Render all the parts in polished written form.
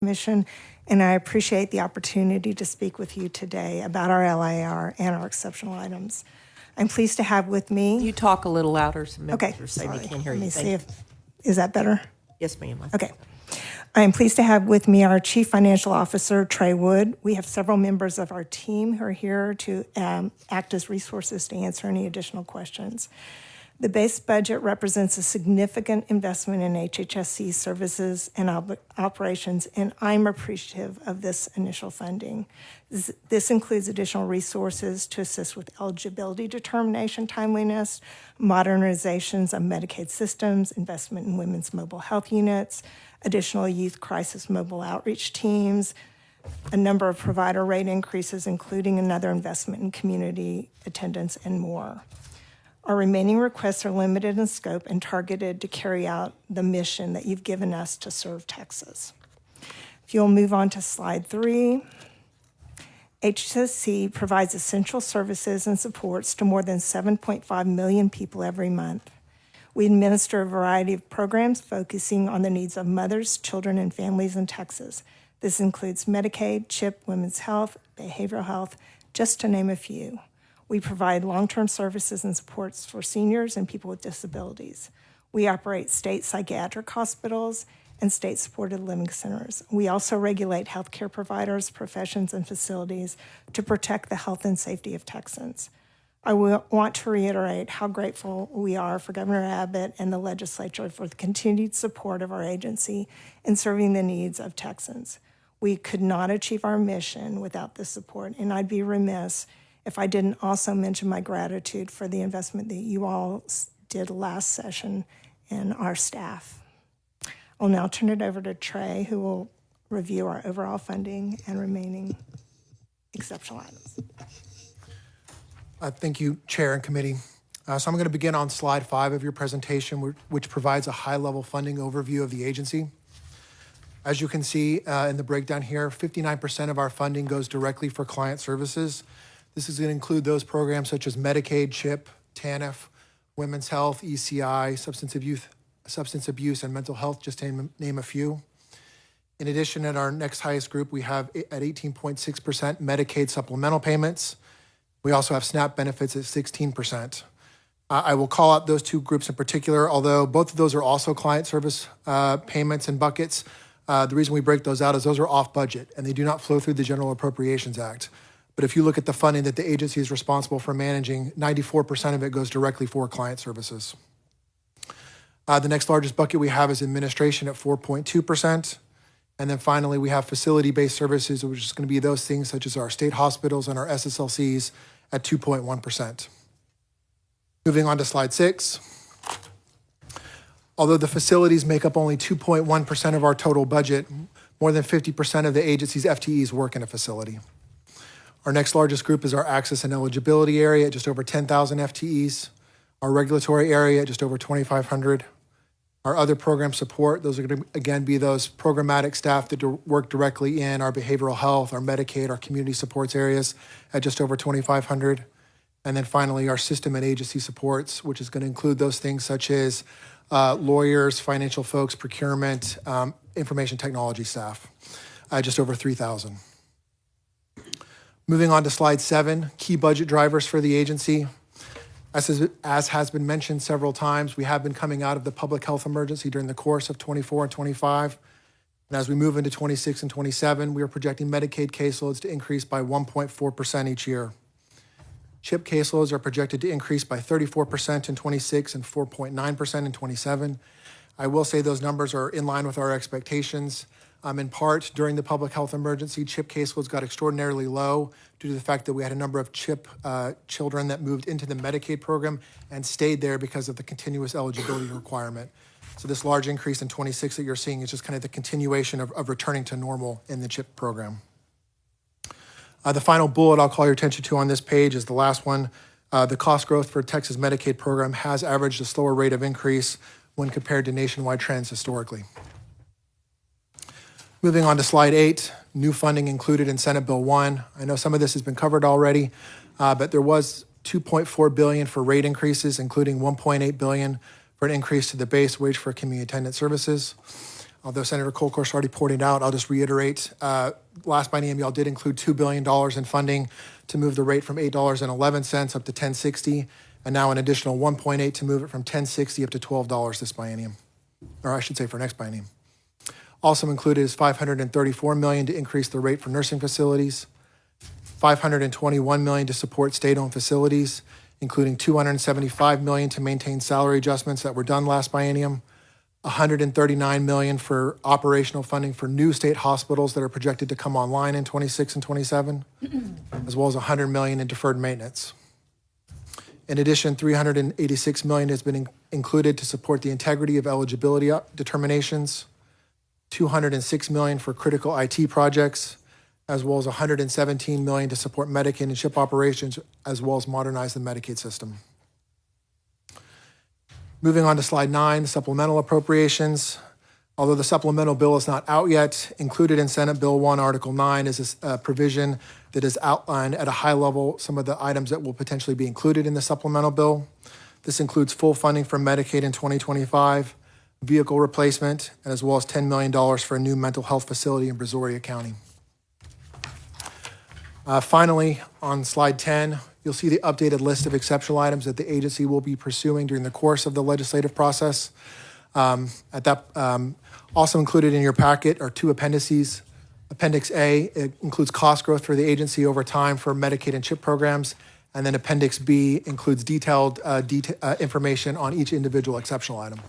Commission, and I appreciate the opportunity to speak with you today about our LIR and our exceptional items. I'm pleased to have with me. You talk a little louder so Okay, members are saying sorry. they can't hear Let you. me Thank see you. if, is that better? Yes, ma'am. Okay. I am pleased to have with me our Chief Financial Officer, Trey Wood. We have several members of our team who are here to act as resources to answer any additional questions. The base budget represents a significant investment in HHSC services and operations, and I'm appreciative of this initial funding. This includes additional resources to assist with eligibility determination timeliness, modernizations of Medicaid systems, investment in women's mobile health units, additional youth crisis mobile outreach teams, a number of provider rate increases, including another investment in community attendance, and more. Our remaining requests are limited in scope and targeted to carry out the mission that you've given us to serve Texas. If you'll move on to slide 3. HSC provides essential services and supports to more than 7.5 million people every month. We administer a variety of programs focusing on the needs of mothers, children, and families in Texas. This includes Medicaid, CHIP, women's health, behavioral health, just to name a few. We provide long-term services and supports for seniors and people with disabilities. We operate state psychiatric hospitals and state-supported living centers. We also regulate healthcare providers, professions, and facilities to protect the health and safety of Texans. I want to reiterate how grateful we are for Governor Abbott and the legislature for the continued support of our agency in serving the needs of Texans. We could not achieve our mission without this support, and I'd be remiss if I didn't also mention my gratitude for the investment that you all did last session and our staff. I'll now turn it over to Trey, who will review our overall funding and remaining exceptional items. Thank you, Chair and Committee. So I'm going to begin on slide 5 of your presentation, which provides a high-level funding overview of the agency. As you can see in the breakdown here, 59% of our funding goes directly for client services. This is going to include those programs such as Medicaid, CHIP, TANF, women's health, ECI, substance abuse, and mental health, just to name a few. In addition, at our next highest group, we have at 18.6% Medicaid supplemental payments. We also have SNAP benefits at 16%. I will call out those two groups in particular, although both of those are also client service payments and buckets. The reason we break those out is those are off budget and they do not flow through the General Appropriations Act. But if you look at the funding that the agency is responsible for managing, 94% of it goes directly for client services. The next largest bucket we have is administration at 4.2%. And then finally, we have facility-based services, which is going to be those things such as our state hospitals and our SSLCs at 2.1%. Moving on to slide 6. Although the facilities make up only 2.1% of our total budget, more than 50% of the agency's FTEs work in a facility. Our next largest group is our access and eligibility area at just over 10,000 FTEs. Our regulatory area at just over 2,500. Our other program support, those are going to, again, be those programmatic staff that work directly in our behavioral health, our Medicaid, our community supports areas at just over 2,500. And then finally, our system and agency supports, which is going to include those things such as lawyers, financial folks, procurement, information technology staff, just over 3,000. Moving on to slide 7, key budget drivers for the agency. As has been mentioned several times, we have been coming out of the public health emergency during the course of 24 and 25. And as we move into 26 and 27, we are projecting Medicaid caseloads to increase by 1.4% each year. CHIP caseloads are projected to increase by 34% in 26 and 4.9% in 27. I will say those numbers are in line with our expectations. In part, during the public health emergency, CHIP caseloads got extraordinarily low due to the fact that we had a number of CHIP children that moved into the Medicaid program and stayed there because of the continuous eligibility requirement. So this large increase in 26 that you're seeing is just kind of the continuation of returning to normal in the CHIP program. The final bullet I'll call your attention to on this page is the last one. The cost growth for Texas Medicaid program has averaged a slower rate of increase when compared to nationwide trends historically. Moving on to slide 8, new funding included in Senate Bill 1. I know some of this has been covered already, but there was $2.4 billion for rate increases, including $1.8 billion for an increase to the base wage for community attendant services. Although Senator Colcourse already pointed out, I'll just reiterate, last biennium, y'all did include $2 billion in funding to move the rate from $8.11 up to $10.60, and now an additional 1.8 to move it from $10.60 up to $12 this biennium, or I should say for next biennium. Also included is $534 million to increase the rate for nursing facilities, $521 million to support state-owned facilities, including $275 million to maintain salary adjustments that were done last biennium, $139 million for operational funding for new state hospitals that are projected to come online in 26 and 27, as well as $100 million in deferred maintenance. In addition, $386 million has been included to support the integrity of eligibility determinations, $206 million for critical IT projects, as well as $117 million to support Medicaid and CHIP operations, as well as modernize the Medicaid system. Moving on to slide 9, supplemental appropriations. Although the supplemental bill is not out yet, included in Senate Bill 1, Article 9 is a provision that is outlined at a high level some of the items that will potentially be included in the supplemental bill. This includes full funding for Medicaid in 2025, vehicle replacement, as well as $10 million for a new mental health facility in Brazoria County. Finally, on slide 10, you'll see the updated list of exceptional items that the agency will be pursuing during the course of the legislative process. Also included in your packet are 2 appendices. Appendix A, it includes cost growth for the agency over time for Medicaid and CHIP programs. And then Appendix B includes detailed information on each individual exceptional item.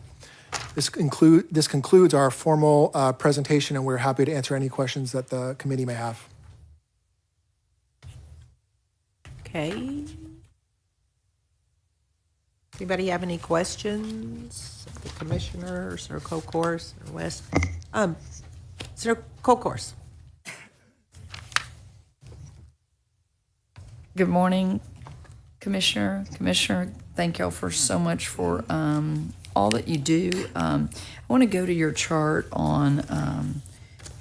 This concludes our formal presentation, and we're happy to answer any questions that the committee may have. Okay. Anybody have any questions of the commissioners or Colcourse or West? Senator Colcourse. Good morning, Commissioner. Commissioner, thank y'all for so much for all that you do. I want to go to your chart on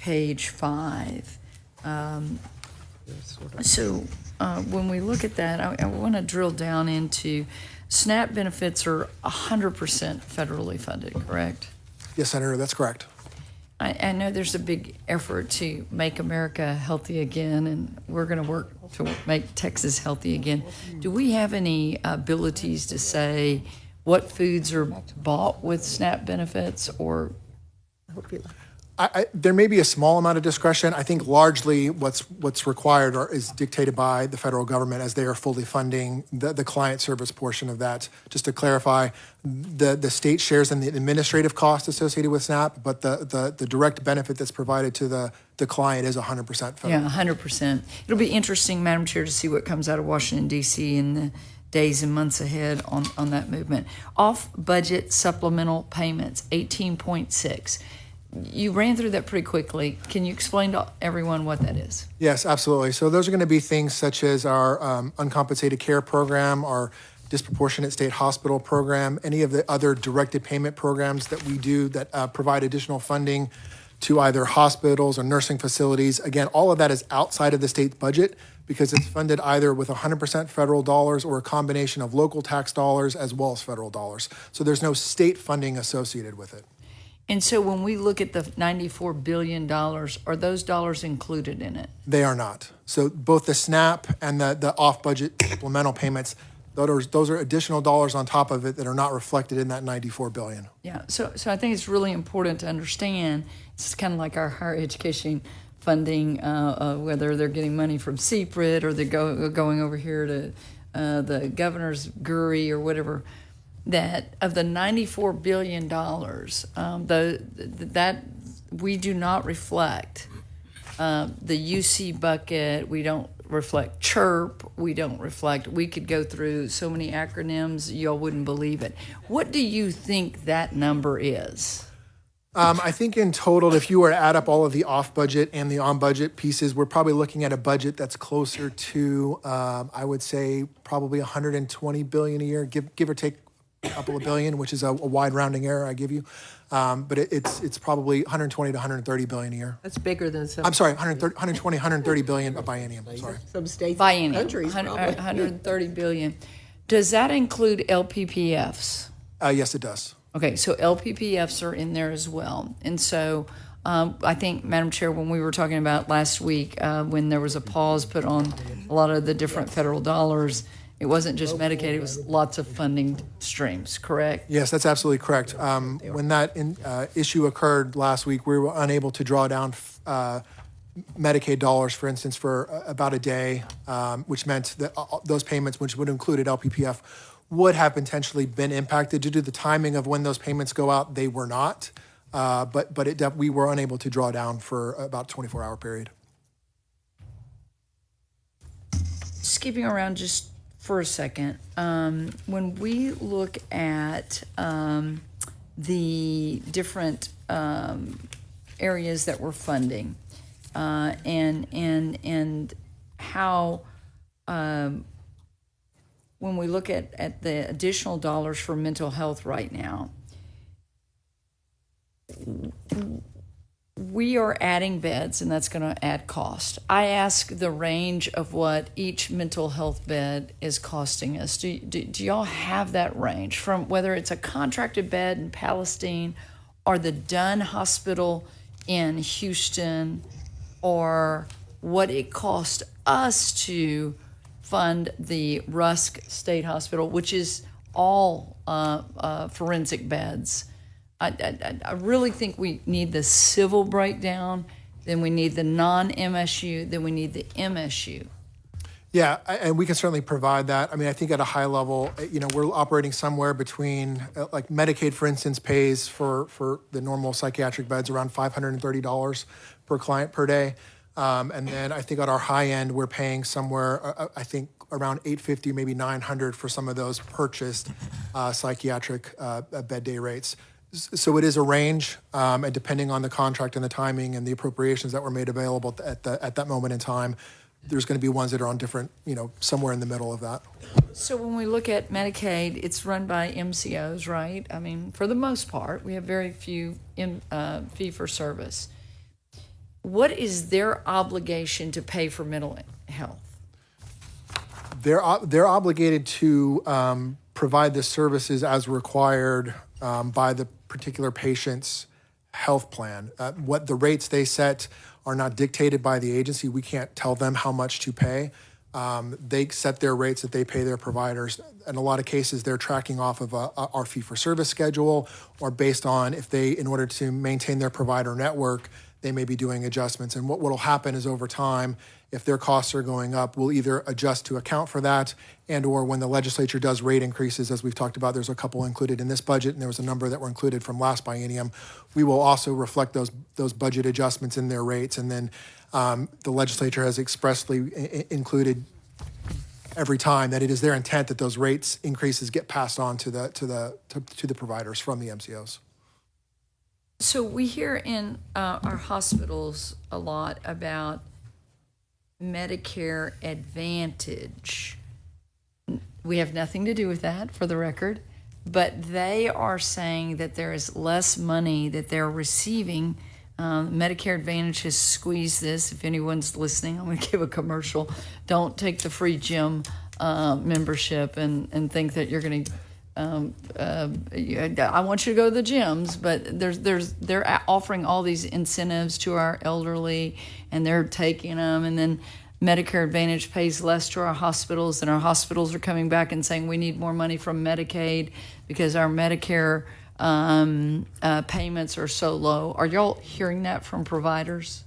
page 5. When we look at that, I want to drill down into SNAP benefits are 100% federally funded, correct? Yes, Senator, that's correct. I know there's a big effort to make America healthy again, and we're going to work to make Texas healthy again. Do we have any abilities to say what foods are bought with SNAP benefits, or? There may be a small amount of discretion. I think largely what's required is dictated by the federal government as they are fully funding the client service portion of that. Just to clarify, the state shares in the administrative cost associated with SNAP, but the direct benefit that's provided to the client is 100% federal. Yeah, 100%. It'll be interesting, Madam Chair, to see what comes out of Washington, D.C. in the days and months ahead on that movement. Off-budget supplemental payments, 18.6. You ran through that pretty quickly. Can you explain to everyone what that is? Yes, absolutely. So those are going to be things such as our uncompensated care program, our disproportionate state hospital program, any of the other directed payment programs that we do that provide additional funding to either hospitals or nursing facilities. Again, all of that is outside of the state budget because it's funded either with 100% federal dollars or a combination of local tax dollars as well as federal dollars. So there's no state funding associated with it. And so when we look at the $94 billion, are those dollars included in it? They are not. So both the SNAP and the off-budget supplemental payments, those are additional dollars on top of it that are not reflected in that $94 billion. Yeah, so I think it's really important to understand, it's kind of like our higher education funding, whether they're getting money from CPRIT or they're going over here to the governor's GURI or whatever, that of the $94 billion, that we do not reflect the UC bucket, we don't reflect CHIRP, we could go through so many acronyms, y'all wouldn't believe it. What do you think that number is? I think in total, if you were to add up all of the off-budget and the on-budget pieces, we're probably looking at a budget that's closer to, I would say, probably $120 billion a year, give or take a couple of billion, which is a wide rounding error I give you. But it's probably 120 to 130 billion a year. That's bigger than some. I'm sorry, 120, 130 billion a biennium. Sorry. Some states, Biennium, countries, 130 billion. Does that include LPPFs? Yes, it does. Okay, so LPPFs are in there as well. And so I think, Madam Chair, when we were talking about last week, when there was a pause put on a lot of the different federal dollars, it wasn't just Medicaid, it was lots of funding streams, correct? Yes, that's absolutely correct. When that issue occurred last week, we were unable to draw down Medicaid dollars, for instance, for about a day, which meant that those payments, which would have included LPPF, would have potentially been impacted due to the timing of when those payments go out. They were not, but we were unable to draw down for about a 24-hour period. Skipping around just for a second, when we look at the different areas that we're funding, and how when we look at the additional dollars for mental health right now, we are adding beds, and that's going to add cost. I ask the range of what each mental health bed is costing us. Do y'all have that range from whether it's a contracted bed in Palestine or the Dunn Hospital in Houston, or what it cost us to fund the Rusk State Hospital, which is all forensic beds? I really think we need the civil breakdown, then we need the non-MSU, then we need the MSU. Yeah, and we can certainly provide that. I mean, I think at a high level, we're operating somewhere between, like Medicaid, for instance, pays for the normal psychiatric beds around $530 per client per day. And then I think at our high end, we're paying somewhere, I think, around $850, maybe $900 for some of those purchased psychiatric bed day rates. So it is a range, and depending on the contract and the timing and the appropriations that were made available at that moment in time, there's going to be ones that are on different, somewhere in the middle of that. So when we look at Medicaid, it's run by MCOs, right? I mean, for the most part, we have very few fee-for-service. What is their obligation to pay for mental health? They're obligated to provide the services as required by the particular patient's health plan. What the rates they set are not dictated by the agency. We can't tell them how much to pay. They set their rates that they pay their providers. In a lot of cases, they're tracking off of our fee-for-service schedule, or based on if they, in order to maintain their provider network, they may be doing adjustments. And what will happen is over time, if their costs are going up, we'll either adjust to account for that, and or when the legislature does rate increases, as we've talked about, there's a couple included in this budget, and there was a number that were included from last biennium, we will also reflect those budget adjustments in their rates. And then the legislature has expressly included every time that it is their intent that those rates increases get passed on to the providers from the MCOs. So we hear in our hospitals a lot about Medicare Advantage. We have nothing to do with that, for the record, but they are saying that there is less money that they're receiving. Medicare Advantage has squeezed this. If anyone's listening, I'm going to give a commercial. Don't take the free gym membership and think that you're going to I want you to go to the gyms, but they're offering all these incentives to our elderly, and they're taking them, and then Medicare Advantage pays less to our hospitals, and our hospitals are coming back and saying we need more money from Medicaid because our Medicare payments are so low. Are y'all hearing that from providers?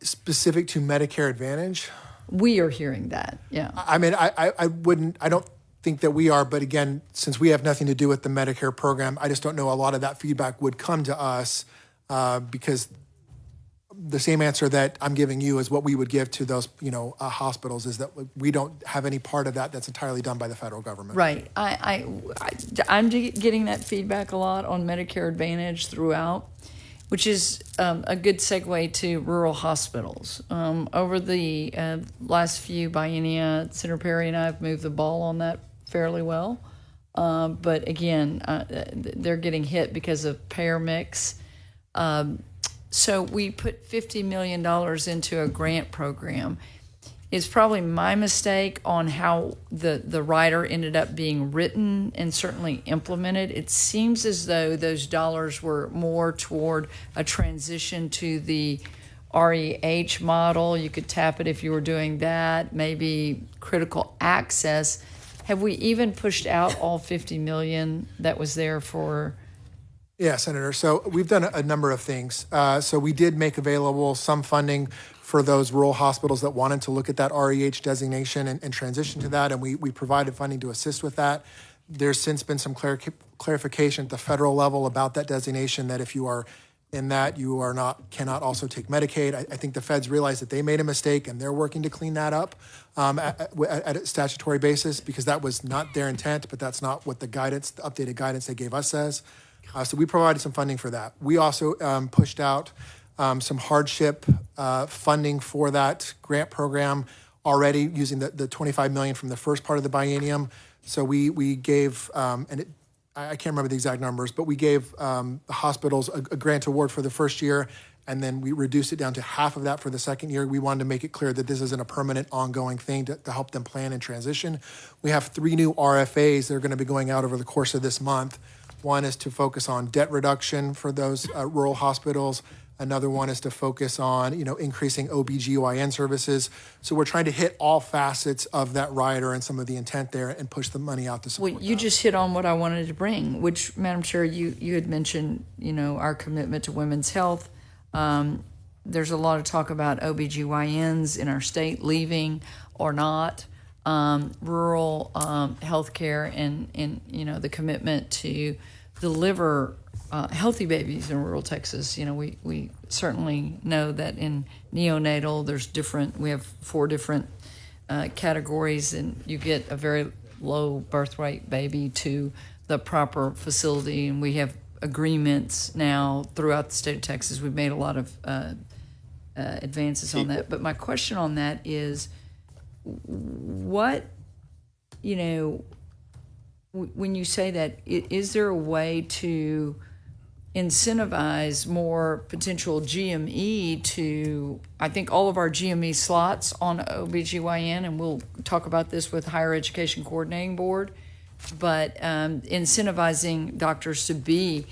Specific to Medicare Advantage? We are hearing that, yeah. I mean, I don't think that we are, but again, since we have nothing to do with the Medicare program, I just don't know a lot of that feedback would come to us because the same answer that I'm giving you is what we would give to those, hospitals, is that we don't have any part of that. That's entirely done by the federal government. Right. I'm getting that feedback a lot on Medicare Advantage throughout, which is a good segue to rural hospitals. Over the last few biennia, Senator Perry and I have moved the ball on that fairly well. But again, they're getting hit because of payer mix. So we put $50 million into a grant program. It's probably my mistake on how the rider ended up being written and certainly implemented. It seems as though those dollars were more toward a transition to the REH model. You could tap it if you were doing that, maybe critical access. Have we even pushed out all 50 million that was there for? Yeah, Senator. So we've done a number of things. So we did make available some funding for those rural hospitals that wanted to look at that REH designation and transition to that, and we provided funding to assist with that. There's since been some clarification at the federal level about that designation, that if you are in that, you cannot also take Medicaid. I think the feds realized that they made a mistake, and they're working to clean that up at a statutory basis, because that was not their intent, but that's not what the updated guidance they gave us says. So we provided some funding for that. We also pushed out some hardship funding for that grant program already, using the $25 million from the first part of the biennium. So we gave, I can't remember the exact numbers, but we gave the hospitals a grant award for the first year, and then we reduced it down to half of that for the second year. We wanted to make it clear that this isn't a permanent, ongoing thing to help them plan and transition. We have 3 new RFAs that are going to be going out over the course of this month. One is to focus on debt reduction for those rural hospitals. Another one is to focus on, increasing OBGYN services. So we're trying to hit all facets of that rider and some of the intent there, and push the money out to support Well, you that. just hit on what I wanted to bring, which, Madam Chair, you had mentioned, our commitment to women's health. There's a lot of talk about OBGYNs in our state leaving or not. Rural healthcare and the commitment to deliver healthy babies in rural Texas. We certainly know that in neonatal, we have 4 different categories, and you get a very low birth rate baby to the proper facility, and we have agreements now throughout the state of Texas. We've made a lot of advances on that. But my question on that is, what, when you say that, is there a way to incentivize more potential GME to, I think all of our GME slots on OBGYN, and we'll talk about this with Higher Education Coordinating Board, but incentivizing doctors to be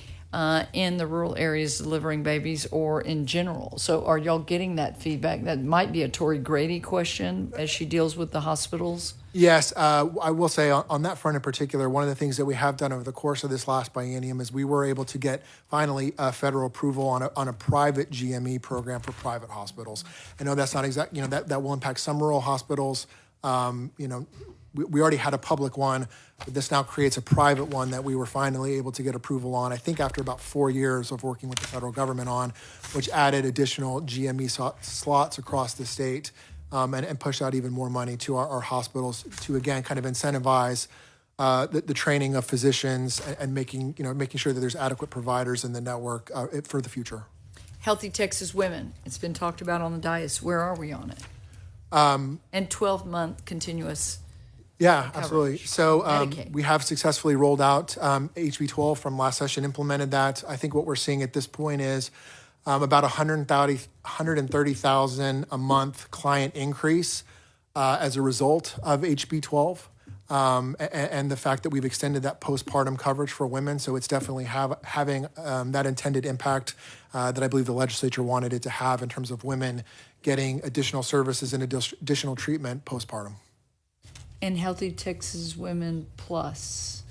in the rural areas delivering babies, or in general. So are y'all getting that feedback? That might be a Tori Grady question as she deals with the hospitals. Yes, I will say on that front in particular, one of the things that we have done over the course of this last biennium is we were able to get finally federal approval on a private GME program for private hospitals. I know that's not exact, that will impact some rural hospitals. We already had a public one, but this now creates a private one that we were finally able to get approval on, I think after about 4 years of working with the federal government on, which added additional GME slots across the state. And push out even more money to our hospitals to, again, kind of incentivize the training of physicians, and making sure that there's adequate providers in the network for the future. Healthy Texas Women, it's been talked about on the dais. Where are we on it? And 12-month continuous. Yeah, absolutely. So Medicaid. we have successfully rolled out HB 12 from last session, implemented that. I think what we're seeing at this point is about 130,000 a month client increase as a result of HB 12, and the fact that we've extended that postpartum coverage for women. So it's definitely having that intended impact that I believe the legislature wanted it to have, in terms of women getting additional services and additional treatment postpartum. And Healthy Texas Women Plus.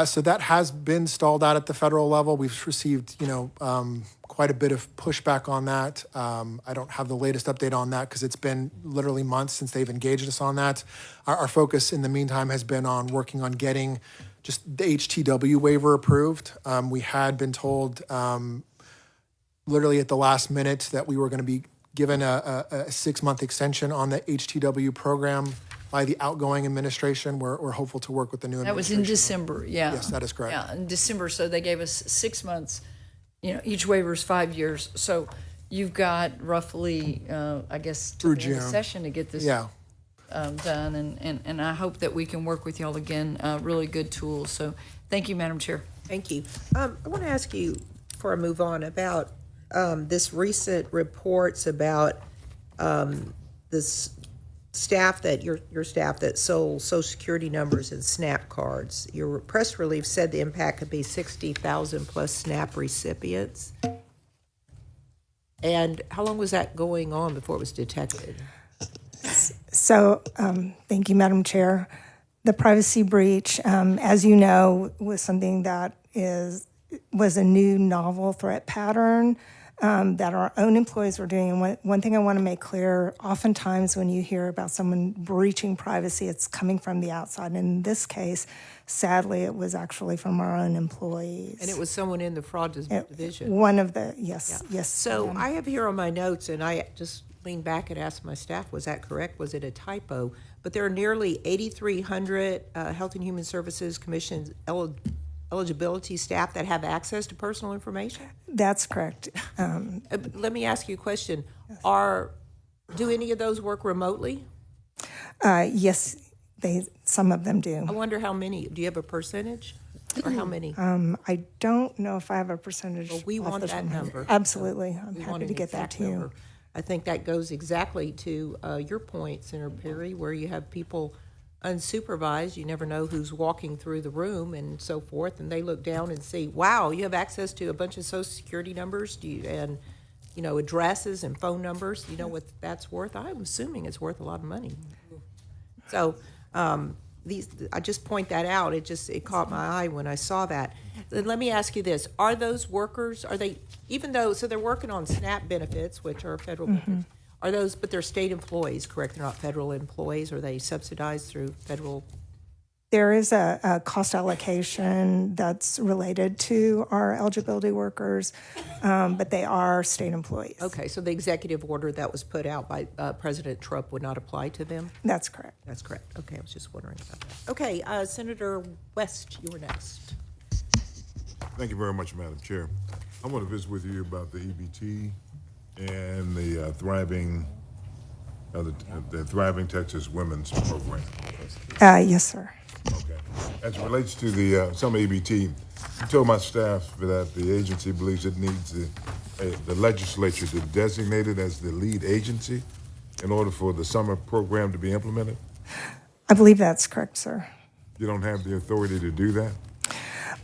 So that has been stalled out at the federal level. We've received, quite a bit of pushback on that. I don't have the latest update on that, because it's been literally months since they've engaged us on that. Our focus in the meantime has been on working on getting just the HTW waiver approved. We had been told literally at the last minute that we were going to be given a 6-month extension on the HTW program by the outgoing administration. We're hopeful to work with the new administration. That was in December, yeah. Yes, that is correct. Yeah, in December, so they gave us 6 months. Each waiver is 5 years, so you've got roughly, I guess, Through to the end of June. the session to get this done, and I hope that we can work with y'all again. Really good tools. So, thank you, Madam Chair. Thank you. I want to ask you, before I move on, about this recent reports about this staff that your staff that sold Social Security numbers and SNAP cards. Your press release said the impact could be 60,000 plus SNAP recipients. And how long was that going on before it was detected? So, thank you, Madam Chair. The privacy breach, as you know, was something that was a new novel threat pattern that our own employees were doing. And one thing I want to make clear, oftentimes when you hear about someone breaching privacy, it's coming from the outside. In this case, sadly, it was actually from our own employees. And it was someone in the fraud division. One of the, yes. So I have here on my notes, and I just leaned back and asked my staff, was that correct? Was it a typo? But there are nearly 8,300 Health and Human Services Commission eligibility staff that have access to personal information? That's correct. Let me ask you a question. Do any of those work remotely? Yes, some of them I do. wonder how many. Do you have a percentage? Or how many? I don't know if I have a percentage. Well, we off want the top that of my head. number. Absolutely. I'm We happy want to an get that exact to you. number. I think that goes exactly to your point, Senator Perry, where you have people unsupervised. You never know who's walking through the room and so forth, and they look down and see, wow, you have access to a bunch of Social Security numbers, and addresses and phone numbers. You know what that's worth? I'm assuming it's worth a lot of money. So I just point that out. It caught my eye when I saw that. Then let me ask you this: are those workers? Are they they're working on SNAP benefits, which are federal benefits? Are those? But they're state employees, correct? They're not federal employees. Are they subsidized through federal? There is a cost allocation that's related to our eligibility workers, but they are state employees. Okay, so the executive order that was put out by President Trump would not apply to them? That's correct. That's correct. Okay, I was just wondering about that. Okay, Senator West, you were next. Thank you very much, Madam Chair. I want to visit with you about the EBT and the Thriving Texas Women's Program. Yes, sir. Okay. As it relates to the summer EBT, I told my staff that the agency believes it needs the legislature to designate it as the lead agency in order for the summer program to be implemented. I believe that's correct, sir. You don't have the authority to do that?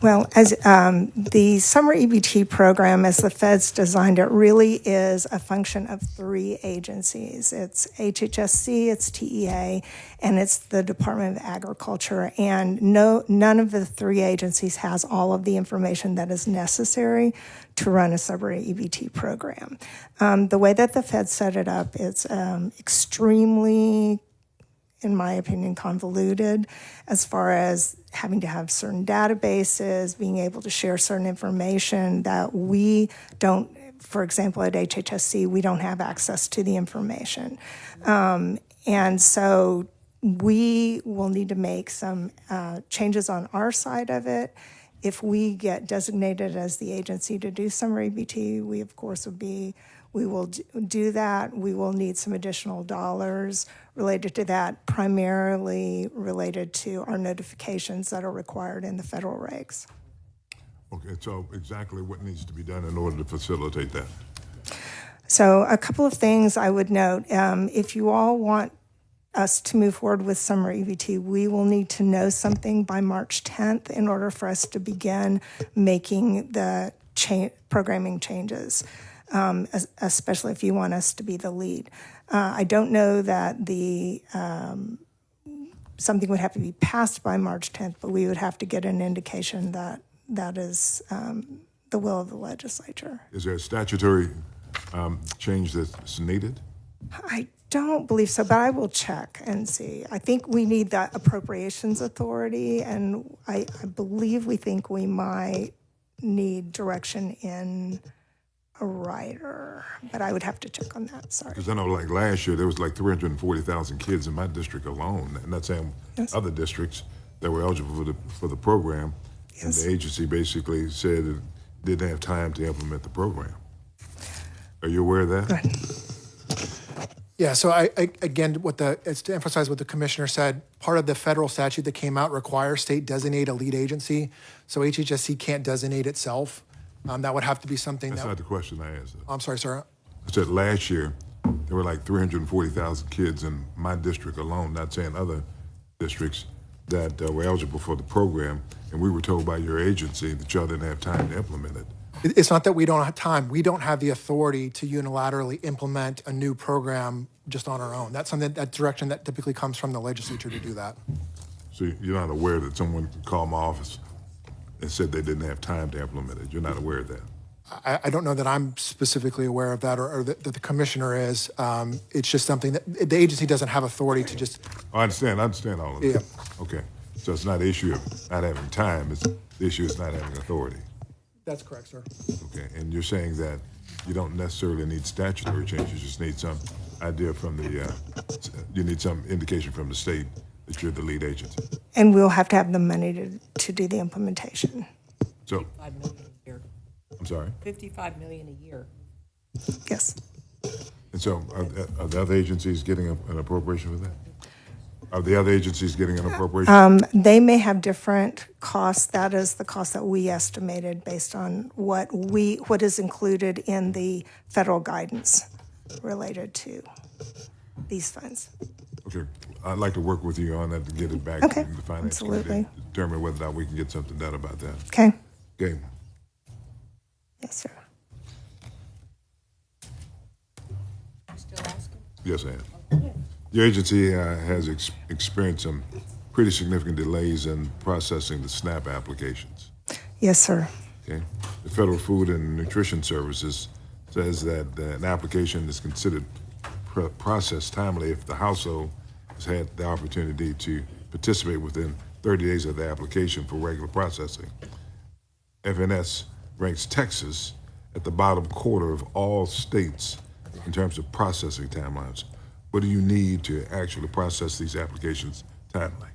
Well, as the summer EBT program, as the feds designed it, really is a function of three agencies. It's HHSC, it's TEA, and it's the Department of Agriculture. And none of the three agencies has all of the information that is necessary to run a summer EBT program. The way that the feds set it up, it's extremely, in my opinion, convoluted as far as having to have certain databases, being able to share certain information that we don't, for example, at HHSC, we don't have access to the information. And so we will need to make some changes on our side of it. If we get designated as the agency to do summer EBT, we of course we will do that. We will need some additional dollars related to that, primarily related to our notifications that are required in the federal regs. Okay, so exactly what needs to be done in order to facilitate that? So a couple of things I would note. If you all want us to move forward with summer EBT, we will need to know something by March 10th in order for us to begin making the programming changes. Especially if you want us to be the lead. I don't know that something would have to be passed by March 10th, but we would have to get an indication that that is the will of the legislature. Is there a statutory change that's needed? I don't believe so, but I will check and see. I think we need that appropriations authority, and I believe we might need direction in a rider, but I would have to check on that. Sorry. Because I know, like last year, there was like 340,000 kids in my district alone. And not saying Yes. other districts that were eligible for the program. Yes. And the agency basically said it didn't have time to implement the program. Are you aware of that? Go ahead. Yeah, so again, it's to emphasize what the commissioner said, part of the federal statute that came out requires state designate a lead agency. So HHSC can't designate itself. That would have to be something That's that, not the question I asked. I'm sorry, sir. I said last year, there were like 340,000 kids in my district alone, not saying other districts, that were eligible for the program, and we were told by your agency that y'all didn't have time to implement it. It's not that we don't have time. We don't have the authority to unilaterally implement a new program just on our own. That's something, that direction that typically comes from the legislature to do that. So you're not aware that someone called my office and said they didn't have time to implement it? You're not aware of that? I don't know that I'm specifically aware of that, or that the commissioner is. It's just something that the agency doesn't have authority to just. I understand all of that. Yeah. Okay. So it's not an issue of not having time, the issue is not having authority. That's correct, sir. Okay, and you're saying that you don't necessarily need statutory change, you just need some idea from you need some indication from the state that you're the lead agency. And we'll have to have the money to do the implementation. So, 5 million a year. I'm sorry? 55 million a year. Yes. And so are the other agencies getting an appropriation for that? Are the other agencies getting an appropriation? They may have different costs. That is the cost that we estimated based on what is included in the federal guidance related to these funds. Okay, I'd like to work with you on that to get it back Okay, to the finance absolutely. committee, to determine whether or not we can get something done about that. Okay. Okay, Yes, sir. Still asking? yes, I am. Your agency has experienced some pretty significant delays in processing the SNAP applications. Yes, sir. Okay, the Federal Food and Nutrition Services says that an application is considered processed timely if the household has had the opportunity to participate within 30 days of the application for regular processing. FNS ranks Texas at the bottom quarter of all states in terms of processing timelines. What do you need to actually process these applications timely?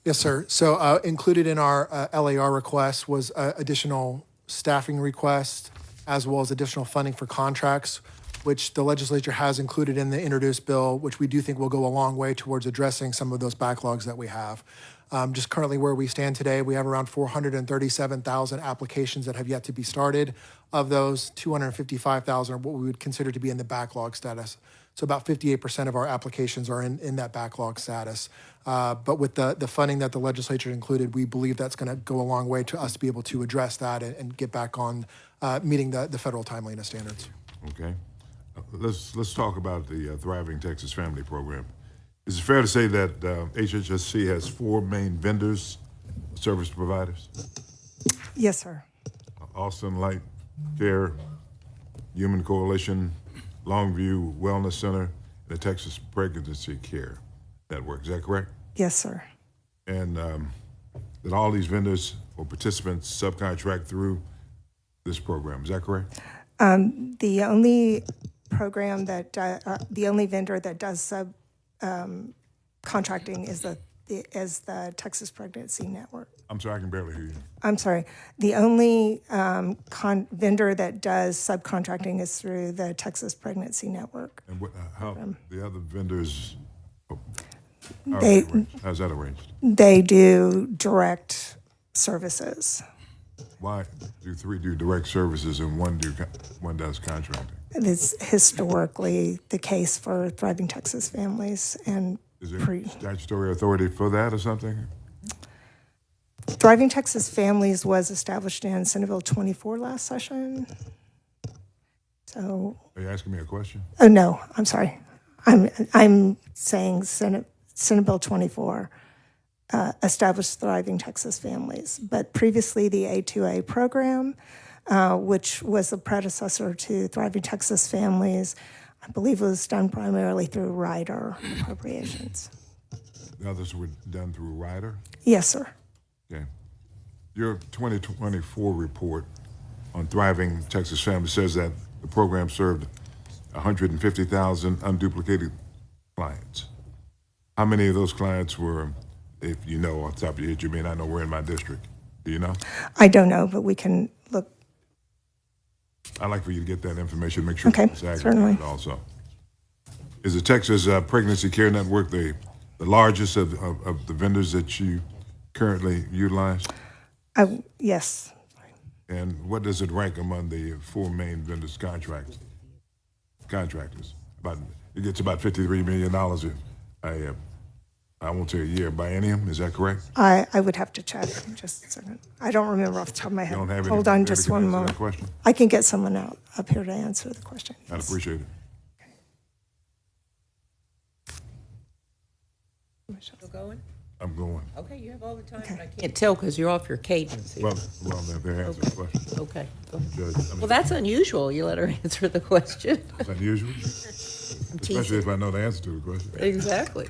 Yes, sir. So included in our LAR request was additional staffing requests, as well as additional funding for contracts, which the legislature has included in the introduced bill, which we do think will go a long way towards addressing some of those backlogs that we have. Just currently where we stand today, we have around 437,000 applications that have yet to be started. Of those, 255,000 are what we would consider to be in the backlog status. So about 58% of our applications are in that backlog status. But with the funding that the legislature included, we believe that's going to go a long way to us to be able to address that and get back on meeting the federal timeliness standards. Okay, let's talk about the Thriving Texas Family Program. Is it fair to say that HHSC has 4 main vendors, service providers? Yes, sir. Austin Light Care, Human Coalition, Longview Wellness Center, and the Texas Pregnancy Care Network. Is that correct? Yes, sir. And that all these vendors or participants subcontract through this program. Is that correct? The only program that the only vendor that does contracting is the Texas Pregnancy Network. I'm sorry, I can barely hear you. I'm sorry. The only vendor that does subcontracting is through the Texas Pregnancy Network. And how the other vendors, how's that arranged? They do direct services. Why do 3 do direct services and one does contracting? It's historically the case for Thriving Texas Families and Is there statutory authority for that or something? Thriving Texas Families was established in Senate Bill 24 last session. So, Are you asking me a question? oh no, I'm sorry. I'm saying Senate Bill 24 established Thriving Texas Families, but previously the A2A program, which was the predecessor to Thriving Texas Families, I believe was done primarily through rider appropriations. The others were done through rider? Yes, sir. Okay. Your 2024 report on Thriving Texas Families says that the program served 150,000 unduplicated clients. How many of those clients were, if you know off the top of your head, you may not know, were in my district? Do you know? I don't know, but we can look. I'd like for you to get that information, make sure Okay, it's accurate certainly. also. Is the Texas Pregnancy Care Network the largest of the vendors that you currently utilize? Yes. And what does it rank among the four main vendors contractors? It gets about $53 million I won't say a year, biennium, is that correct? I would have to check, just a second. I don't remember off the top of my head. You don't have Hold anyone on there just that can one answer that moment. question? I can get someone up here to answer the question. I'd appreciate it. Still going? I'm going. Okay, you have all the time, but I can't tell because you're off your cadence here. Well, they're answering the question. Okay. Go ahead. Judge, I mean, Well, that's unusual. You let her answer the question. it's unusual, especially if I know the answer to the question. Exactly.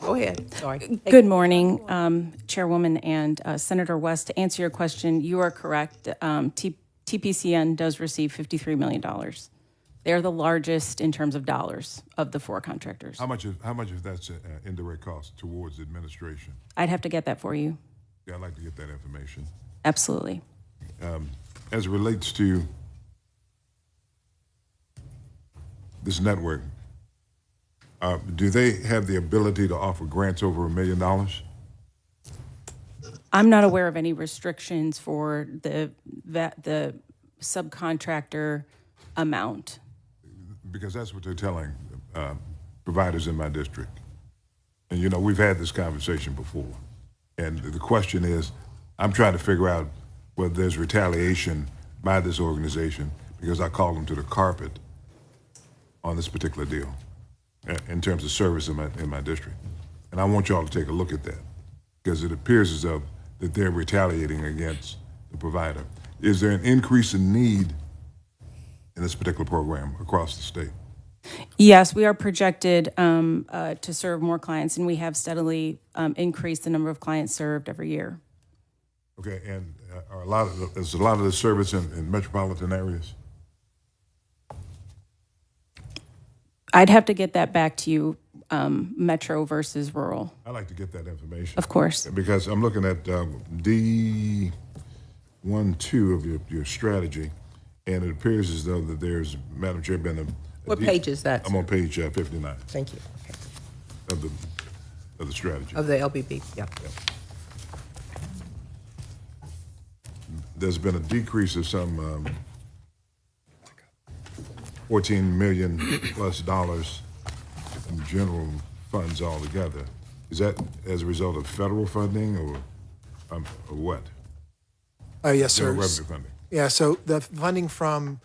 Go ahead, sorry. Hey, Good morning, Chairwoman and Senator West. To answer your question, you are correct. TPCN does receive $53 million. They're the largest in terms of dollars of the four contractors. How much of that's indirect cost towards administration? I'd have to get that for you. Yeah, I'd like to get that information. Absolutely. As it relates to this network, do they have the ability to offer grants over $1 million? I'm not aware of any restrictions for the subcontractor amount. Because that's what they're telling providers in my district. And, you know, we've had this conversation before. And the question is, I'm trying to figure out whether there's retaliation by this organization because I called them to the carpet on this particular deal in terms of service in my district. And I want y'all to take a look at that because it appears as though that they're retaliating against the provider. Is there an increase in need in this particular program across the state? Yes, we are projected to serve more clients, and we have steadily increased the number of clients served every year. Okay, and is a lot of the service in metropolitan areas? I'd have to get that back to you, metro versus rural. I'd like to get that information. Of course. Because I'm looking at D12 of your strategy, and it appears as though that there's, Madam Chair, been a What page is that, I'm on page 59 Thank you. Okay. of the strategy. Of the LBB, yeah. There's been a decrease of some $14 million plus in general funds altogether. Is that as a result of federal funding or what? Yes, sir. General revenue funding. Yeah, so the funding from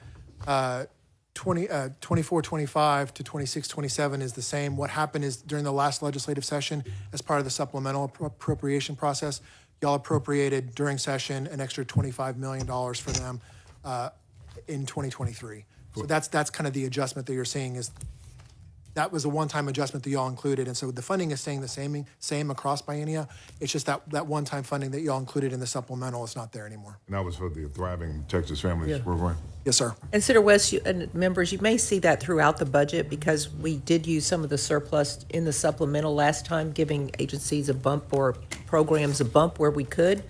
24-25 to 26-27 is the same. What happened is during the last legislative session, as part of the supplemental appropriation process, y'all appropriated during session an extra $25 million for them in 2023. So that's kind of the adjustment that you're seeing is that was a one-time adjustment that y'all included. And so the funding is staying the same across biennia. It's just that one-time funding that y'all included in the supplemental is not there anymore. And that was for the Thriving Texas Families Program? Yes, sir. And Senator West, and members, you may see that throughout the budget because we did use some of the surplus in the supplemental last time, giving agencies a bump or programs a bump where we could.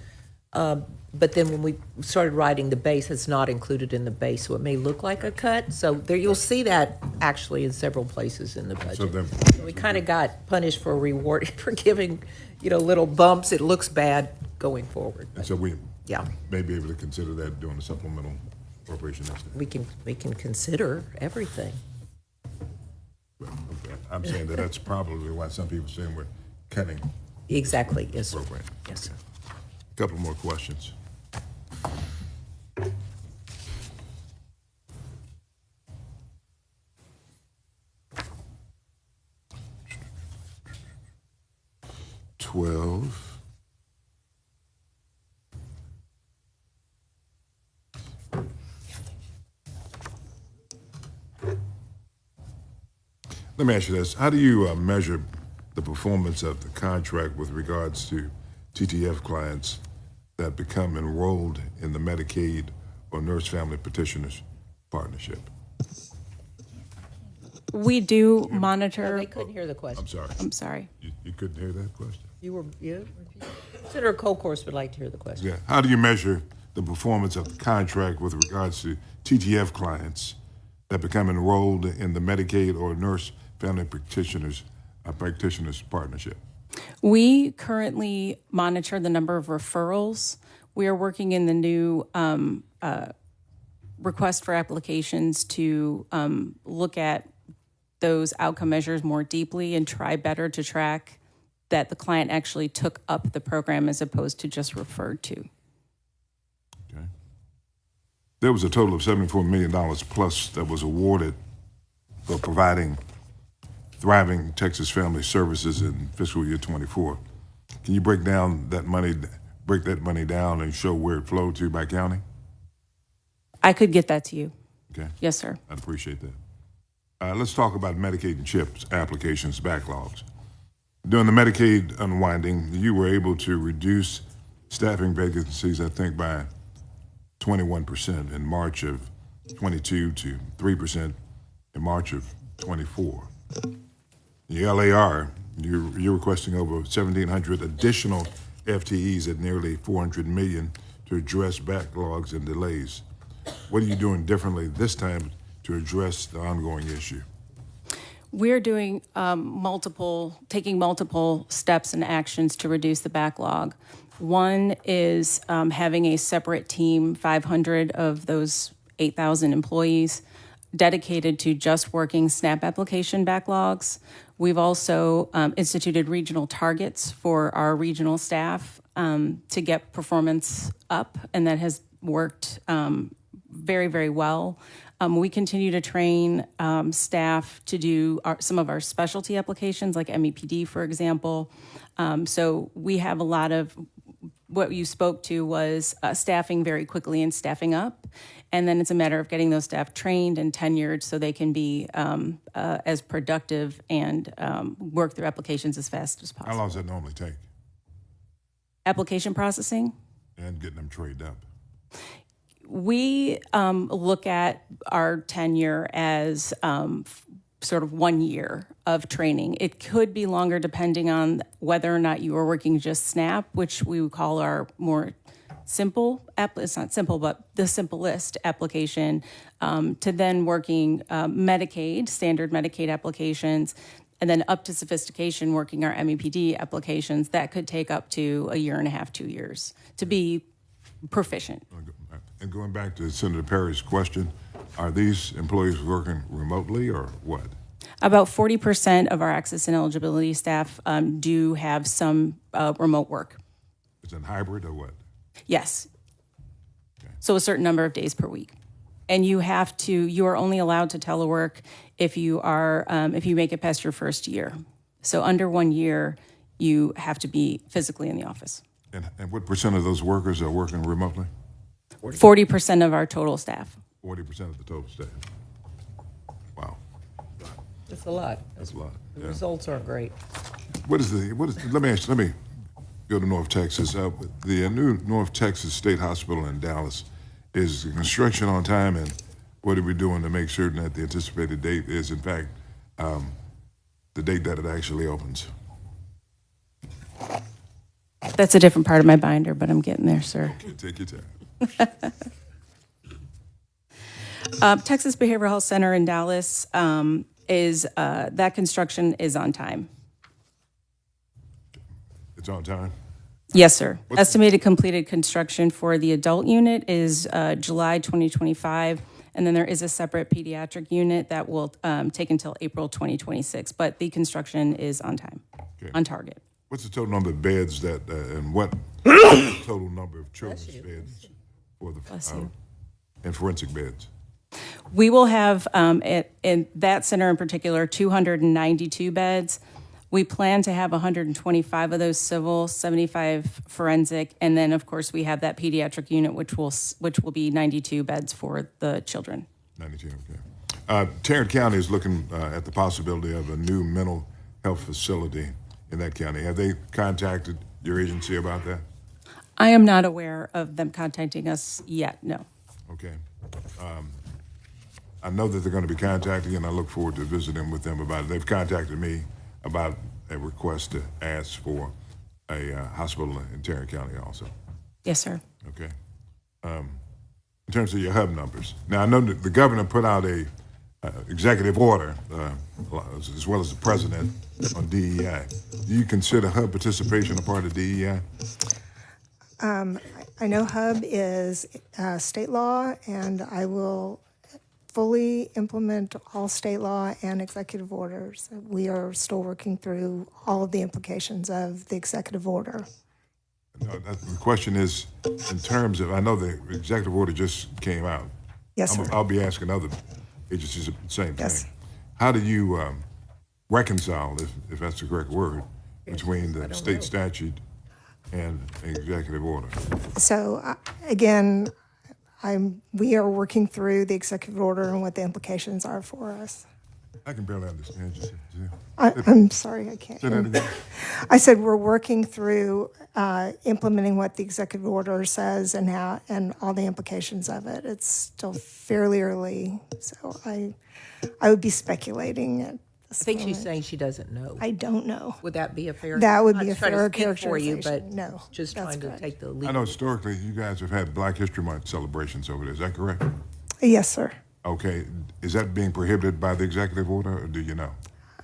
But then when we started writing the base, it's not included in the base, so it may look like a cut. So there, you'll see that actually in several places in the budget. So then, We kind of got punished for reward for giving, little bumps. It looks bad going forward. and so we Yeah. may be able to consider that during the supplemental appropriation next year. We can consider everything. Okay. I'm saying that's probably why some people are saying we're cutting Exactly. Yes, sir. program. Yes, sir. A couple more questions. Let me ask you this. How do you measure the performance of the contract with regards to TTF clients that become enrolled in the Medicaid or Nurse Family Petitioners Partnership? We do No, monitor. they couldn't hear the question. I'm sorry. I'm sorry. You couldn't hear that question? Senator Colcourse would like to hear the question. Yeah. How do you measure the performance of the contract with regards to TTF clients that become enrolled in the Medicaid or Nurse Family Practitioners Partnership? We currently monitor the number of referrals. We are working in the new request for applications to look at those outcome measures more deeply and try better to track that the client actually took up the program as opposed to just referred to. Okay. There was a total of $74 million plus that was awarded for providing thriving Texas family services in fiscal year 24. Can you break that money down and show where it flowed to by county? I could get that to you. Okay. Yes, sir. I'd appreciate that. Let's talk about Medicaid and CHIPS applications backlogs. During the Medicaid unwinding, you were able to reduce staffing vacancies, I think, by 21% in March of 22 to 3% in March of 24. The LAR, you're requesting over 1,700 additional FTEs at nearly $400 million to address backlogs and delays. What are you doing differently this time to address the ongoing issue? We're doing taking multiple steps and actions to reduce the backlog. One is having a separate team, 500 of those 8,000 employees, dedicated to just working SNAP application backlogs. We've also instituted regional targets for our regional staff to get performance up, and that has worked very, very well. We continue to train staff to do some of our specialty applications, like MEPD, for example. So we have a lot of what you spoke to was staffing very quickly and staffing up. And then it's a matter of getting those staff trained and tenured so they can be as productive and work through applications as fast as possible. How long does that normally take? Application processing? And getting them trained up? We look at our tenure as sort of 1 year of training. It could be longer depending on whether or not you are working just SNAP, which we would call our more simple, it's not simple, but the simplest application, to then working Medicaid, standard Medicaid applications, and then up to sophistication working our MEPD applications. That could take up to 1.5 years, 2 years to be proficient. And going back to Senator Perry's question, are these employees working remotely or what? About 40% of our access and eligibility staff do have some remote work. Is it hybrid or what? Yes. Okay. So a certain number of days per week. And you are only allowed to telework if you make it past your first year. So under 1 year, you have to be physically in the office. And what percent of those workers are working remotely? 40% of our total staff. 40% of the total staff. Wow, It's a lot. that's a lot. The Yeah. results aren't great. Let me go to North Texas. The new North Texas State Hospital in Dallas, is the construction on time, and what are we doing to make certain that the anticipated date is in fact the date that it actually opens? That's a different part of my binder, but I'm getting there, sir. Okay, take your time. Texas Behavioral Health Center in Dallas that construction is on time. It's on time? Yes, sir. Estimated completed construction for the adult unit is July 2025, and then there is a separate pediatric unit that will take until April 2026, but the construction is on time, on target. What's the total number of beds and what total number of children's beds for the and forensic beds? We will have, in that center in particular, 292 beds. We plan to have 125 of those civil, 75 forensic, and then, of course, we have that pediatric unit, which will be 92 beds for the children. 92, okay. Tarrant County is looking at the possibility of a new mental health facility in that county. Have they contacted your agency about that? I am not aware of them contacting us yet, no. Okay. I know that they're going to be contacting, and I look forward to visiting with them about it. They've contacted me about a request to ask for a hospital in Tarrant County also. Yes, sir. Okay. In terms of your hub numbers, now I know that the governor put out a executive order, as well as the president, on DEI. Do you consider hub participation a part of DEI? I know HUB is state law, and I will fully implement all state law and executive orders. We are still working through all of the implications of the executive order. No, the question is, in terms of, I know the executive order just came out. Yes, sir. I'll be asking other agencies the same Yes. thing. How do you reconcile, if that's the correct word, between the state statute and executive order? So again, we are working through the executive order and what the implications are for us. I can barely understand you. I'm sorry, I can't. Say that again. I said we're working through implementing what the executive order says and how and all the implications of it. It's still fairly early, so I would be speculating at I this think she's moment. saying she doesn't know. I don't know. Would that be a fair? That would not be a trying to fair speak for you, but characterization. No, just that's trying to correct. take the I lead. know historically you guys have had Black History Month celebrations over there. Is that correct? Yes, sir. Okay. Is that being prohibited by the executive order, or do you know?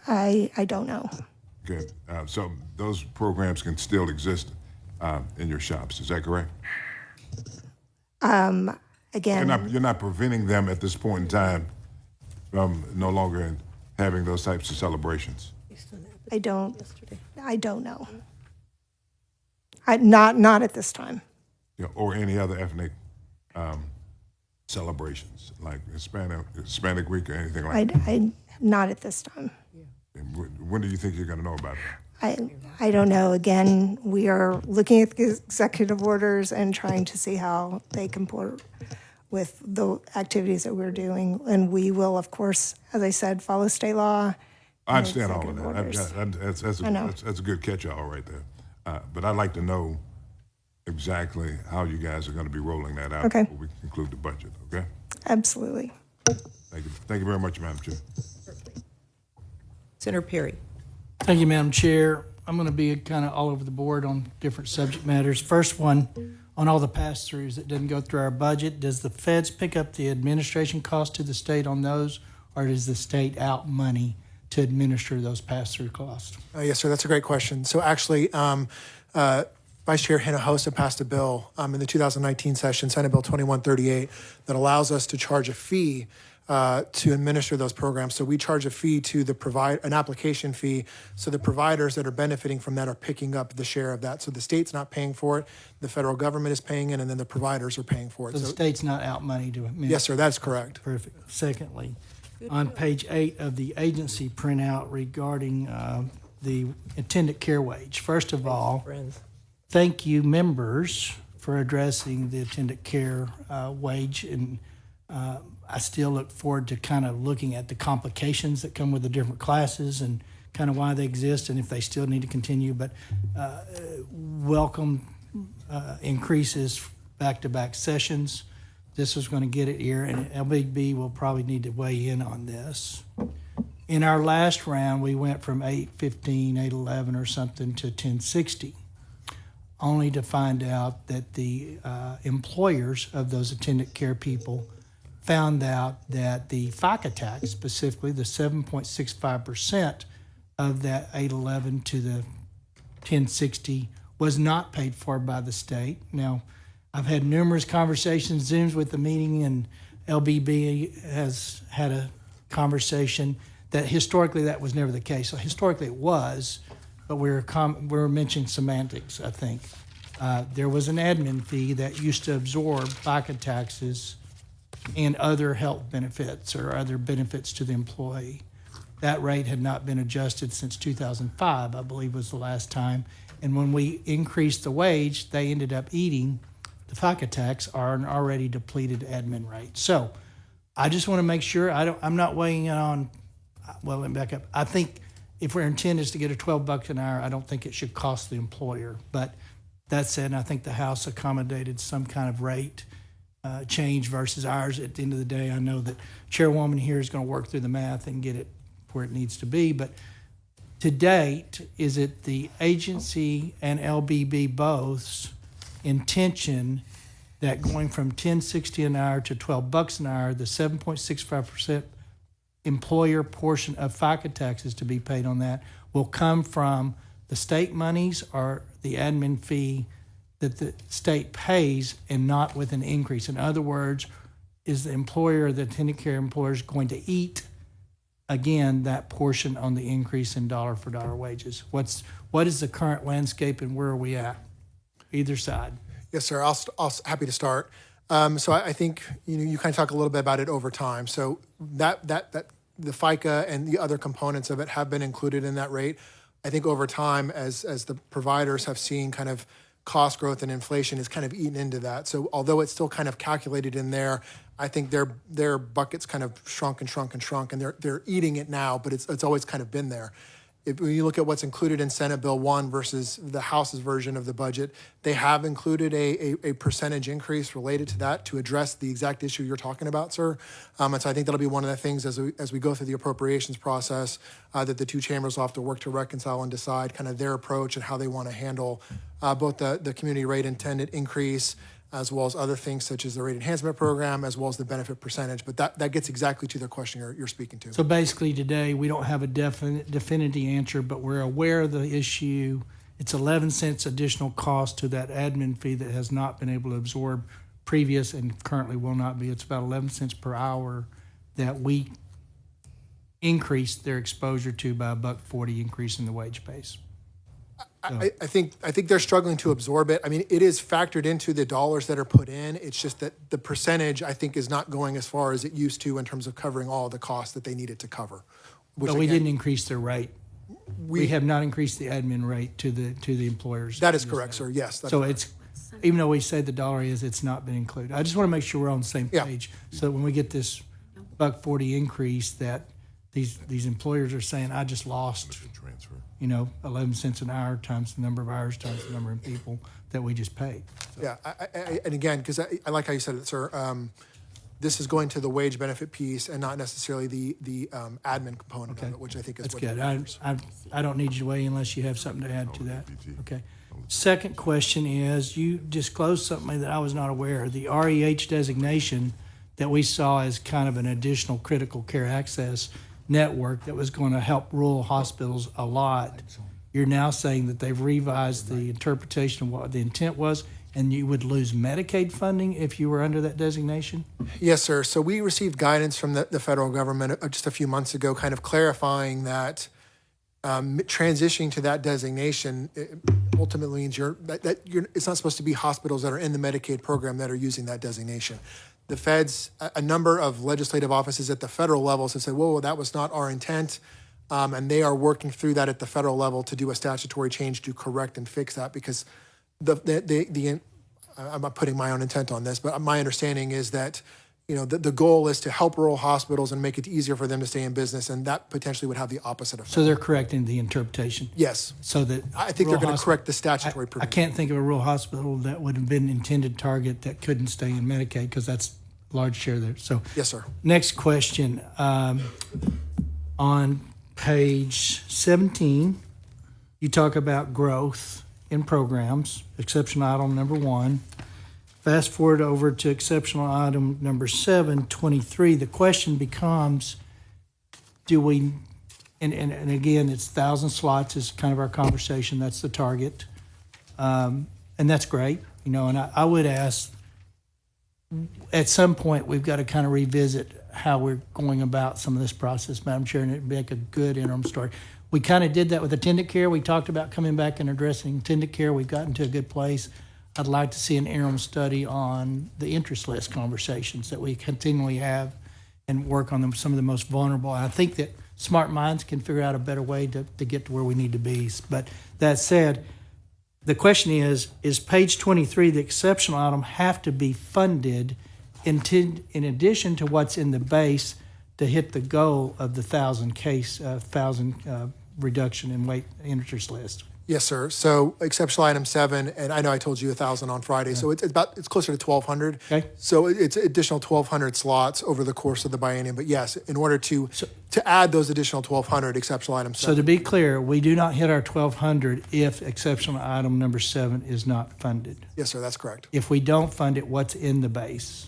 I don't know. Okay. So those programs can still exist in your shops. Is that correct? Again, You're not preventing them at this point in time from no longer having those types of celebrations. I don't know. Not at this time. You know, or any other ethnic celebrations, like Hispanic Week or anything like that. Not at this time. And when do you think you're going to know about it? I don't know. Again, we are looking at the executive orders and trying to see how they comport with the activities that we're doing. And we will, of course, as I said, follow state law. I understand all of executive that. I know. That's a good catch-all right there. But I'd like to know exactly how you guys are going to be rolling that out Okay. before we conclude the budget, okay? Absolutely. Thank you. Thank you very much, Madam Chair. Senator Perry. Thank you, Madam Chair. I'm going to be kind of all over the board on different subject matters. First one, on all the pass-throughs that didn't go through our budget, does the feds pick up the administration cost to the state on those, or does the state out money to administer those pass-through costs? Yes, sir, that's a great question. So actually, Vice Chair Hinojosa passed a bill in the 2019 session, Senate Bill 2138, that allows us to charge a fee to administer those programs. So we charge a fee to an application fee. So the providers that are benefiting from that are picking up the share of that. So the state's not paying for it, the federal government is paying it, and then the providers are paying for it. So the state's not out money to administer? Yes, sir, that's correct. Perfect. Secondly, on page 8 of the agency printout regarding the attendant care wage, first of all, Friends. thank you, members, for addressing the attendant care wage. And I still look forward to kind of looking at the complications that come with the different classes and kind of why they exist and if they still need to continue. But welcome increases back-to-back sessions. This is going to get it here, and LBB will probably need to weigh in on this. In our last round, we went from 815, 811 or something to 1060. Only to find out that the employers of those attendant care people found out that the FICA tax, specifically the 7.65% of that 811 to the 1060, was not paid for by the state. Now, I've had numerous conversations, Zooms with the meeting, and LBB has had a conversation that historically that was never the case. So historically it was, but we're mentioning semantics, I think. There was an admin fee that used to absorb FICA taxes and other health benefits or other benefits to the employee. That rate had not been adjusted since 2005, I believe was the last time. And when we increased the wage, they ended up eating the FICA tax or an already depleted admin rate. So I just want to make sure I'm not weighing in on, well, let me back up. I think if our intent is to get a $12 an hour, I don't think it should cost the employer. But that said, I think the House accommodated some kind of rate change versus ours. At the end of the day, I know that Chairwoman here is going to work through the math and get it where it needs to be. But to date, is it the agency and LBB both's intention that going from 1060 an hour to $12 an hour, the 7.65% employer portion of FICA taxes to be paid on that will come from the state monies or the admin fee that the state pays and not with an increase. In other words, is the employer, the attendant care employer, is going to eat again that portion on the increase in dollar for dollar wages? What is the current landscape and where are we at? Either side. Yes, sir. I'll happy to start. So I think you kind of talk a little bit about it over time. So that the FICA and the other components of it have been included in that rate. I think over time, as the providers have seen kind of cost growth and inflation is kind of eaten into that. So although it's still kind of calculated in there, I think their buckets kind of shrunk, and they're eating it now, but it's always kind of been there. When you look at what's included in Senate Bill 1 versus the House's version of the budget, they have included a percentage increase related to that to address the exact issue you're talking about, sir. And so I think that'll be one of the things as we go through the appropriations process that the two chambers will have to work to reconcile and decide kind of their approach and how they want to handle both the community rate intended increase as well as other things such as the rate enhancement program, as well as the benefit percentage. But that gets exactly to the question you're speaking to. So basically today, we don't have a definitive answer, but we're aware of the issue. It's 11 cents additional cost to that admin fee that has not been able to absorb previous and currently will not be. It's about 11 cents per hour that we increased their exposure to by $1.40 increase in the wage base. I think they're struggling to absorb it. I mean, it is factored into the dollars that are put in. It's just that the percentage, I think, is not going as far as it used to in terms of covering all of the costs that they needed to cover. But we didn't increase their rate. We have not increased the admin rate to the employers. That is correct, sir. Yes. So it's, even though we say the dollar is, it's not been included. I just want to make sure we're on the same page. So that when we get this $1.40 increase, that these employers are saying, I just lost, 11 cents an hour times the number of hours times the number of people that we just paid. So. Yeah, and again, because I like how you said it, sir. This is going to the wage benefit piece and not necessarily the admin component of it, which I think is that's what good. I don't need you to weigh in unless you have something to add to that. Okay. Second question is, you disclosed something that I was not aware of. The REH designation that we saw as kind of an additional critical care access network that was going to help rural hospitals a lot. You're now saying that they've revised the interpretation of what the intent was, and you would lose Medicaid funding if you were under that designation? Yes, sir. So we received guidance from the federal government just a few months ago, kind of clarifying that transitioning to that designation ultimately means it's not supposed to be hospitals that are in the Medicaid program that are using that designation. The feds, a number of legislative offices at the federal levels have said, whoa, that was not our intent. And they are working through that at the federal level to do a statutory change to correct and fix that, because I'm not putting my own intent on this, but my understanding is that the goal is to help rural hospitals and make it easier for them to stay in business, and that potentially would have the opposite effect. So they're correcting the interpretation? Yes. So that I think they're going to correct the statutory I provision. can't think of a rural hospital that would have been intended target that couldn't stay in Medicaid, because that's a large share there. So Yes, sir. next question. On page 17, you talk about growth in programs, exceptional item number 1. Fast forward over to exceptional item number 7, 23. The question becomes, do we, and again, it's 1,000 slots is kind of our conversation. That's the target. And that's great, and I would ask, at some point, we've got to kind of revisit how we're going about some of this process, Madam Chair, and it'd make a good interim story. We kind of did that with attendant care. We talked about coming back and addressing attendant care. We've gotten to a good place. I'd like to see an interim study on the interest list conversations that we continually have and work on some of the most vulnerable. I think that smart minds can figure out a better way to get to where we need to be. But that said, the question is page 23, the exceptional item have to be funded in addition to what's in the base to hit the goal of the 1,000 reduction in weight interest list? Yes, sir. So exceptional item 7, and I know I told you 1,000 on Friday, so it's closer to 1,200. Okay. So it's additional 1,200 slots over the course of the biennium. But yes, in order to add those additional 1,200, exceptional item 7. So to be clear, we do not hit our 1,200 if exceptional item number 7 is not funded. Yes, sir. That's correct. If we don't fund it, what's in the base?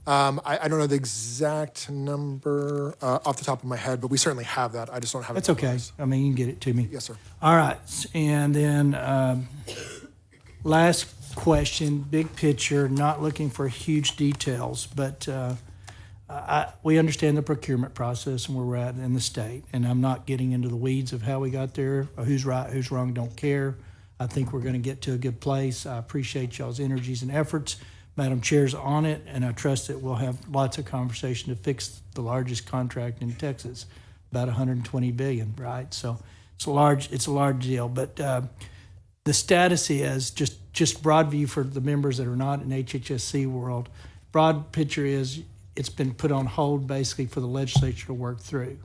I don't know the exact number off the top of my head, but we certainly have that. I just don't have it. That's okay. I mean, you can get it to me. Yes, sir. All right. And then last question, big picture, not looking for huge details, but we understand the procurement process and where we're at in the state. And I'm not getting into the weeds of how we got there, or who's right, who's wrong, don't care. I think we're going to get to a good place. I appreciate y'all's energies and efforts. Madam Chair's on it, and I trust that we'll have lots of conversation to fix the largest contract in Texas, about $120 billion, right? So it's a large deal. But the status is just broad view for the members that are not in HHSC world. Broad picture is it's been put on hold basically for the legislature to work through.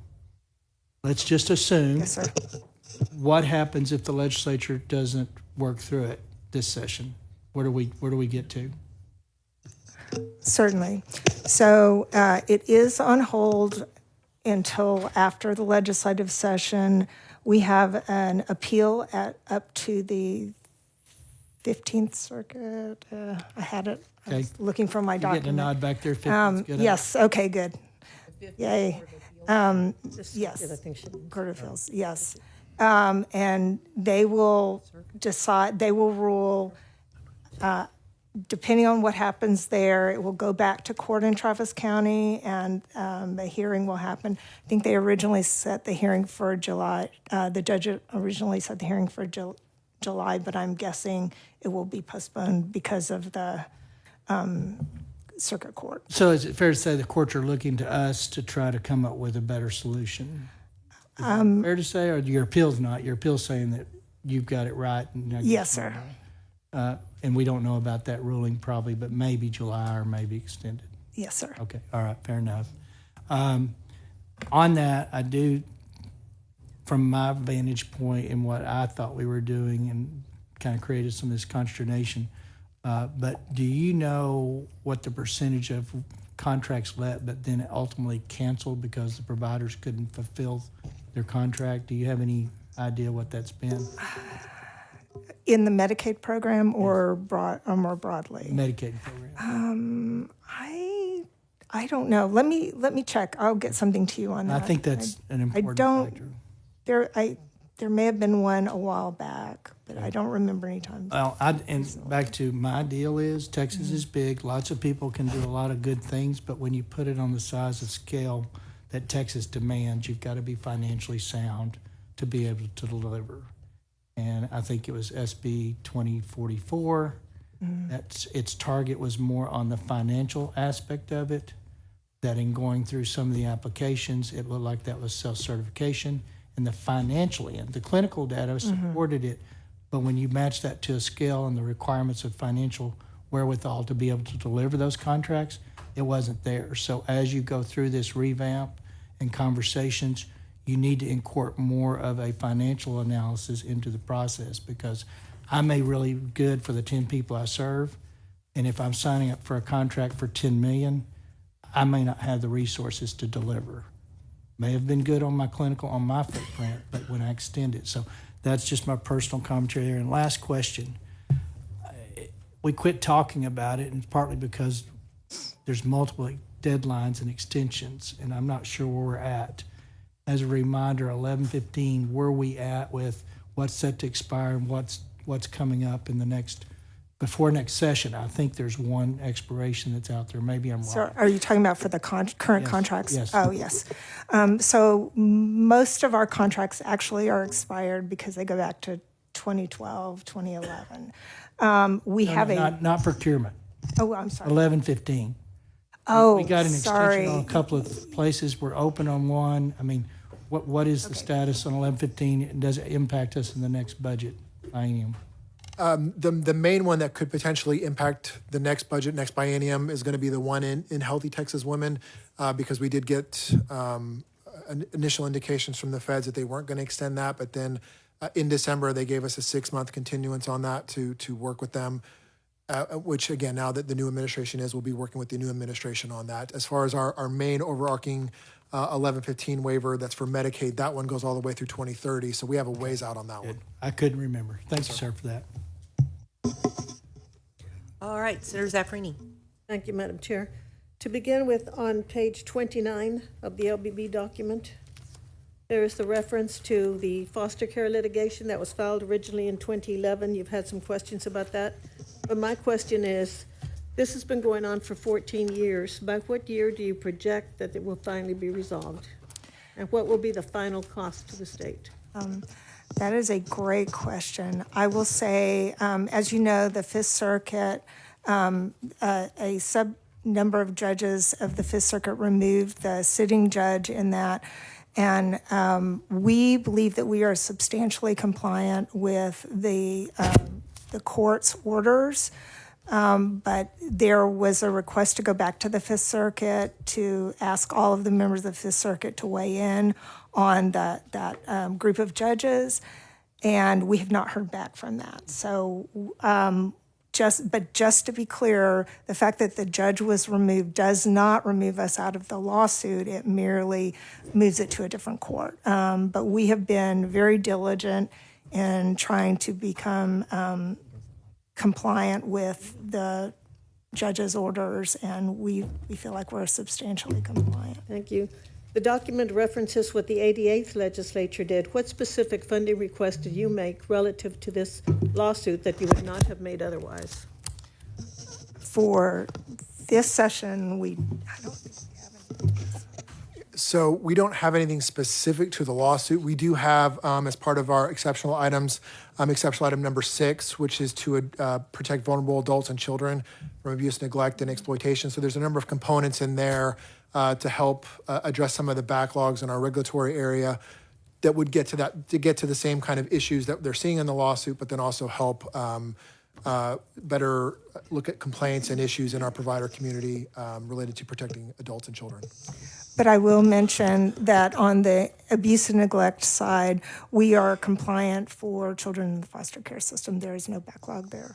Let's just assume. Yes, sir. What happens if the legislature doesn't work through it this session? Where do we get to? Certainly. So it is on hold until after the legislative session. We have an appeal up to the 15th Circuit. I had it. I was looking for my You document. getting a nod back there? 15's good. Yes. Okay. Good. Yay. Yes. I think she. Court of Appeals. Yes. And they will decide. They will rule. Depending on what happens there, it will go back to court in Travis County, and the hearing will happen. I think they originally set the hearing for July. The judge originally set the hearing for July, but I'm guessing it will be postponed because of the circuit court. So is it fair to say the courts are looking to us to try to come up with a better solution? Is that fair to say, or your appeal's not? Your appeal's saying that you've got it right? And Yes, sir. And we don't know about that ruling probably, but maybe July or maybe extended. Yes, sir. Okay, all right, fair enough. On that, I do, from my vantage point and what I thought we were doing, and kind of created some of this consternation, but do you know what the percentage of contracts let but then ultimately canceled because the providers couldn't fulfill their contract? Do you have any idea what that's been? In the Medicaid program or more broadly? Medicaid program. I don't know. Let me check. I'll get something to you on that. I think that's an important factor. There may have been one a while back, but I don't remember any time. Well, and back to my deal is Texas is big. Lots of people can do a lot of good things, but when you put it on the size of scale that Texas demands, you've got to be financially sound to be able to deliver. And I think it was SB 2044. That's its target was more on the financial aspect of it. That in going through some of the applications, it looked like that was self-certification. And the financial end, the clinical data supported it, but when you match that to a scale and the requirements of financial wherewithal to be able to deliver those contracts, it wasn't there. So as you go through this revamp and conversations, you need to incorporate more of a financial analysis into the process, because I may really be good for the 10 people I serve, and if I'm signing up for a contract for $10 million, I may not have the resources to deliver. May have been good on my clinical, on my footprint, but when I extend it. So that's just my personal commentary there. And last question. We quit talking about it, and partly because there's multiple deadlines and extensions, and I'm not sure where we're at. As a reminder, 11/15, where we at with what's set to expire and what's coming up in the before next session. I think there's one expiration that's out there. Maybe I'm wrong. So are you talking about for the current contracts? Yes. Oh, yes. So most of our contracts actually are expired because they go back to 2012, 2011. We have not procurement. Oh, I'm sorry. 11/15. Oh, We got an sorry. extension on a couple of places. We're open on one. I mean, what is the status on 11/15? Does it impact us in the next budget biennium? The main one that could potentially impact the next budget, next biennium, is going to be the one in Healthy Texas Women, because we did get initial indications from the feds that they weren't going to extend that, but then in December they gave us a 6-month continuance on that to work with them, which again, now that the new administration we'll be working with the new administration on that. As far as our main overarching 11/15 waiver that's for Medicaid, that one goes all the way through 2030, so we have a ways out on that one. I couldn't remember. Thank you, sir, for that. All right, Senator Zaffarini. Thank you, Madam Chair. To begin with, on page 29 of the LBB document, There is the reference to the foster care litigation that was filed originally in 2011. You've had some questions about that. But my question is, this has been going on for 14 years. By what year do you project that it will finally be resolved? And what will be the final cost to the state? That is a great question. I will say, as you know, the Fifth Circuit, a sub number of judges of the Fifth Circuit removed the sitting judge in that. And we believe that we are substantially compliant with the court's orders. But there was a request to go back to the Fifth Circuit to ask all of the members of the Fifth Circuit to weigh in on that group of judges, and we have not heard back from that. So just to be clear, the fact that the judge was removed does not remove us out of the lawsuit. It merely moves it to a different court. But we have been very diligent in trying to become compliant with the judge's orders, and we feel like we're substantially compliant. Thank you. The document references what the 88th legislature did. What specific funding request did you make relative to this lawsuit that you would not have made otherwise? For this session, I don't think we have anything. So we don't have anything specific to the lawsuit. We do have, as part of our exceptional items, exceptional item number 6, which is to protect vulnerable adults and children from abuse, neglect, and exploitation. So there's a number of components in there to help address some of the backlogs in our regulatory area that would get to the same kind of issues that they're seeing in the lawsuit, but then also help better look at complaints and issues in our provider community related to protecting adults and children. But I will mention that on the abuse and neglect side, we are compliant for children in the foster care system. There is no backlog there.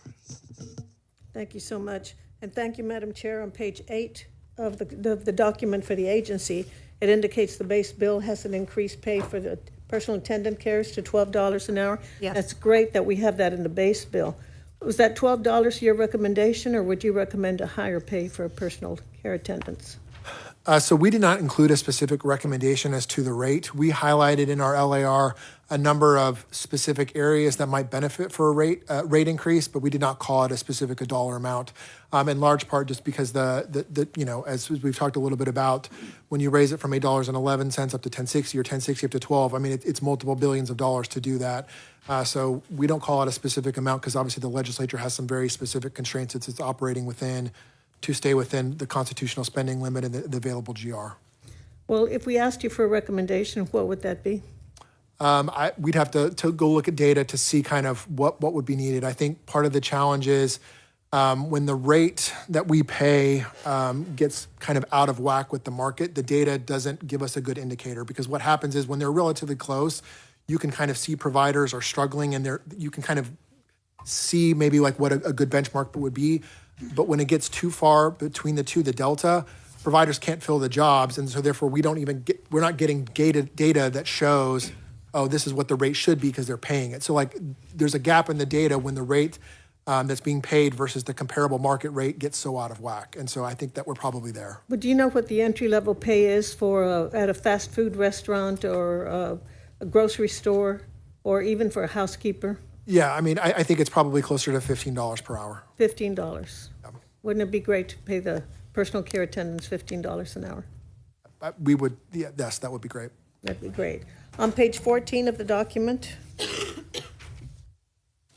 Thank you so much. And thank you, Madam Chair. On page 8 of the document for the agency, it indicates the base bill has an increased pay for the personal attendant cares to $12 an hour. Yes. That's great that we have that in the base bill. Was that $12 your recommendation, or would you recommend a higher pay for personal care attendants? So we did not include a specific recommendation as to the rate. We highlighted in our LAR a number of specific areas that might benefit for a rate increase, but we did not call it a specific dollar amount. In large part, just because the as we've talked a little bit about, when you raise it from $8.11 up to $10.60 or $10.60 up to $12, I mean it's multiple billions of dollars to do that. So we don't call it a specific amount because obviously the legislature has some very specific constraints it's operating within to stay within the constitutional spending limit and the available GR. Well, if we asked you for a recommendation, what would that be? We'd have to go look at data to see kind of what would be needed. I think part of the challenge is when the rate that we pay gets kind of out of whack with the market, the data doesn't give us a good indicator, because what happens is when they're relatively close, you can kind of see providers are struggling, and you can kind of see maybe like what a good benchmark would be. But when it gets too far between the two, the delta, providers can't fill the jobs, and so therefore we're not getting data that shows, oh, this is what the rate should be because they're paying it. So like there's a gap in the data when the rate that's being paid versus the comparable market rate gets so out of whack. And so I think that we're probably there. But do you know what the entry-level pay is for at a fast food restaurant or a grocery store, or even for a housekeeper? Yeah, I mean, I think it's probably closer to $15 per hour. $15. Wouldn't it be great to pay the personal care attendants $15 an hour? We would, yes, that would be great. That'd be great. On page 14 of the document,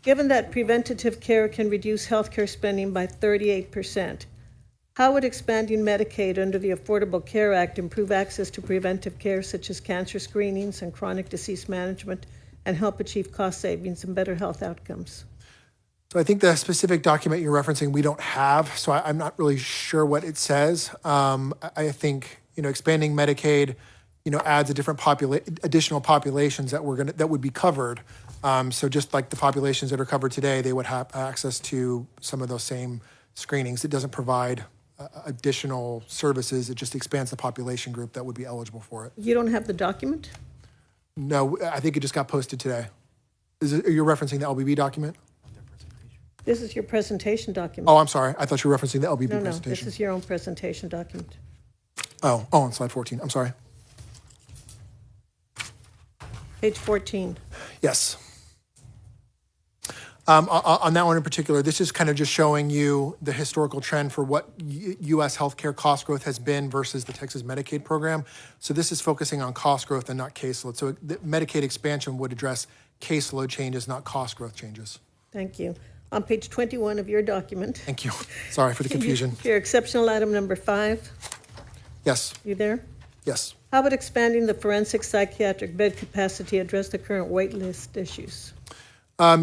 given that preventative care can reduce healthcare spending by 38%, how would expanding Medicaid under the Affordable Care Act improve access to preventive care such as cancer screenings and chronic disease management, and help achieve cost savings and better health outcomes? So I think the specific document you're referencing we don't have, so I'm not really sure what it says. I think expanding Medicaid adds a different additional populations that would be covered. So just like the populations that are covered today, they would have access to some of those same screenings. It doesn't provide additional services. It just expands the population group that would be eligible for it. You don't have the document? No, I think it just got posted today. You're referencing the LBB document? This is your presentation document. Oh, I'm sorry. I thought you were referencing the LBB No, presentation. this is your own presentation document. Oh, on slide 14. I'm sorry. Page 14. Yes. On that one in particular, this is kind of just showing you the historical trend for what U.S. healthcare cost growth has been versus the Texas Medicaid program. So this is focusing on cost growth and not caseload. So the Medicaid expansion would address caseload changes, not cost growth changes. Thank you. On page 21 of your document, Thank you. Sorry for the confusion. your exceptional item number 5, Yes, you there? yes. How would expanding the forensic psychiatric bed capacity address the current wait list issues?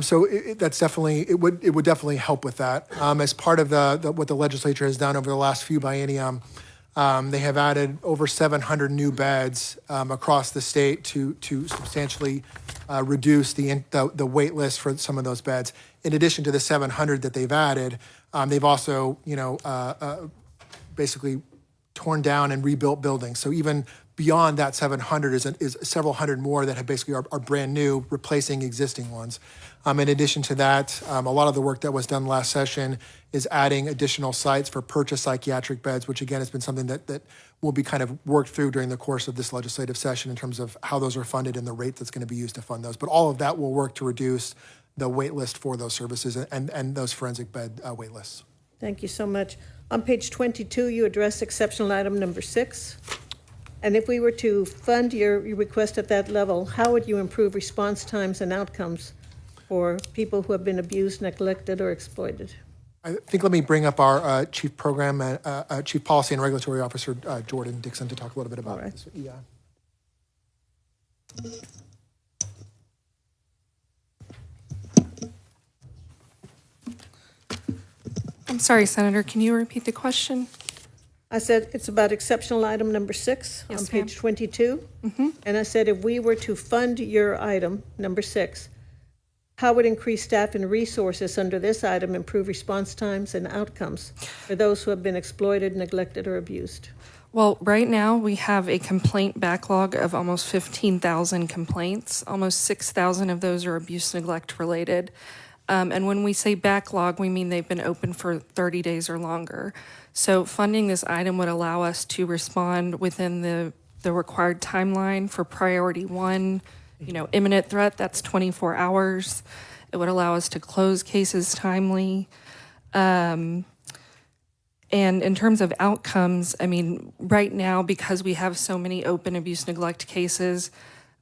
So that's definitely, it would definitely help with that. As part of what the legislature has done over the last few biennium, they have added over 700 new beds across the state to substantially reduce the wait list for some of those beds. In addition to the 700 that they've added, they've also, basically torn down and rebuilt buildings. So even beyond that 700 is several hundred more that have basically are brand new, replacing existing ones. In addition to that, a lot of the work that was done last session is adding additional sites for purchase psychiatric beds, which again has been something that will be kind of worked through during the course of this legislative session in terms of how those are funded and the rate that's going to be used to fund those. But all of that will work to reduce the wait list for those services and those forensic bed wait lists. Thank you so much. On page 22, you address exceptional item number 6. And if we were to fund your request at that level, how would you improve response times and outcomes for people who have been abused, neglected, or exploited? I think let me bring up our Chief Program, Chief Policy and Regulatory Officer, Jordan Dixon, to talk a little bit about this. Yeah. I'm sorry, Senator, can you repeat the question? I said it's about exceptional item number 6 Yes, on page 22. And I said if we were to fund your item, number 6, how would increased staff and resources under this item improve response times and outcomes for those who have been exploited, neglected, or abused? Well, right now we have a complaint backlog of almost 15,000 complaints. Almost 6,000 of those are abuse neglect related. And when we say backlog, we mean they've been open for 30 days or longer. So funding this item would allow us to respond within the required timeline for priority 1, imminent threat, that's 24 hours. It would allow us to close cases timely. And in terms of outcomes, right now, because we have so many open abuse neglect cases,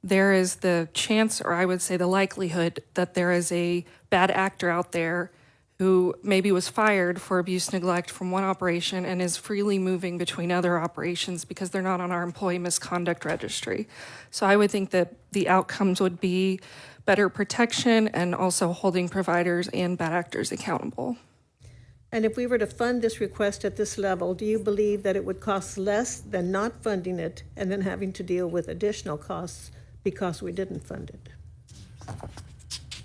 there is the chance, or I would say the likelihood, that there is a bad actor out there who maybe was fired for abuse neglect from one operation and is freely moving between other operations because they're not on our employee misconduct registry. So I would think that the outcomes would be better protection and also holding providers and bad actors accountable. And if we were to fund this request at this level, do you believe that it would cost less than not funding it and then having to deal with additional costs because we didn't fund it?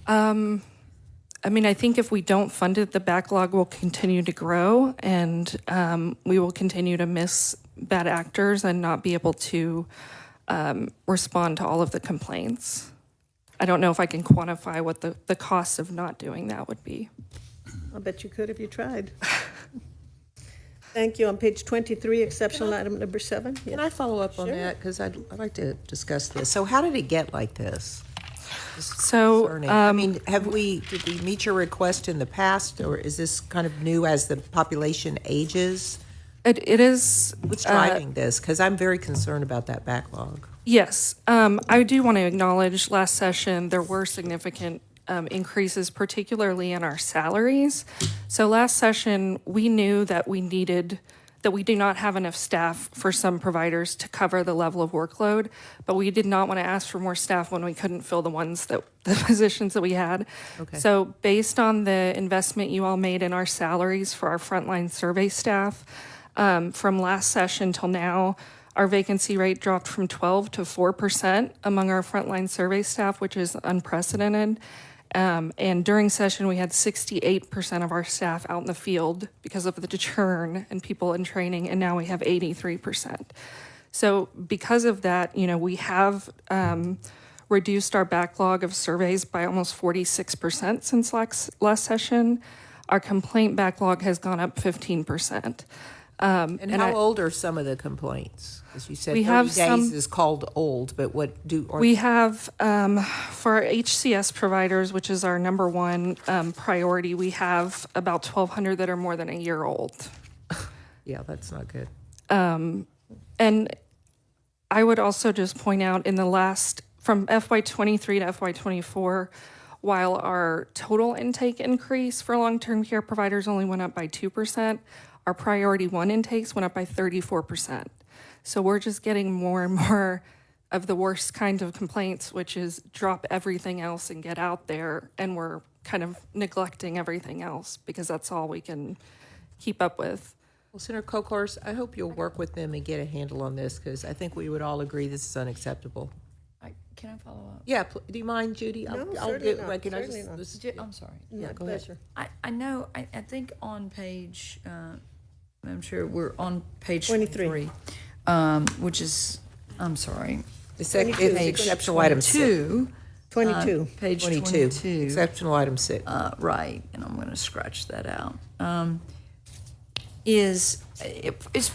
I think if we don't fund it, the backlog will continue to grow and we will continue to miss bad actors and not be able to respond to all of the complaints. I don't know if I can quantify what the cost of not doing that would be. I'll bet you could if you tried. Thank you. On page 23, exceptional item number 7. Can I follow up on that? Because I'd like to discuss this. So how did it get like this? So, did we meet your request in the past, or is this kind of new as the population ages? it is. What's driving this? Because I'm very concerned about that backlog. Yes, I do want to acknowledge last session there were significant increases, particularly in our salaries. So last session, we knew that we do not have enough staff for some providers to cover the level of workload, but we did not want to ask for more staff when we couldn't fill the positions that we had. Okay. So based on the investment you all made in our salaries for our frontline survey staff, from last session till now, our vacancy rate dropped from 12 to 4% among our frontline survey staff, which is unprecedented. And during session, we had 68% of our staff out in the field because of the churn and people in training, and now we have 83%. So because of that, we have reduced our backlog of surveys by almost 46% since last session. Our complaint backlog has gone up 15%. And how old are some of the complaints? As you said, We 30 have days some- is called old, but what do, or We have, for our HCS providers, which is our number one priority, we have about 1,200 that are more than a year old. yeah, that's not good. And I would also just point out in the last, from FY23 to FY24, while our total intake increase for long-term care providers only went up by 2%, our priority one intakes went up by 34%. So we're just getting more and more of the worst kind of complaints, which is drop everything else and get out there, and we're kind of neglecting everything else because that's all we can keep up with. Well, Senator Kokars, I hope you'll work with them and get a handle on this, because I think we would all agree this is unacceptable. Can I follow up? Yeah, do you mind, Judy? No, certainly not. recognize Certainly not. this. I'm sorry. Yeah, go ahead. I know, I think on page, I'm sure we're on page 23. 23, which is, I'm sorry. It's 22, exceptional item 6. 22. Page 22. 22. Exceptional item 6. Right, and I'm going to scratch that out. Is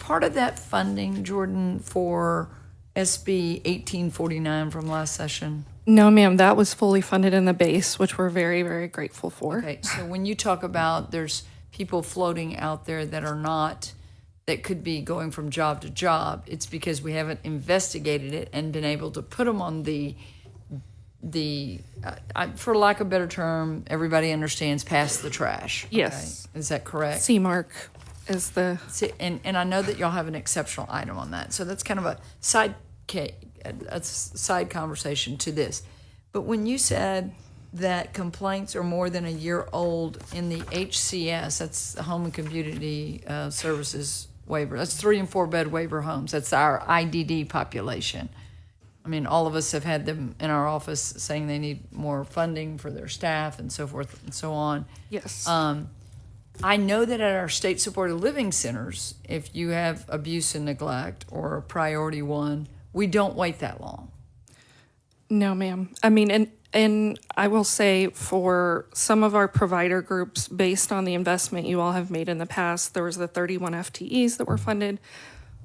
part of that funding, Jordan, for SB 1849 from last session? No, ma'am, that was fully funded in the base, which we're very, very grateful for. Okay, so when you talk about there's people floating out there that are not, that could be going from job to job, it's because we haven't investigated it and been able to put them on for lack of a better term, everybody understands, pass the trash. Okay? Yes. Is that correct? CMARC is the, See, and I know that y'all have an exceptional item on that, so that's kind of a side conversation to this. But when you said that complaints are more than a year old in the HCS, that's the Home and Community Services waiver. That's 3 and 4 bed waiver homes. That's our IDD population. I mean, all of us have had them in our office saying they need more funding for their staff and so forth and so on. yes. I know that at our state supported living centers, if you have abuse and neglect or a priority one, we don't wait that long. No, ma'am. I mean, and I will say for some of our provider groups, based on the investment you all have made in the past, there was the 31 FTEs that were funded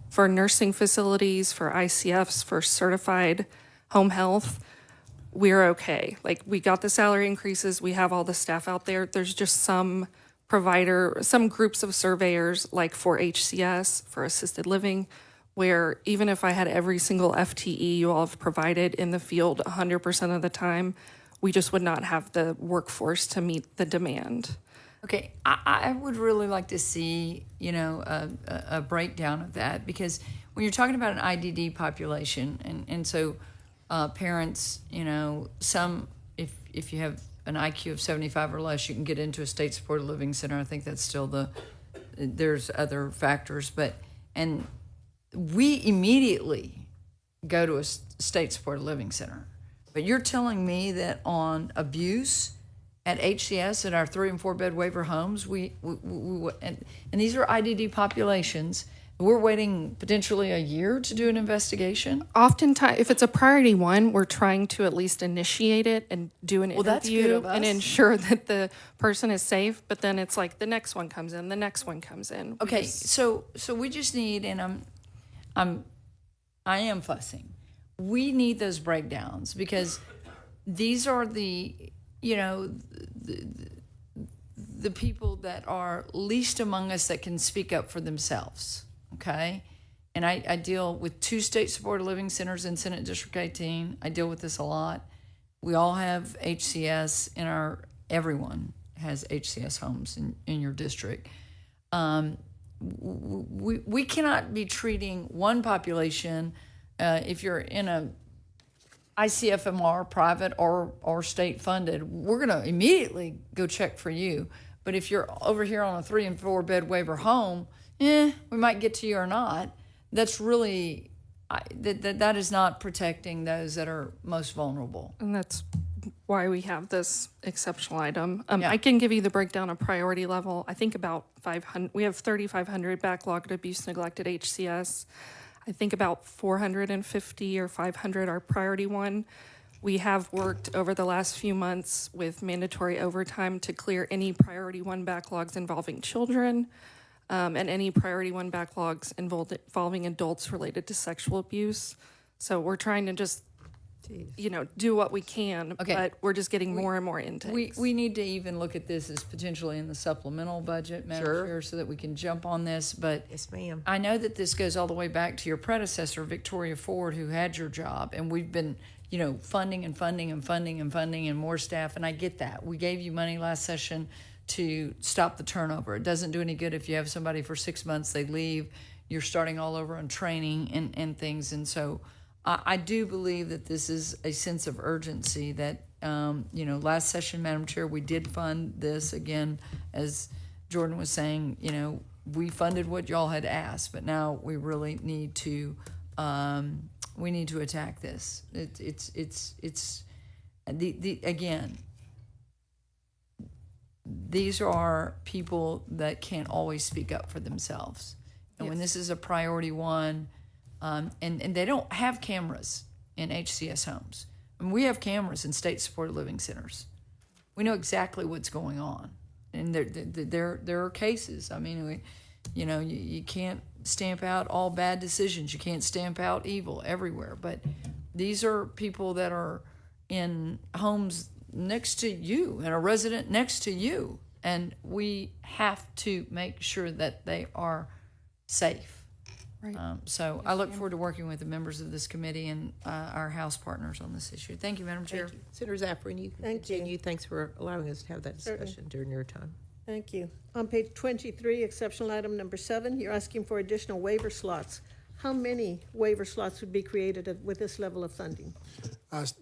for nursing facilities, for ICFs, for certified home health. We're okay. Like, we got the salary increases. We have all the staff out there. There's just some groups of surveyors, like for HCS, for assisted living, where even if I had every single FTE you all have provided in the field 100% of the time, we just would not have the workforce to meet the demand. Okay, I would really like to see, a breakdown of that, because when you're talking about an IDD population, and so parents, some, if you have an IQ of 75 or less, you can get into a state supported living center. I think that's still there's other factors, and we immediately go to a state supported living center. But you're telling me that on abuse at HCS, at our 3 and 4 bed waiver homes, and these are IDD populations, we're waiting potentially a year to do an investigation? Oftentimes, if it's a priority one, we're trying to at least initiate it and do an that's good interview of and us. ensure that the person is safe. But then it's like the next one comes in, the next one comes in. Okay, so we just need, and I am fussing. We need those breakdowns, because these are the people that are least among us that can speak up for themselves. Okay, and I deal with 2 state supported living centers in Senate District 18. I deal with this a lot. We all have HCS everyone has HCS homes in your district. We cannot be treating one population, if you're in a ICFMR, private or state funded, we're going to immediately go check for you. But if you're over here on a 3 and 4 bed waiver home, we might get to you or not. That's really, that is not protecting those that are most vulnerable. And that's why we have this exceptional item. Yeah. I can give you the breakdown of priority level. I think about 500, we have 3,500 backlogged abuse neglect at HCS. I think about 450 or 500 are priority one. We have worked over the last few months with mandatory overtime to clear any priority one backlogs involving children. and any priority one backlogs involving adults related to sexual abuse. So we're trying to just, do what we can, Okay. but we're just getting more and more intakes. We need to even look at this as potentially in the supplemental budget, Madam Sure. Chair, so that we can jump on this. But Yes, ma'am. I know that this goes all the way back to your predecessor, Victoria Ford, who had your job, and we've been, funding and funding and funding and funding and more staff, and I get that. We gave you money last session to stop the turnover. It doesn't do any good if you have somebody for 6 months, they leave, you're starting all over on training and things, and so I do believe that this is a sense of urgency that, last session, Madam Chair, we did fund this again, as Jordan was saying, we funded what y'all had asked, but now we really need to, attack this. Again, these are people that can't always speak up for themselves. And when this is a priority one, and they don't have cameras in HCS homes. I mean, we have cameras in state-supported living centers. We know exactly what's going on, and there are cases. I mean, you can't stamp out all bad decisions. You can't stamp out evil everywhere. But these are people that are in homes next to you and a resident next to you, and we have to make sure that they are safe. Right. So I look forward to working with the members of this committee and our House partners on this issue. Thank you, Madam Chair. Thank you. Senator Zafrin, you can Thank you. continue. Thanks for allowing us to have that Certainly. discussion during your time. Thank you. On page 23, exceptional item number 7, you're asking for additional waiver slots. How many waiver slots would be created with this level of funding?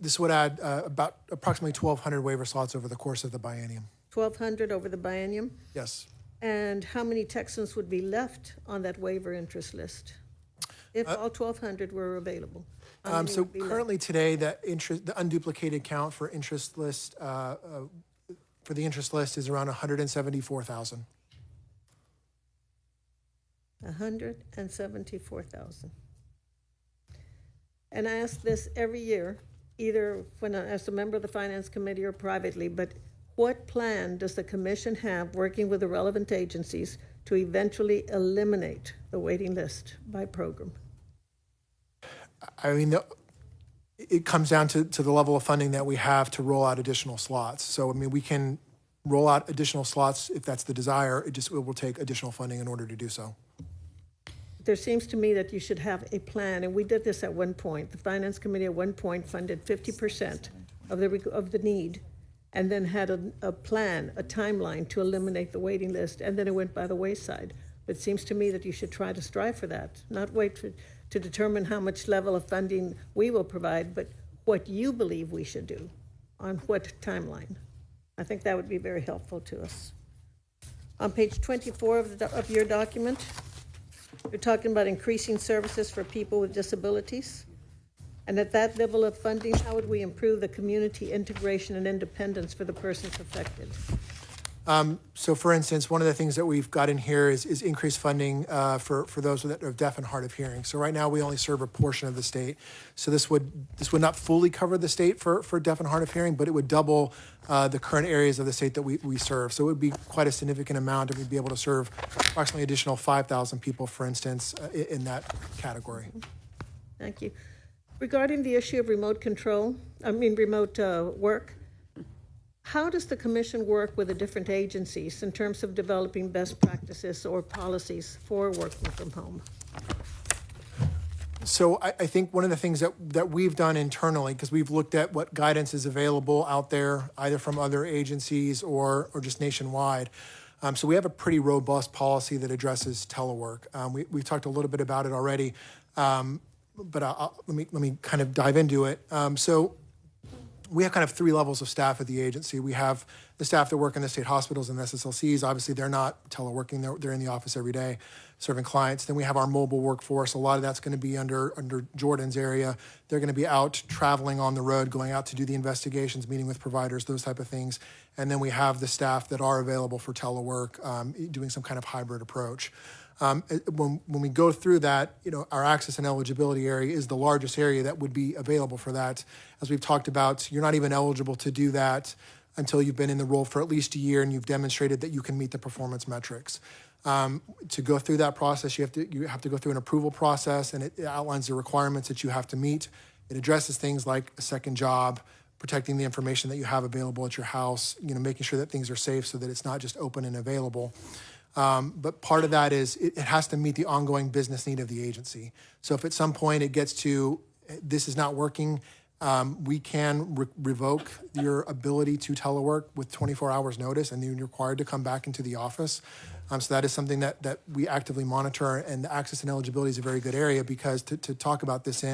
This would add about approximately 1,200 waiver slots over the course of the biennium. 1,200 over the biennium? Yes. And how many Texans would be left on that waiver interest list? If all 1,200 were available? How many So would be left? currently today, the unduplicated count for interest list, for the interest list is around 174,000. 174,000. And I ask this every year, either when as a member of the Finance Committee or privately, but what plan does the commission have working with the relevant agencies to eventually eliminate the waiting list by program? I mean, it comes down to the level of funding that we have to roll out additional slots. So, I mean, we can roll out additional slots if that's the desire. It will take additional funding in order to do so. There seems to me that you should have a plan, and we did this at one point. The Finance Committee at one point funded 50% of the need, and then had a plan, a timeline to eliminate the waiting list, and then it went by the wayside. But it seems to me that you should try to strive for that, not wait to determine how much level of funding we will provide, but what you believe we should do on what timeline. I think that would be very helpful to us. On page 24 of your document, you're talking about increasing services for people with disabilities. And at that level of funding, how would we improve the community integration and independence for the persons affected? So, for instance, one of the things that we've got in here is increased funding for those that are deaf and hard of hearing. So right now we only serve a portion of the state. So this would not fully cover the state for deaf and hard of hearing, but it would double the current areas of the state that we serve. So it would be quite a significant amount, and we'd be able to serve approximately additional 5,000 people, for instance, in that category. Thank you. Regarding the issue of remote work, how does the commission work with the different agencies in terms of developing best practices or policies for working from home? So I think one of the things that we've done internally, because we've looked at what guidance is available out there, either from other agencies or just nationwide. So we have a pretty robust policy that addresses telework. We've talked a little bit about it already, but let me kind of dive into it. So we have kind of 3 levels of staff at the agency. We have the staff that work in the state hospitals and the SSLCs. Obviously, they're not teleworking. They're in the office every day serving clients. Then we have our mobile workforce. A lot of that's going to be under Jordan's area. They're going to be out traveling on the road, going out to do the investigations, meeting with providers, those type of things. And then we have the staff that are available for telework, doing some kind of hybrid approach. When we go through that, our access and eligibility area is the largest area that would be available for that. As we've talked about, you're not even eligible to do that until you've been in the role for at least a year and you've demonstrated that you can meet the performance metrics. To go through that process, you have to go through an approval process, and it outlines the requirements that you have to meet. It addresses things like a second job, protecting the information that you have available at your house, making sure that things are safe so that it's not just open and available. But part of that is it has to meet the ongoing business need of the agency. So if at some point it gets to this is not working, we can revoke your ability to telework with 24 hours notice, and you're required to come back into the office. So that is something that we actively monitor, and the access and eligibility is a very good area because to talk about this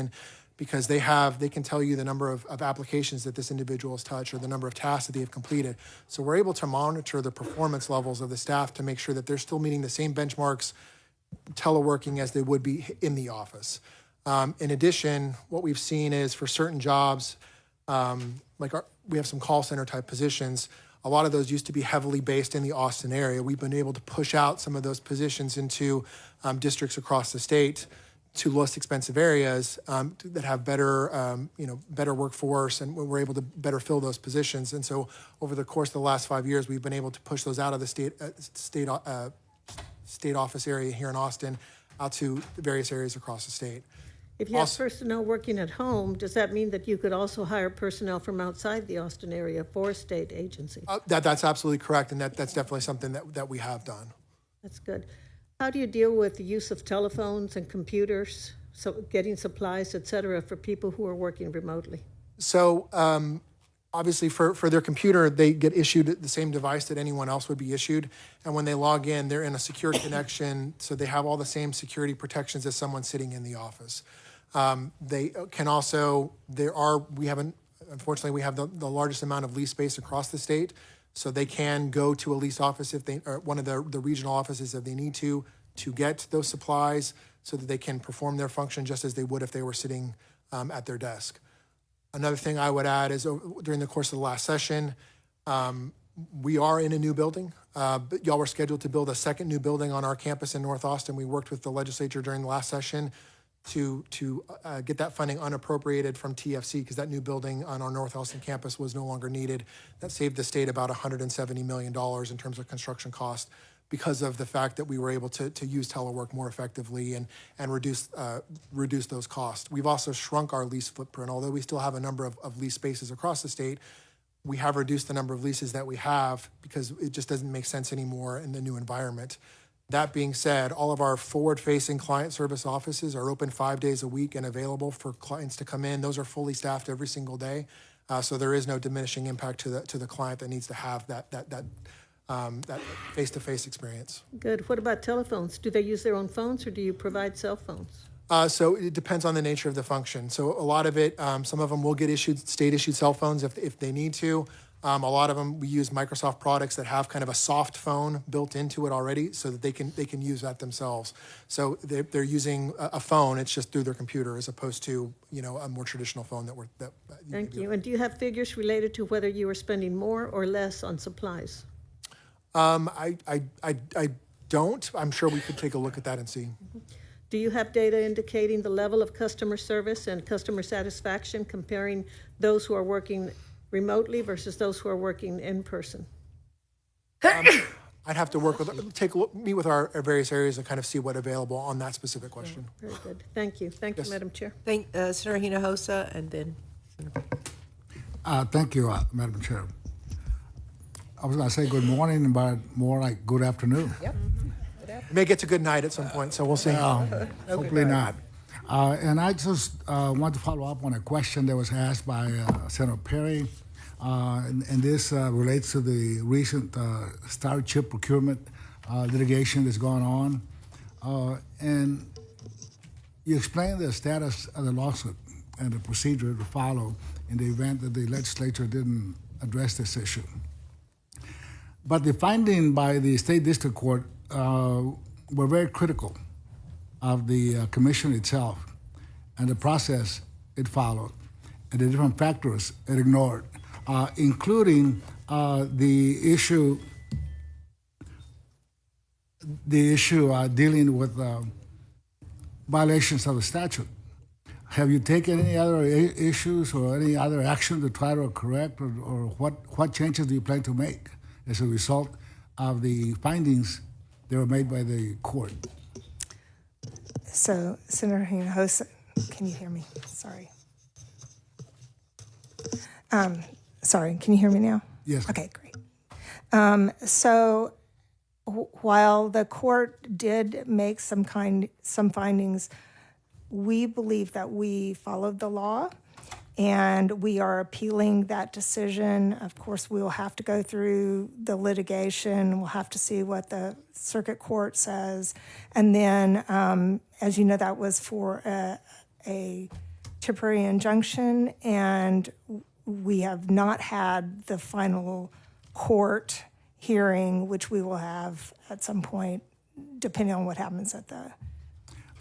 because they can tell you the number of applications that this individual has touched or the number of tasks that they have completed. So we're able to monitor the performance levels of the staff to make sure that they're still meeting the same benchmarks teleworking as they would be in the office. In addition, what we've seen is for certain jobs, we have some call center type positions. A lot of those used to be heavily based in the Austin area. We've been able to push out some of those positions into districts across the state to less expensive areas that have better workforce, and we're able to better fill those positions. And so over the course of the last 5 years, we've been able to push those out of the state office area here in Austin out to various areas across the state. If you have personnel working at home, does that mean that you could also hire personnel from outside the Austin area for a state agency? That's absolutely correct, and that's definitely something that we have done. That's good. How do you deal with the use of telephones and computers, so getting supplies, et cetera, for people who are working remotely? So obviously for their computer, they get issued the same device that anyone else would be issued. And when they log in, they're in a secure connection, so they have all the same security protections as someone sitting in the office. They can also, unfortunately, we have the largest amount of lease space across the state. So they can go to a lease office or one of the regional offices if they need to get those supplies so that they can perform their function just as they would if they were sitting at their desk. Another thing I would add is during the course of the last session, we are in a new building. But y'all were scheduled to build a second new building on our campus in North Austin. We worked with the legislature during the last session to get that funding unappropriated from TFC because that new building on our North Austin campus was no longer needed. That saved the state about $170 million in terms of construction cost because of the fact that we were able to use telework more effectively and reduce those costs. We've also shrunk our lease footprint. Although we still have a number of lease spaces across the state, we have reduced the number of leases that we have because it just doesn't make sense anymore in the new environment. That being said, all of our forward-facing client service offices are open 5 days a week and available for clients to come in. Those are fully staffed every single day, so there is no diminishing impact to the client that needs to have that face-to-face experience. Good. What about telephones? Do they use their own phones, or do you provide cell phones? So it depends on the nature of the function. So a lot of it, some of them will get state-issued cell phones if they need to. A lot of them, we use Microsoft products that have kind of a soft phone built into it already so that they can use that themselves. So they're using a phone, it's just through their computer as opposed to, a more traditional phone that Thank you. And do you have figures related to whether you are spending more or less on supplies? I don't. I'm sure we could take a look at that and see. Do you have data indicating the level of customer service and customer satisfaction comparing those who are working remotely versus those who are working in person? I'd have to meet with our various areas and kind of see what's available on that specific question. Very good. Thank you. Thank you, Madam Chair. Thank Senator Hinojosa, and then Thank you, Madam Chair. I was going to say good morning, but more like good afternoon. Yep. May get to good night at some point, so we'll see. Hopefully not. And I just want to follow up on a question that was asked by Senator Perry, and this relates to the recent Star chip procurement litigation that's going on. And you explained the status of the lawsuit and the procedure to follow in the event that the legislature didn't address this issue. But the finding by the State District Court were very critical of the commission itself and the process it followed and the different factors it ignored, including the issue dealing with violations of the statute. Have you taken any other issues or any other action to try to correct, or what changes do you plan to make as a result of the findings they were made by the court. So, Senator Hinojosa, can you hear me? Sorry. Sorry, can you hear me now? Yes. Okay, great. So while the court did make some findings, we believe that we followed the law, and we are appealing that decision. Of course, we will have to go through the litigation. We'll have to see what the circuit court says. And then, as you know, that was for a temporary injunction, and we have not had the final court hearing, which we will have at some point, depending on what happens at the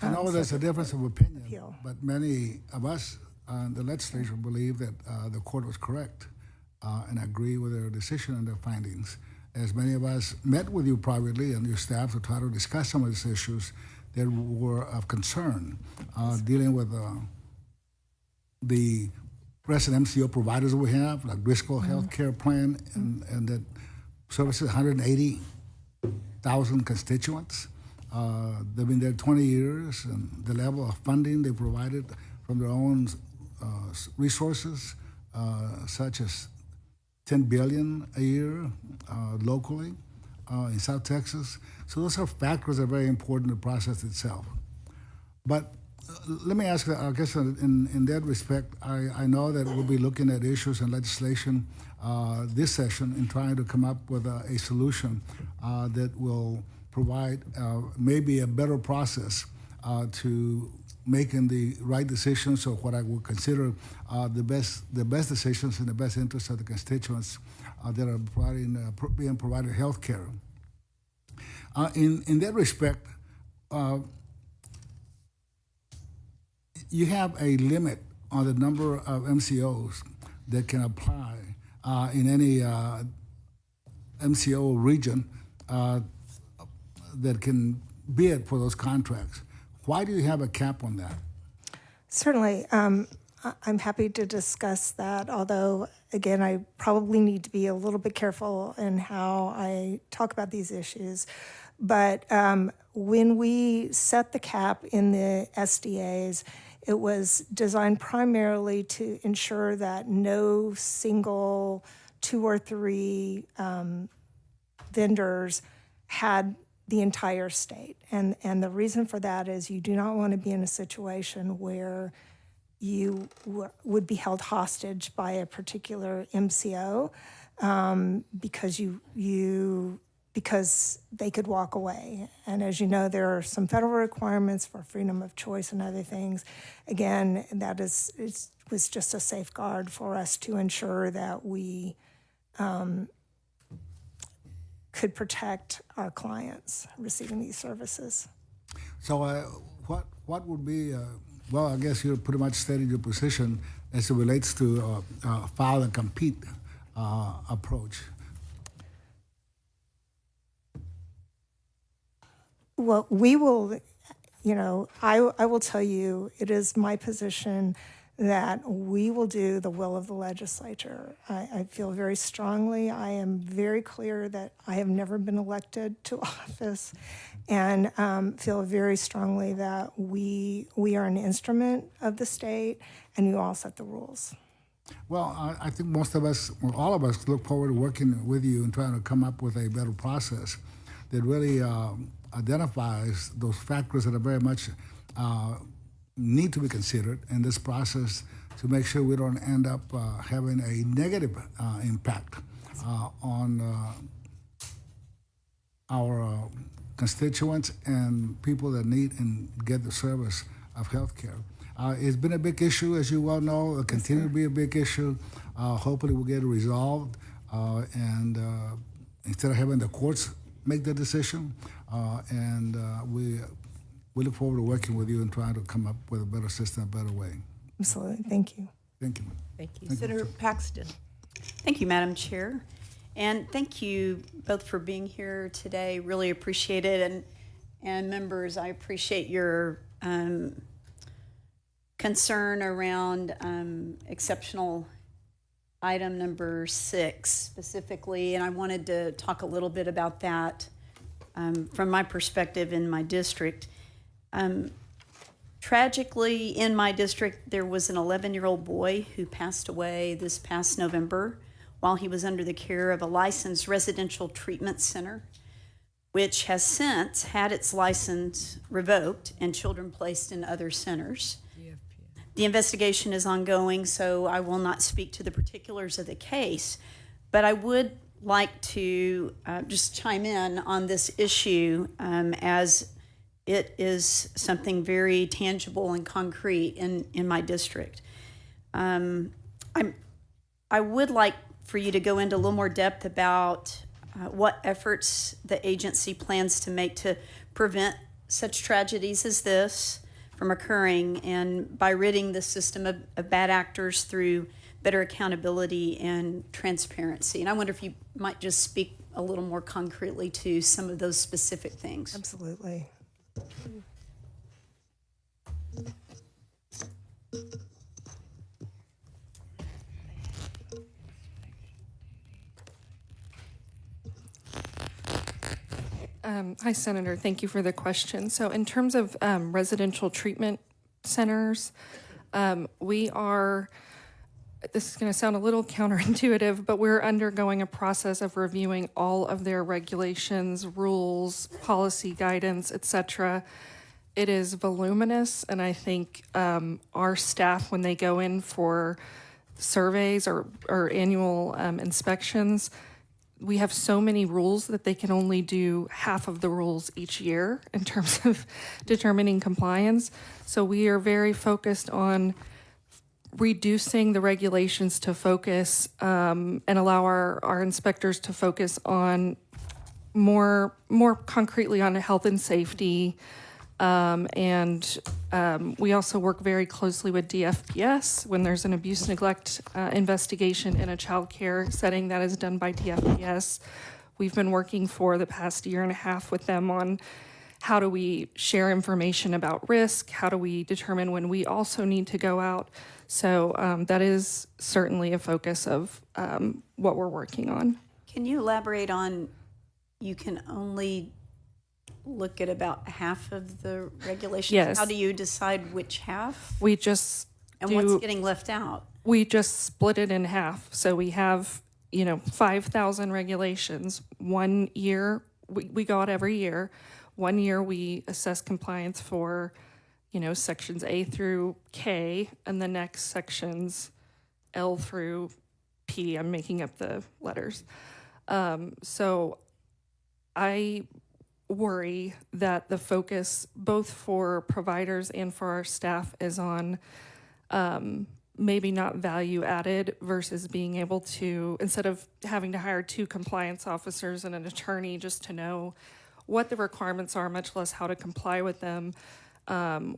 I know there's a difference of opinion, appeal. but many of us in the legislature believe that the court was correct and agree with their decision and their findings. As many of us met with you privately and your staff to try to discuss some of these issues that were of concern, dealing with the present MCO providers we have, like Driscoll Health Care Plan, and that services 180,000 constituents. They've been there 20 years, and the level of funding they provided from their own resources, such as $10 billion a year locally in South Texas. So those are factors that are very important in the process itself. But let me ask, I guess in that respect, I know that we'll be looking at issues and legislation this session in trying to come up with a solution that will provide maybe a better process to making the right decisions, or what I would consider the best decisions in the best interest of the constituents that are being provided health care. In that respect, you have a limit on the number of MCOs that can apply in any MCO region that can bid for those contracts. Why do you have a cap on that? Certainly. I'm happy to discuss that, although, again, I probably need to be a little bit careful in how I talk about these issues. But when we set the cap in the SDAs, it was designed primarily to ensure that no single 2 or 3 vendors had the entire state. And the reason for that is you do not want to be in a situation where you would be held hostage by a particular MCO because they could walk away. And as you know, there are some federal requirements for freedom of choice and other things. Again, it was just a safeguard for us to ensure that we could protect our clients receiving these services. So what would be, well, I guess you're pretty much stating your position as it relates to file and compete approach. Well, we will, I will tell you, it is my position that we will do the will of the legislature. I feel very strongly, I am very clear that I have never been elected to office, and feel very strongly that we are an instrument of the state, and you all set the rules. Well, I think most of us, or all of us, look forward to working with you and trying to come up with a better process that really identifies those factors that are very much need to be considered in this process to make sure we don't end up having a negative impact on our constituents and people that need and get the service of health care. It's been a big issue, as you well know. It'll continue to be a big issue. Hopefully we'll get it resolved, and instead of having the courts make the decision, we look forward to working with you and trying to come up with a better system, a better way. Absolutely. Thank you. Thank you. Thank you. Senator Paxton. Thank you, Madam Chair. And thank you both for being here today. Really appreciate it. And members, I appreciate your concern around exceptional item number 6 specifically. And I wanted to talk a little bit about that from my perspective in my district. Tragically, in my district, there was an 11-year-old boy who passed away this past November while he was under the care of a licensed residential treatment center, which has since had its license revoked and children placed in other centers. The investigation is ongoing, so I will not speak to the particulars of the case, but I would like to just chime in on this issue as it is something very tangible and concrete in my district. I would like for you to go into a little more depth about what efforts the agency plans to make to prevent such tragedies as this from occurring, and by ridding the system of bad actors through better accountability and transparency. And I wonder if you might just speak a little more concretely to some of those specific things. Absolutely. Hi, Senator. Thank you for the question. So in terms of residential treatment centers, we are, this is going to sound a little counterintuitive, but we're undergoing a process of reviewing all of their regulations, rules, policy guidance, et cetera. It is voluminous, and I think our staff, when they go in for surveys or annual inspections, we have so many rules that they can only do half of the rules each year in terms of determining compliance. So we are very focused on reducing the regulations to focus and allow our inspectors to focus on more concretely on health and safety. We also work very closely with DFPS when there's an abuse neglect investigation in a child care setting that is done by DFPS. We've been working for the past year and a half with them on how do we share information about risk, how do we determine when we also need to go out. So that is certainly a focus of what we're working on. Can you elaborate on, you can only look at about half of the regulations? Yes. How do you decide which half? We just What's getting left out? We just split it in half. So we have, 5,000 regulations. 1 year, we go out every year. 1 year we assess compliance for, sections A through K, and the next sections L through P. I'm making up the letters. So I worry that the focus both for providers and for our staff is on maybe not value added versus being able to, instead of having to hire 2 compliance officers and an attorney just to know what the requirements are, much less how to comply with them,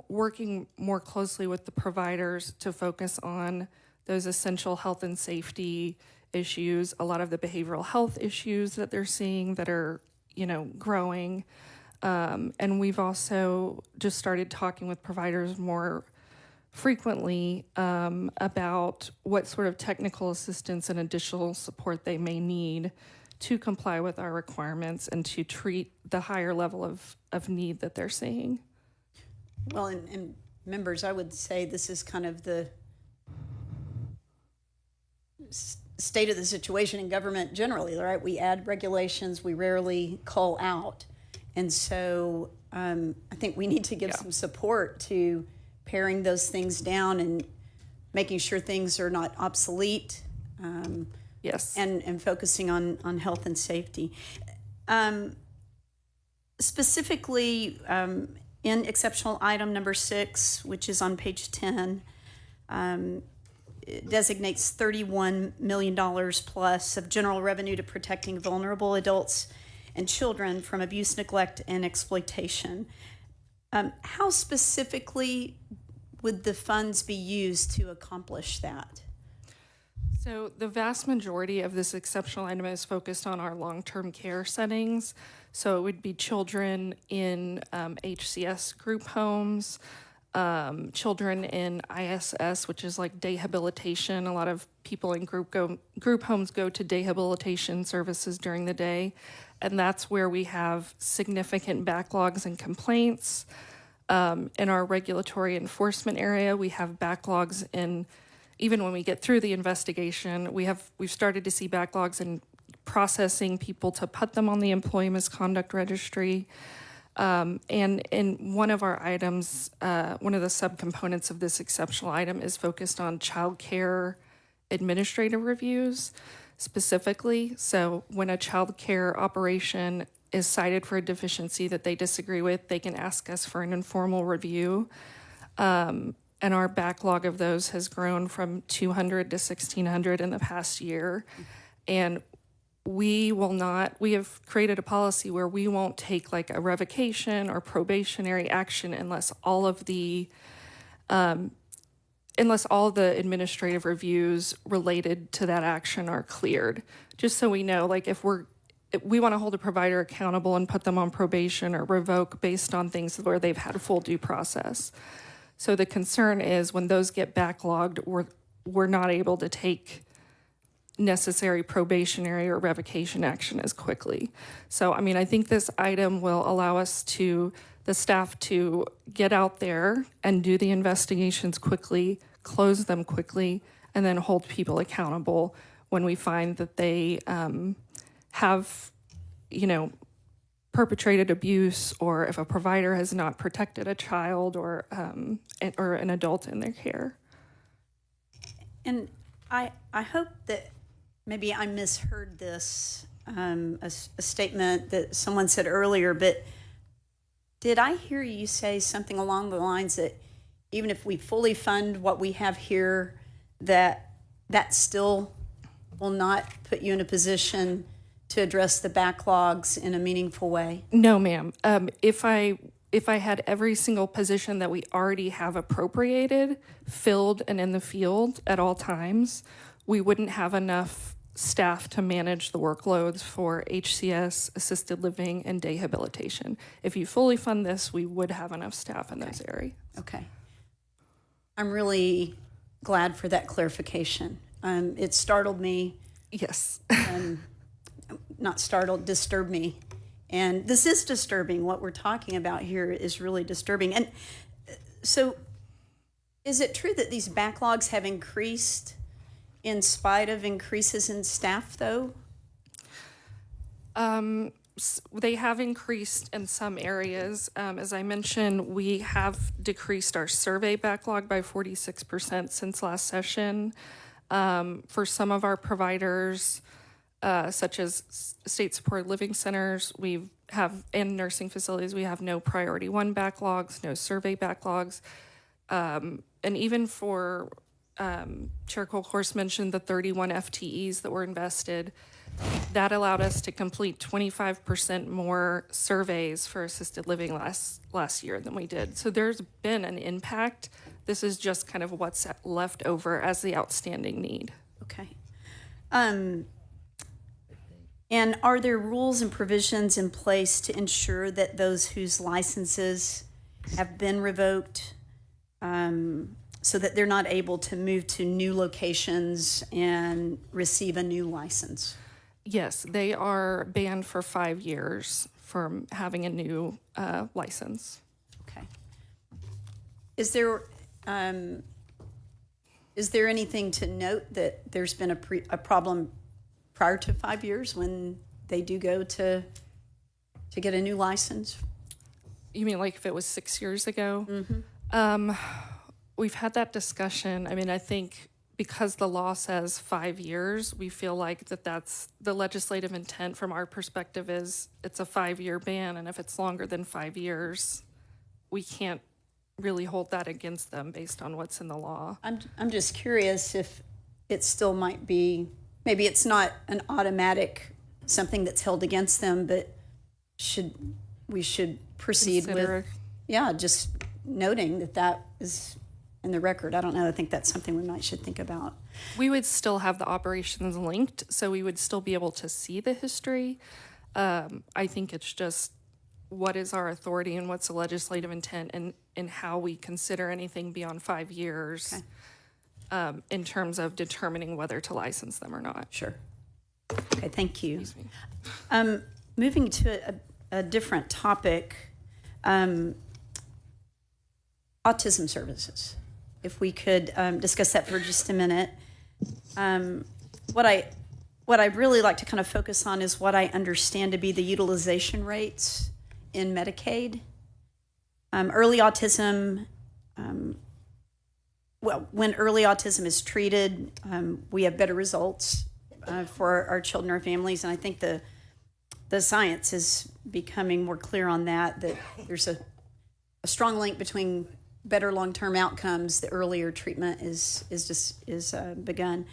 working more closely with the providers to focus on those essential health and safety issues, a lot of the behavioral health issues that they're seeing that are growing. And we've also just started talking with providers more frequently about what sort of technical assistance and additional support they may need to comply with our requirements and to treat the higher level of need that they're seeing. Well, and members, I would say this is kind of the state of the situation in government generally, right? We add regulations, we rarely call out. And so I think we need to give some support to paring those things down and making sure things are not obsolete. Yes. And focusing on health and safety. Specifically, in exceptional item number 6, which is on page 10, it designates $31 million plus of general revenue to protecting vulnerable adults and children from abuse, neglect, and exploitation. How specifically would the funds be used to accomplish that? So the vast majority of this exceptional item is focused on our long-term care settings. So it would be children in HCS group homes, children in ISS, which is like dehabilitation. A lot of people in group homes go to dehabilitation services during the day, and that's where we have significant backlogs and complaints. In our regulatory enforcement area, we have backlogs in, even when we get through the investigation, we've started to see backlogs in processing people to put them on the employee misconduct registry. And in one of our items, one of the subcomponents of this exceptional item is focused on child care administrative reviews specifically. So when a child care operation is cited for a deficiency that they disagree with, they can ask us for an informal review. And our backlog of those has grown from 200 to 1,600 in the past year. And we have created a policy where we won't take like a revocation or probationary action unless all the administrative reviews related to that action are cleared. Just so we know, like if we want to hold a provider accountable and put them on probation or revoke based on things where they've had full due process. So the concern is when those get backlogged, we're not able to take necessary probationary or revocation action as quickly. So, I mean, I think this item will allow the staff to get out there and do the investigations quickly, close them quickly, and then hold people accountable when we find that they have, perpetrated abuse, or if a provider has not protected a child or an adult in their care. And I hope that maybe I misheard this, a statement that someone said earlier, but did I hear you say something along the lines that even if we fully fund what we have here, that still will not put you in a position to address the backlogs in a meaningful way? No, ma'am. If I had every single position that we already have appropriated filled and in the field at all times, we wouldn't have enough staff to manage the workloads for HCS, assisted living, and dehabilitation. If you fully fund this, we would have enough staff in those areas. Okay. I'm really glad for that clarification. It startled me. Yes. Not startled, disturbed me. And this is disturbing. What we're talking about here is really disturbing. And so is it true that these backlogs have increased in spite of increases in staff, though? They have increased in some areas. As I mentioned, we have decreased our survey backlog by 46% since last session. For some of our providers, such as state-supported living centers, and nursing facilities, we have no priority 1 backlogs, no survey backlogs. And even for Chair Colhorst mentioned the 31 FTEs that were invested. That allowed us to complete 25% more surveys for assisted living last year than we did. So there's been an impact. This is just kind of what's left over as the outstanding need. Okay. And are there rules and provisions in place to ensure that those whose licenses have been revoked, so that they're not able to move to new locations and receive a new license? Yes, they are banned for 5 years from having a new license. Okay. Is there anything to note that there's been a problem prior to 5 years when they do go to get a new license? You mean like if it was 6 years ago? Mm-hmm. We've had that discussion. I mean, I think because the law says 5 years, we feel like that's the legislative intent from our perspective is it's a 5-year ban. And if it's longer than 5 years, we can't really hold that against them based on what's in the law. I'm just curious if it still might be, maybe it's not an automatic something that's held against them, but we should proceed with, just noting that is in the record. I don't know. I think that's something we should think about. We would still have the operations linked, so we would still be able to see the history. I think it's just what is our authority and what's the legislative intent and how we consider anything beyond 5 years in terms of determining whether to license them or not. Sure. Okay, thank you. Moving to a different topic, autism services. If we could discuss that for just a minute. What I'd really like to kind of focus on is what I understand to be the utilization rates in Medicaid. Early autism, when early autism is treated, we have better results for our children or families, and I think the science is becoming more clear on that there's a strong link between better long-term outcomes the earlier treatment is begun.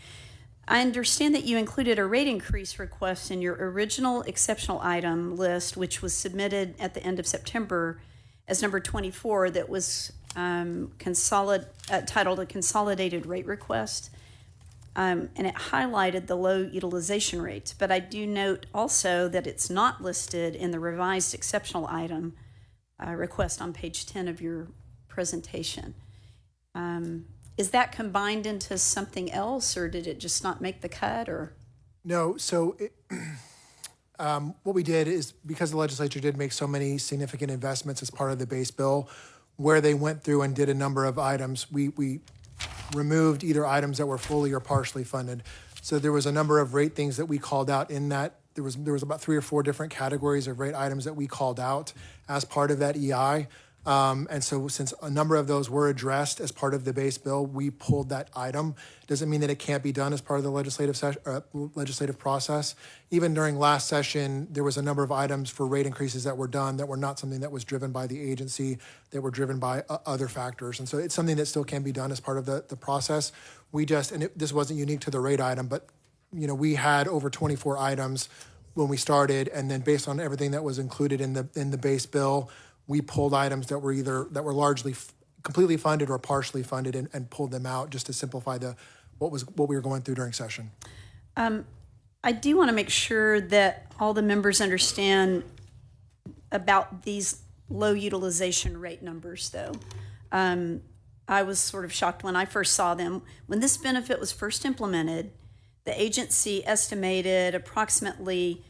I understand that you included a rate increase request in your original exceptional item list, which was submitted at the end of September as number 24, that was titled a consolidated rate request. And it highlighted the low utilization rates. But I do note also that it's not listed in the revised exceptional item request on page 10 of your presentation. Is that combined into something else, or did it just not make the cut? Or No, so what we did is, because the legislature did make so many significant investments as part of the base bill, where they went through and did a number of items, we removed either items that were fully or partially funded. So there was a number of rate things that we called out in that. There was about 3 or 4 different categories of rate items that we called out as part of that EI. And so since a number of those were addressed as part of the base bill, we pulled that item. Doesn't mean that it can't be done as part of the legislative process. Even during last session, there was a number of items for rate increases that were done that were not something that was driven by the agency, that were driven by other factors. And so it's something that still can be done as part of the process. This wasn't unique to the rate item, but we had over 24 items when we started, and then based on everything that was included in the base bill, we pulled items that were largely completely funded or partially funded and pulled them out just to simplify what we were going through during session. I do want to make sure that all the members understand about these low utilization rate numbers, though. I was sort of shocked when I first saw them. When this benefit was first implemented, the agency estimated approximately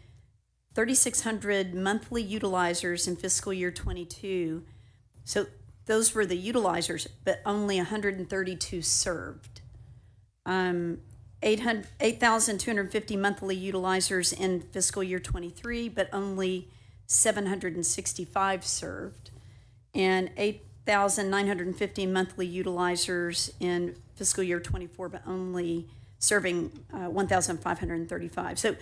3,600 monthly utilizers in fiscal year 22. So those were the utilizers, but only 132 served. 8,250 monthly utilizers in fiscal year 23, but only 765 served. And 8,950 monthly utilizers in fiscal year 24, but only serving 1,535. So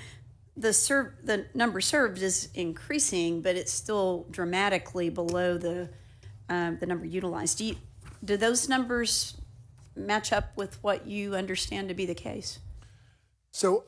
the number served is increasing, but it's still dramatically below the number utilized. Do those numbers match up with what you understand to be the case? So,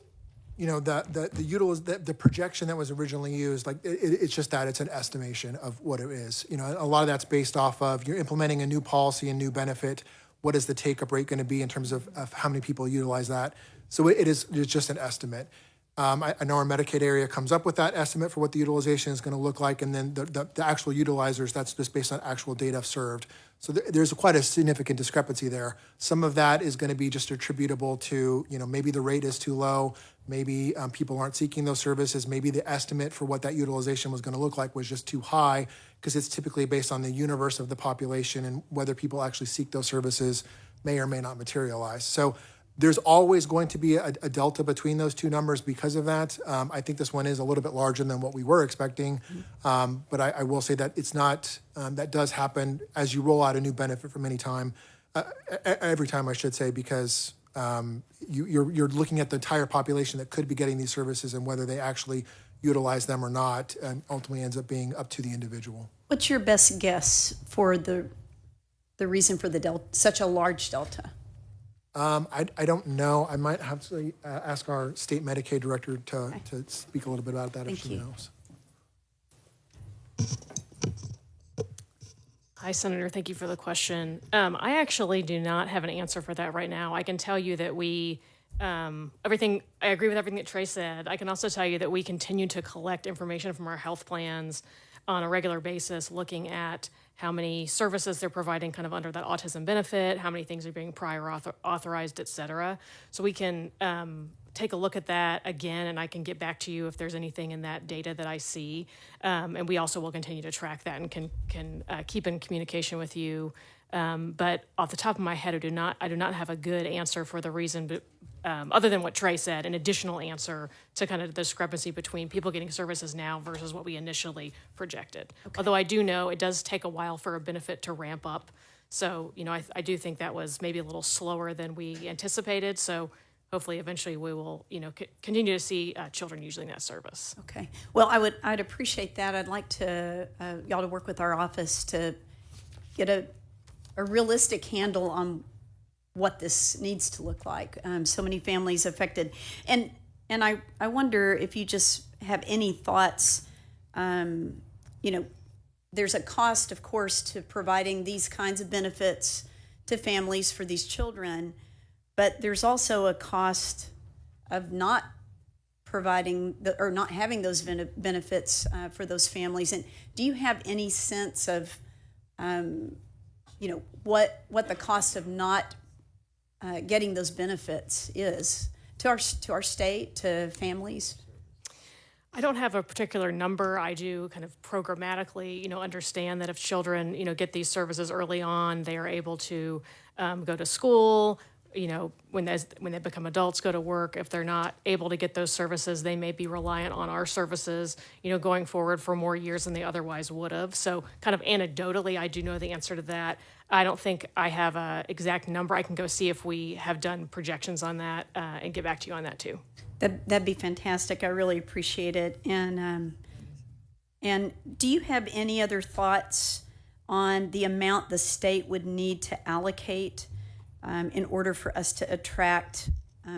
the projection that was originally used, it's just that it's an estimation of what it is. A lot of that's based off of you're implementing a new policy and new benefit. What is the take-up rate going to be in terms of how many people utilize that? So it's just an estimate. I know our Medicaid area comes up with that estimate for what the utilization is going to look like, and then the actual utilizers, that's just based on actual data served. So there's quite a significant discrepancy there. Some of that is going to be just attributable to, maybe the rate is too low, maybe people aren't seeking those services, maybe the estimate for what that utilization was going to look like was just too high, because it's typically based on the universe of the population, and whether people actually seek those services may or may not materialize. So there's always going to be a delta between those two numbers because of that. I think this one is a little bit larger than what we were expecting, but I will say that it's not, that does happen as you roll out a new benefit from every time, I should say, because you're looking at the entire population that could be getting these services and whether they actually utilize them or not, and ultimately ends up being up to the individual. What's your best guess for the reason for such a large delta? I don't know. I might have to ask our state Medicaid director to speak a little bit about that if she knows. Hi, Senator. Thank you for the question. I actually do not have an answer for that right now. I can tell you that I agree with everything that Trey said. I can also tell you that we continue to collect information from our health plans on a regular basis looking at how many services they're providing kind of under that autism benefit, how many things are being prior authorized, et cetera. So we can take a look at that again, and I can get back to you if there's anything in that data that I see. And we also will continue to track that and can keep in communication with you. But off the top of my head, I do not have a good answer for the reason, but other than what Trey said, an additional answer to kind of the discrepancy between people getting services now versus what we initially projected. Okay. Although I do know it does take a while for a benefit to ramp up. So, I do think that was maybe a little slower than we anticipated. So hopefully eventually we will, continue to see children using that service. Okay. Well, I'd appreciate that. I'd like to y'all to work with our office to get a realistic handle on what this needs to look like. So many families affected. And I wonder if you just have any thoughts. There's a cost, of course, to providing these kinds of benefits to families for these children, but there's also a cost of not providing or not having those benefits for those families. And do you have any sense of, what the cost of not getting those benefits is to our state, to families? I don't have a particular number. I do kind of programmatically, understand that if children, get these services early on, they are able to go to school. When they become adults, go to work. If they're not able to get those services, they may be reliant on our services, going forward for more years than they otherwise would have. So kind of anecdotally, I do know the answer to that. I don't think I have an exact number. I can go see if we have done projections on that and get back to you on that too. That'd be fantastic. I really appreciate it. And do you have any other thoughts on the amount the state would need to allocate in order for us to attract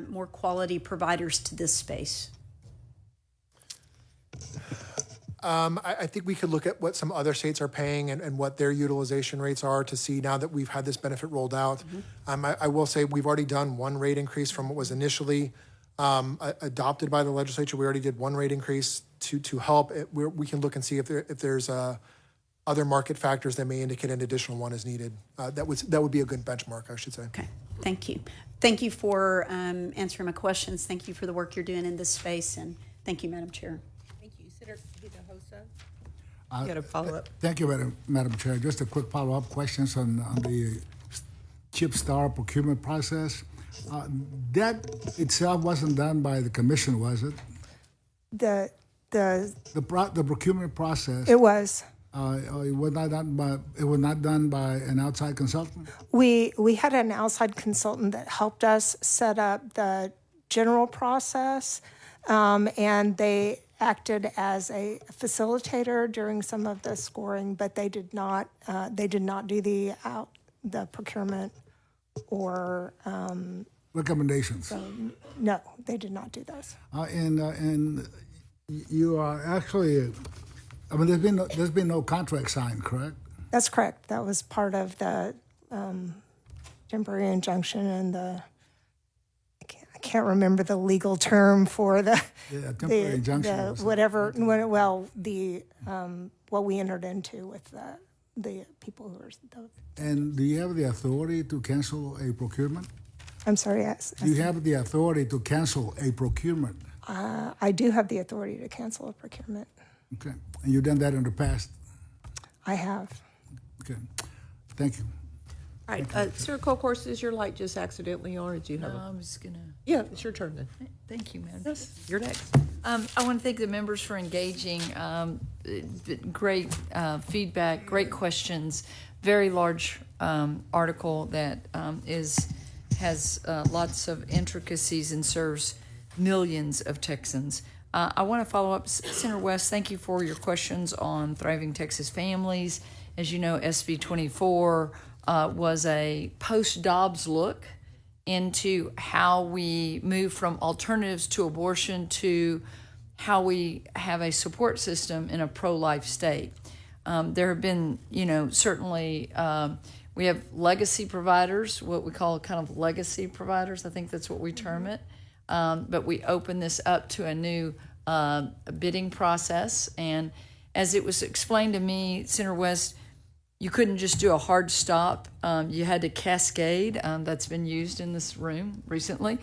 more quality providers to this space? I think we could look at what some other states are paying and what their utilization rates are to see now that we've had this benefit rolled out. Mm-hmm. I will say we've already done one rate increase from what was initially adopted by the legislature. We already did one rate increase to help. We can look and see if there's other market factors that may indicate an additional one is needed. That would be a good benchmark, I should say. Okay, thank you. Thank you for answering my questions. Thank you for the work you're doing in this space, and thank you, Madam Chair. Thank you. Senator Hinojosa, you got a follow-up? Thank you, Madam Chair. Just a quick follow-up questions on the CHIP Star procurement process. That itself wasn't done by the commission, was it? The procurement process. It was. It was not done by an outside consultant. We had an outside consultant that helped us set up the general process, and they acted as a facilitator during some of the scoring, but they did not do the procurement or recommendations. So, no, they did not do those. And you are actually. There's been no contract signed, correct? That's correct. That was part of the temporary injunction and I can't remember the legal term for temporary injunction. What we entered into with the people who are. And do you have the authority to cancel a procurement? I'm sorry. Yes. Do you have the authority to cancel a procurement? I do have the authority to cancel a procurement. Okay. And you've done that in the past? I have. Okay. Thank you. All right. Senator Colcourse, is your light just accidentally on, or do you have I'm just going to... Yeah, it's your turn then. Thank you, Madam. Yes, you're next. I want to thank the members for engaging. Great feedback, great questions. Very large article that has lots of intricacies and serves millions of Texans. I want to follow up. Senator West, thank you for your questions on Thriving Texas Families. As you know, SB 24 was a post-Dobbs look into how we move from alternatives to abortion to how we have a support system in a pro-life state. There have been, certainly we have legacy providers, what we call kind of legacy providers. I think that's what we term it. But we open this up to a new bidding process, and as it was explained to me, Senator West, you couldn't just do a hard stop. You had to cascade. That's been used in this room recently.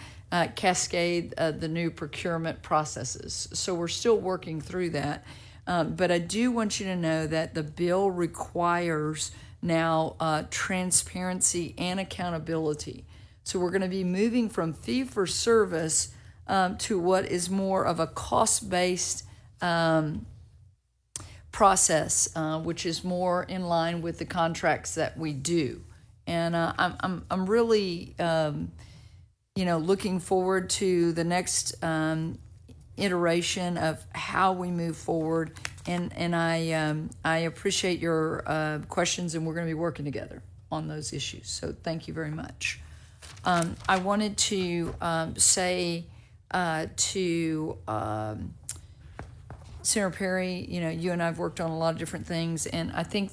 Cascade the new procurement processes. So we're still working through that. But I do want you to know that the bill requires now transparency and accountability. So we're going to be moving from fee-for-service to what is more of a cost-based process, which is more in line with the contracts that we do. And I'm really, looking forward to the next iteration of how we move forward. And I appreciate your questions, and we're going to be working together on those issues. So thank you very much. I wanted to say to Senator Perry, you and I have worked on a lot of different things, and I think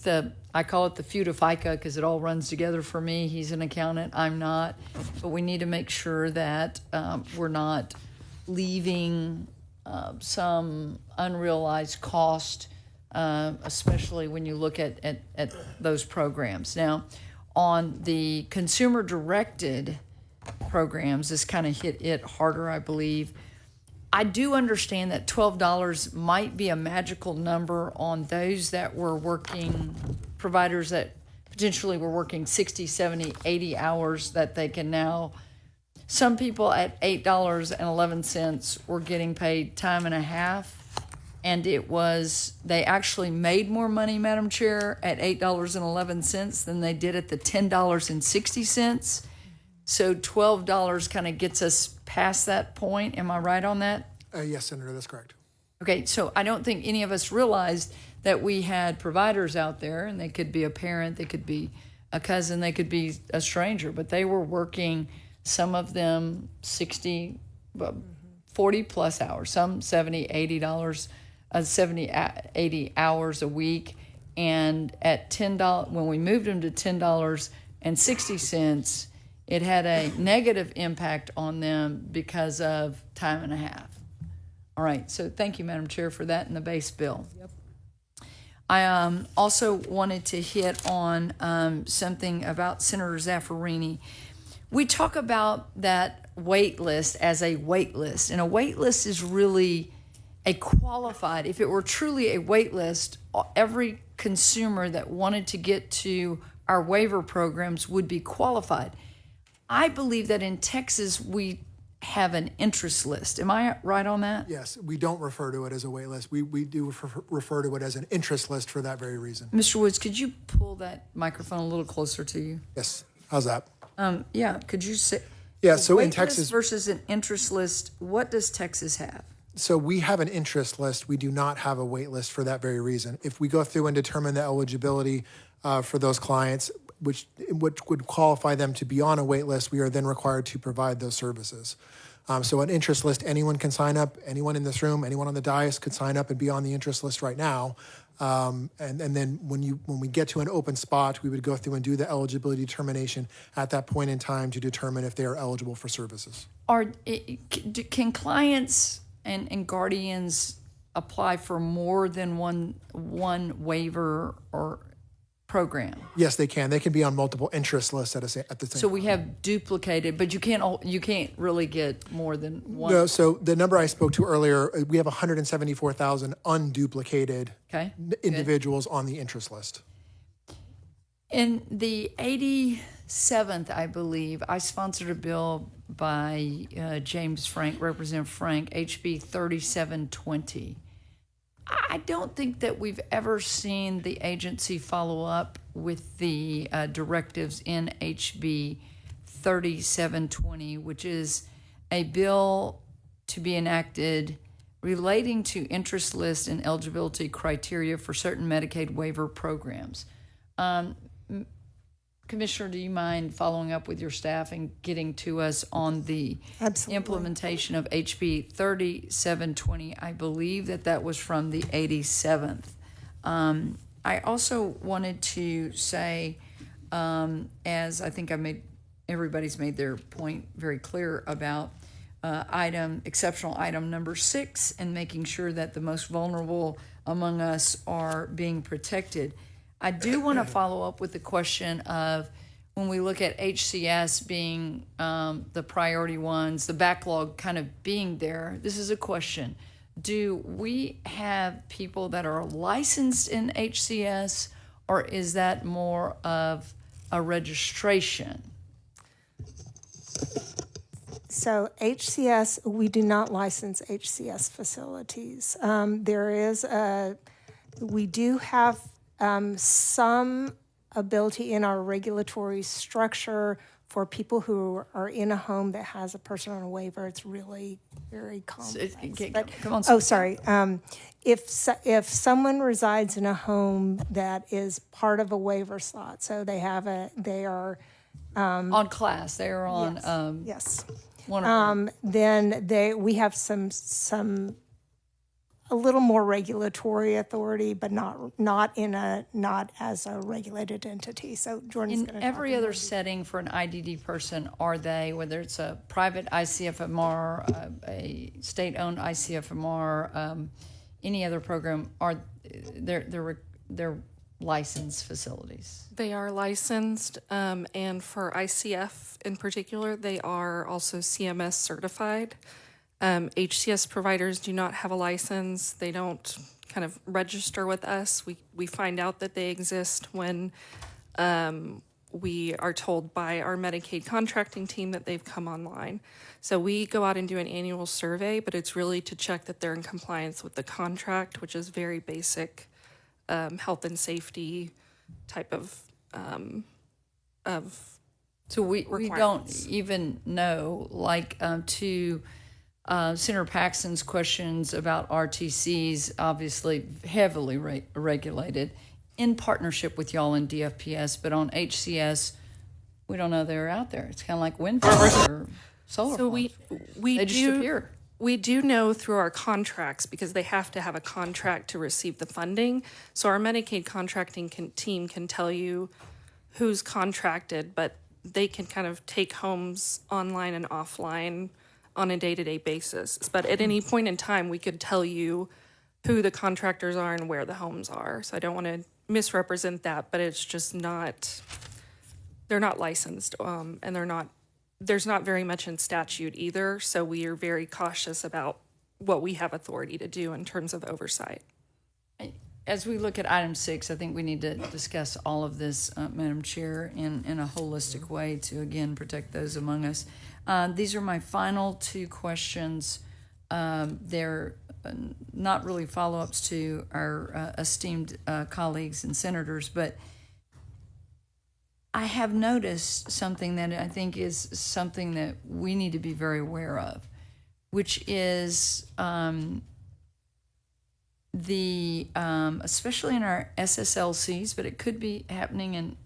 I call it the feud of FICA because it all runs together for me. He's an accountant, I'm not, but we need to make sure that we're not leaving some unrealized cost, especially when you look at those programs. Now, on the consumer-directed programs, this kind of hit it harder, I believe. I do understand that $12 might be a magical number on those that were working, providers that potentially were working 60, 70, 80 hours that they can now. Some people at $8.11 were getting paid time and a half, and they actually made more money, Madam Chair, at $8.11 than they did at the $10.60. So $12 kind of gets us past that point. Am I right on that? Yes, Senator, that's correct. Okay, so I don't think any of us realized that we had providers out there, and they could be a parent, they could be a cousin, they could be a stranger, but they were working, some of them 60, 40 plus hours, some 70, $80, 70, 80 hours a week. And at $10, when we moved them to $10.60, it had a negative impact on them because of time and a half. All right, so thank you, Madam Chair, for that in the base bill. Yep. I also wanted to hit on something about Senator Zaffarini. We talk about that wait list as a wait list, and a wait list is really a qualified, if it were truly a wait list, every consumer that wanted to get to our waiver programs would be qualified. I believe that in Texas, we have an interest list. Am I right on that? Yes, we don't refer to it as a wait list. We do refer to it as an interest list for that very reason. Mr. Woods, could you pull that microphone a little closer to you? Yes. How's that? Yeah, could you say? Yeah, so in wait Texas list versus an interest list, what does Texas have? So we have an interest list. We do not have a wait list for that very reason. If we go through and determine the eligibility for those clients, which would qualify them to be on a wait list, we are then required to provide those services. So an interest list, anyone can sign up. Anyone in this room, anyone on the dais could sign up and be on the interest list right now. And then when we get to an open spot, we would go through and do the eligibility determination at that point in time to determine if they are eligible for services. Can clients and guardians apply for more than one waiver or program? Yes, they can. They can be on multiple interest lists at the same time. So we have duplicated, but you can't really get more than one. No. So the number I spoke to earlier, we have 174,000 unduplicated individuals on the interest list. In the 87th, I believe, I sponsored a bill by James Frank, Representative Frank, HB 3720. I don't think that we've ever seen the agency follow up with the directives in HB 3720, which is a bill to be enacted relating to interest list and eligibility criteria for certain Medicaid waiver programs. Commissioner, do you mind following up with your staff and getting to us on the implementation of HB 3720? I believe that was from the 87th. I also wanted to say, as I think everybody's made their point very clear about exceptional item number 6, and making sure that the most vulnerable among us are being protected. I do want to follow up with the question of, when we look at HCS being the priority ones, the backlog kind of being there, this is a question. Do we have people that are licensed in HCS, or is that more of a registration? So HCS, we do not license HCS facilities. We do have some ability in our regulatory structure for people who are in a home that has a person on a waiver. It's really very complex. Come on. Oh, sorry. If someone resides in a home that is part of a waiver slot, so they are On class, they are on. yes. One of Then we have a little more regulatory authority, but not as a regulated entity. So Jordan's going in to every other setting for an IDD person, are they, whether it's a private ICFMR, a state-owned ICFMR, any other program, are they're licensed facilities? They are licensed, and for ICF in particular, they are also CMS certified. HCS providers do not have a license. They don't kind of register with us. We find out that they exist when we are told by our Medicaid contracting team that they've come online. So we go out and do an annual survey, but it's really to check that they're in compliance with the contract, which is very basic health and safety type of So we don't even know, like to Senator Paxton's questions about RTCs, obviously heavily regulated in partnership with y'all in DFPS, but on HCS, we don't know they're out there. It's kind of like wind farms or solar So farms. we They just do appear. We do know through our contracts, because they have to have a contract to receive the funding. So our Medicaid contracting team can tell you who's contracted, but they can kind of take homes online and offline on a day-to-day basis. But at any point in time, we could tell you who the contractors are and where the homes are. So I don't want to misrepresent that, but it's just not, they're not licensed, and there's not very much in statute either. So we are very cautious about what we have authority to do in terms of oversight. As we look at item 6, I think we need to discuss all of this, Madam Chair, in a holistic way to, again, protect those among us. These are my final 2 questions. They're not really follow-ups to our esteemed colleagues and senators, but I have noticed something that I think is something that we need to be very aware of, which is especially in our SSLCs, but it could be happening in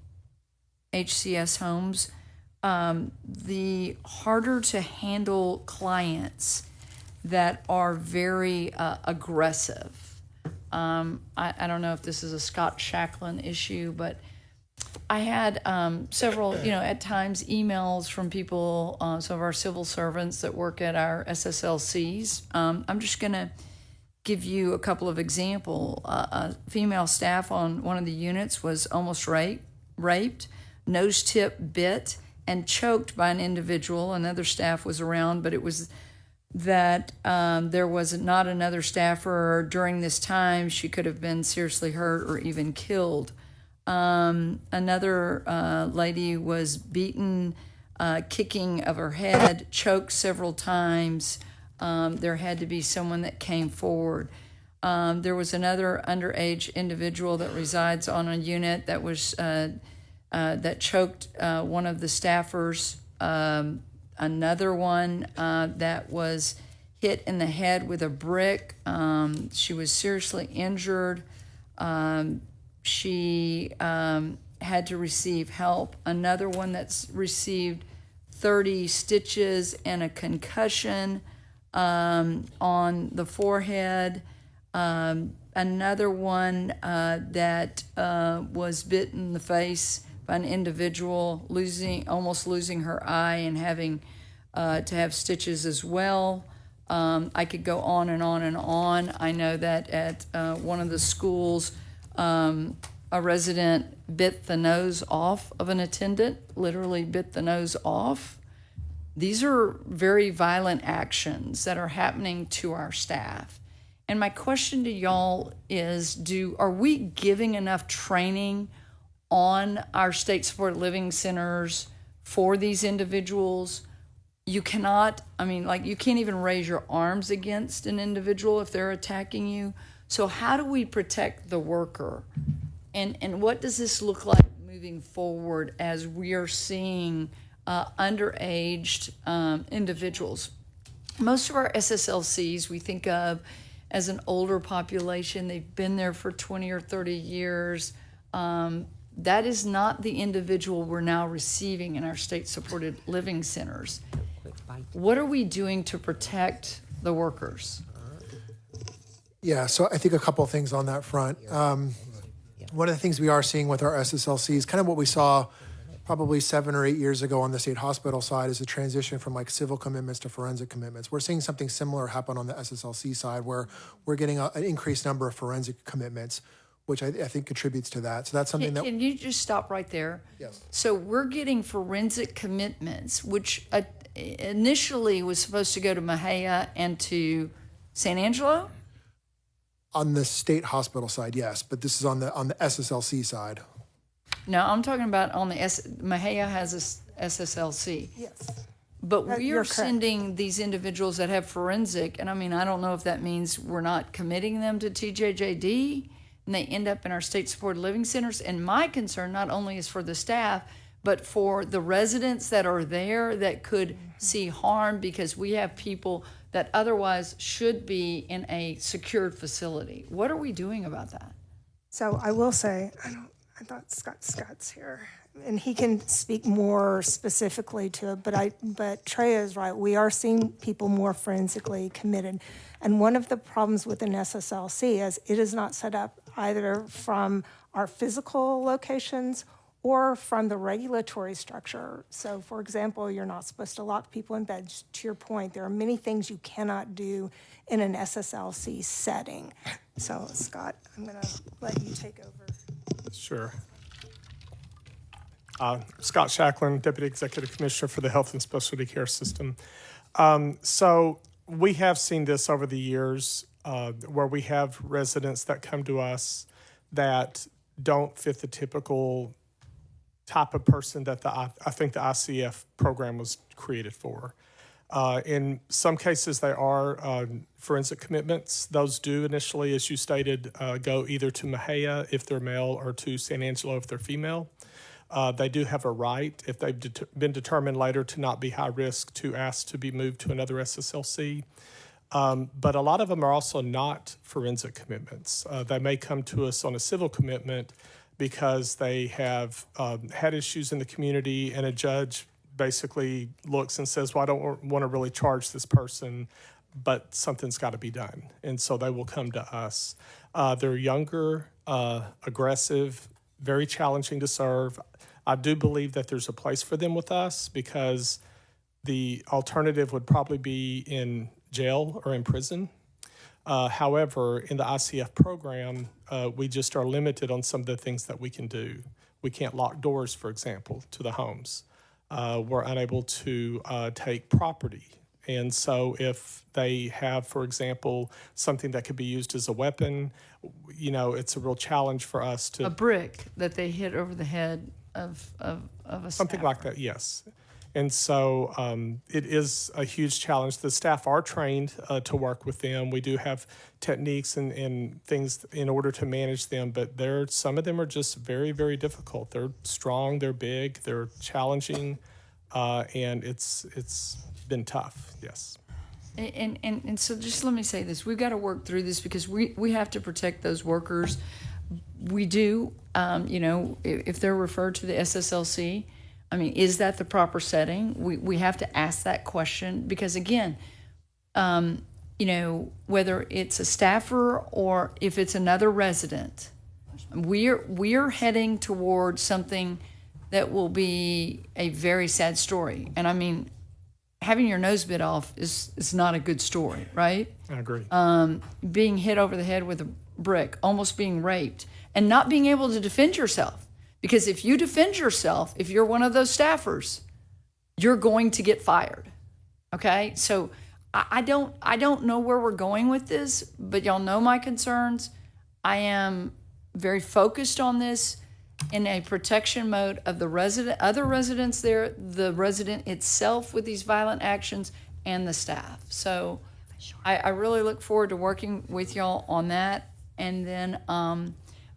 HCS homes, the harder to handle clients that are very aggressive. I don't know if this is a Scott Shacklin issue, but I had several, at times emails from people, some of our civil servants that work at our SSLCs. I'm just going to give you a couple of examples. A female staff on one of the units was almost raped, nose tip bit, and choked by an individual. Another staff was around, but it was that there was not another staffer during this time. She could have been seriously hurt or even killed. Another lady was beaten, kicking of her head, choked several times. There had to be someone that came forward. There was another underage individual that resides on a unit that was that choked one of the staffers. Another one that was hit in the head with a brick. She was seriously injured. She had to receive help. Another one that's received 30 stitches and a concussion on the forehead. Another one that was bit in the face by an individual, almost losing her eye and having to have stitches as well. I could go on and on and on. I know that at one of the schools, a resident bit the nose off of an attendant, literally bit the nose off. These are very violent actions that are happening to our staff. And my question to y'all is, are we giving enough training on our state supported living centers for these individuals? You cannot, you can't even raise your arms against an individual if they're attacking you. So how do we protect the worker? And what does this look like moving forward as we are seeing underaged individuals? Most of our SSLCs we think of as an older population. They've been there for 20 or 30 years. That is not the individual we're now receiving in our state-supported living centers. What are we doing to protect the workers? Yeah, so I think a couple of things on that front. One of the things we are seeing with our SSLCs, kind of what we saw probably 7 or 8 years ago on the state hospital side, is a transition from like civil commitments to forensic commitments. We're seeing something similar happen on the SSLC side, where we're getting an increased number of forensic commitments, which I think contributes to that. So that's something that... Can you just stop right there? Yes. So we're getting forensic commitments, which initially was supposed to go to Mahia and to San Angelo? On the state hospital side, yes, but this is on the SSLC side. No, I'm talking about on the Mahia has a SSLC. Yes. But we You're are correct. sending these individuals that have forensic, and I don't know if that means we're not committing them to TJJD, and they end up in our state-supported living centers. And my concern not only is for the staff, but for the residents that are there that could see harm, because we have people that otherwise should be in a secured facility. What are we doing about that? So I will say, I thought Scott's here, and he can speak more specifically to it, but Treya is right. We are seeing people more forensically committed. And one of the problems with an SSLC is it is not set up either from our physical locations or from the regulatory structure. So, for example, you're not supposed to lock people in bed. To your point, there are many things you cannot do in an SSLC setting. So, Scott, I'm going to let you take over. Sure. Scott Shacklin, Deputy Executive Commissioner for the Health and Specialty Care System. So we have seen this over the years where we have residents that come to us that don't fit the typical type of person that I think the ICF program was created for. In some cases, they are forensic commitments. Those do initially, as you stated, go either to Mahia if they're male or to San Angelo if they're female. They do have a right, if they've been determined later to not be high risk, to ask to be moved to another SSLC. But a lot of them are also not forensic commitments. They may come to us on a civil commitment because they have had issues in the community, and a judge basically looks and says, well, I don't want to really charge this person, but something's got to be done. And so they will come to us. They're younger, aggressive, very challenging to serve. I do believe that there's a place for them with us, because the alternative would probably be in jail or in prison. However, in the ICF program, we just are limited on some of the things that we can do. We can't lock doors, for example, to the homes. We're unable to take property. And so if they have, for example, something that could be used as a weapon, it's a real challenge for us to... A brick that they hit over the head of a Something staffer. like that, yes. And so it is a huge challenge. The staff are trained to work with them. We do have techniques and things in order to manage them, but some of them are just very, very difficult. They're strong, they're big, they're challenging, and it's been tough, yes. And so just let me say this. We've got to work through this, because we have to protect those workers. We do, if they're referred to the SSLC, is that the proper setting? We have to ask that question, because again, whether it's a staffer or if it's another resident, we're heading toward something that will be a very sad story. And having your nose bit off is not a good story, right? I agree. Being hit over the head with a brick, almost being raped, and not being able to defend yourself. Because if you defend yourself, if you're one of those staffers, you're going to get fired. Okay? So I don't know where we're going with this, but y'all know my concerns. I am very focused on this in a protection mode of the other residents there, the resident itself with these violent actions, and the staff. So I really look forward to working with y'all on that. And then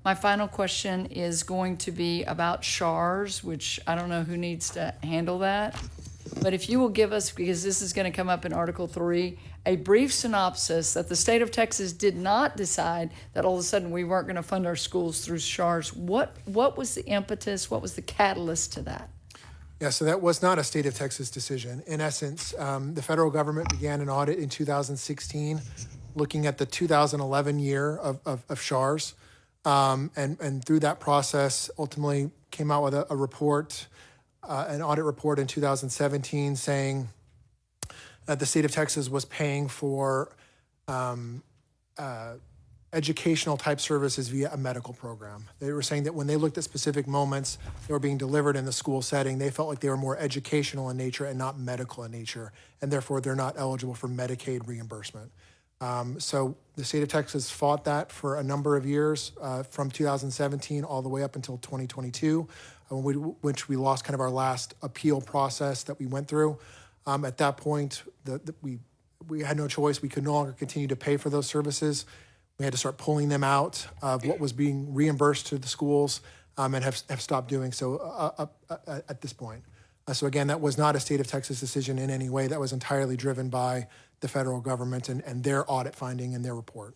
my final question is going to be about SHARs, which I don't know who needs to handle that. But if you will give us, because this is going to come up in Article 3, a brief synopsis that the state of Texas did not decide that all of a sudden we weren't going to fund our schools through SHARs. What was the impetus? What was the catalyst to that? Yeah, so that was not a state of Texas decision. In essence, the federal government began an audit in 2016 looking at the 2011 year of SHARs. And through that process, ultimately came out with a report, an audit report in 2017 saying that the state of Texas was paying for educational type services via a medical program. They were saying that when they looked at specific moments that were being delivered in the school setting, they felt like they were more educational in nature and not medical in nature, and therefore they're not eligible for Medicaid reimbursement. So the state of Texas fought that for a number of years, from 2017 all the way up until 2022, which we lost kind of our last appeal process that we went through. At that point, we had no choice. We could no longer continue to pay for those services. We had to start pulling them out of what was being reimbursed to the schools, and have stopped doing so at this point. So again, that was not a state of Texas decision in any way. That was entirely driven by the federal government and their audit finding and their report.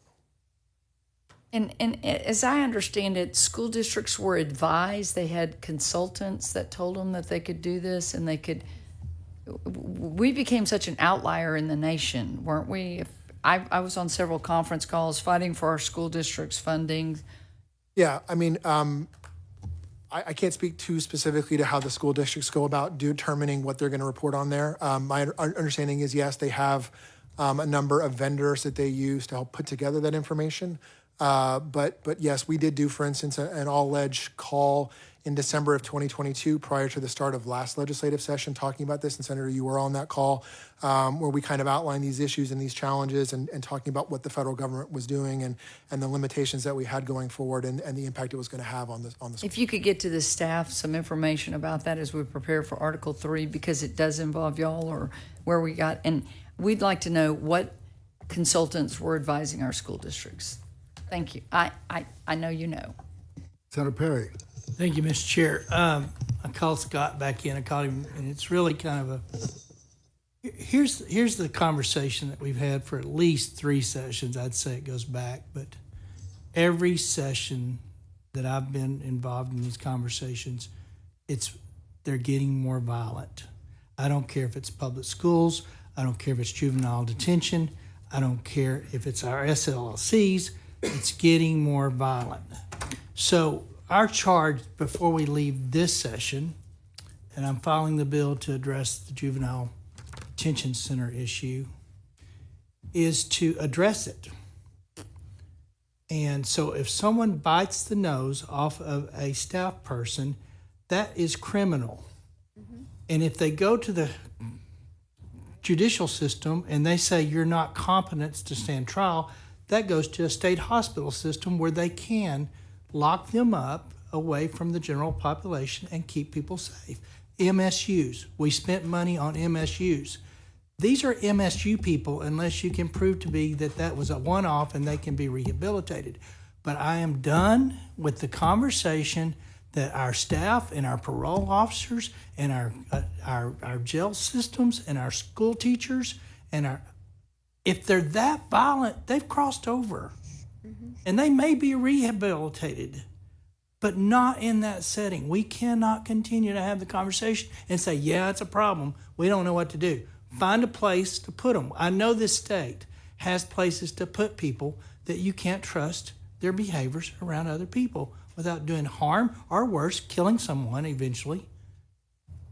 And as I understand it, school districts were advised, they had consultants that told them that they could do this, and we became such an outlier in the nation, weren't we? I was on several conference calls fighting for our school districts' funding. Yeah, I mean, I can't speak too specifically to how the school districts go about determining what they're going to report on there. My understanding is, yes, they have a number of vendors that they use to help put together that information. But yes, we did do, for instance, an all-ledge call in December of 2022 prior to the start of last legislative session talking about this. And Senator, you were on that call where we kind of outlined these issues and these challenges and talking about what the federal government was doing and the limitations that we had going forward and the impact it was going to have on the school. If you could get to the staff some information about that as we prepare for Article 3, because it does involve y'all or where we got, and we'd like to know what consultants were advising our school districts. Thank you. I know you know. Senator Perry. Thank you, Mr. Chair. I called Scott back in. I called him, and it's really kind of here's the conversation that we've had for at least 3 sessions. I'd say it goes back, but every session that I've been involved in these conversations, they're getting more violent. I don't care if it's public schools. I don't care if it's juvenile detention. I don't care if it's our SLLCs. It's getting more violent. So our charge before we leave this session, and I'm filing the bill to address the juvenile detention center issue, is to address it. And so if someone bites the nose off of a staff person, that is criminal. Mm-hmm. And if they go to the judicial system and they say you're not competent to stand trial, that goes to a state hospital system where they can lock them up away from the general population and keep people safe. MSUs. We spent money on MSUs. These are MSU people unless you can prove to be that was a one-off and they can be rehabilitated. But I am done with the conversation that our staff and our parole officers and our jail systems and our school teachers and if they're that violent, they've crossed over. Mm-hmm. And they may be rehabilitated, but not in that setting. We cannot continue to have the conversation and say, yeah, it's a problem. We don't know what to do. Find a place to put them. I know this state has places to put people that you can't trust their behaviors around other people without doing harm or worse, killing someone eventually.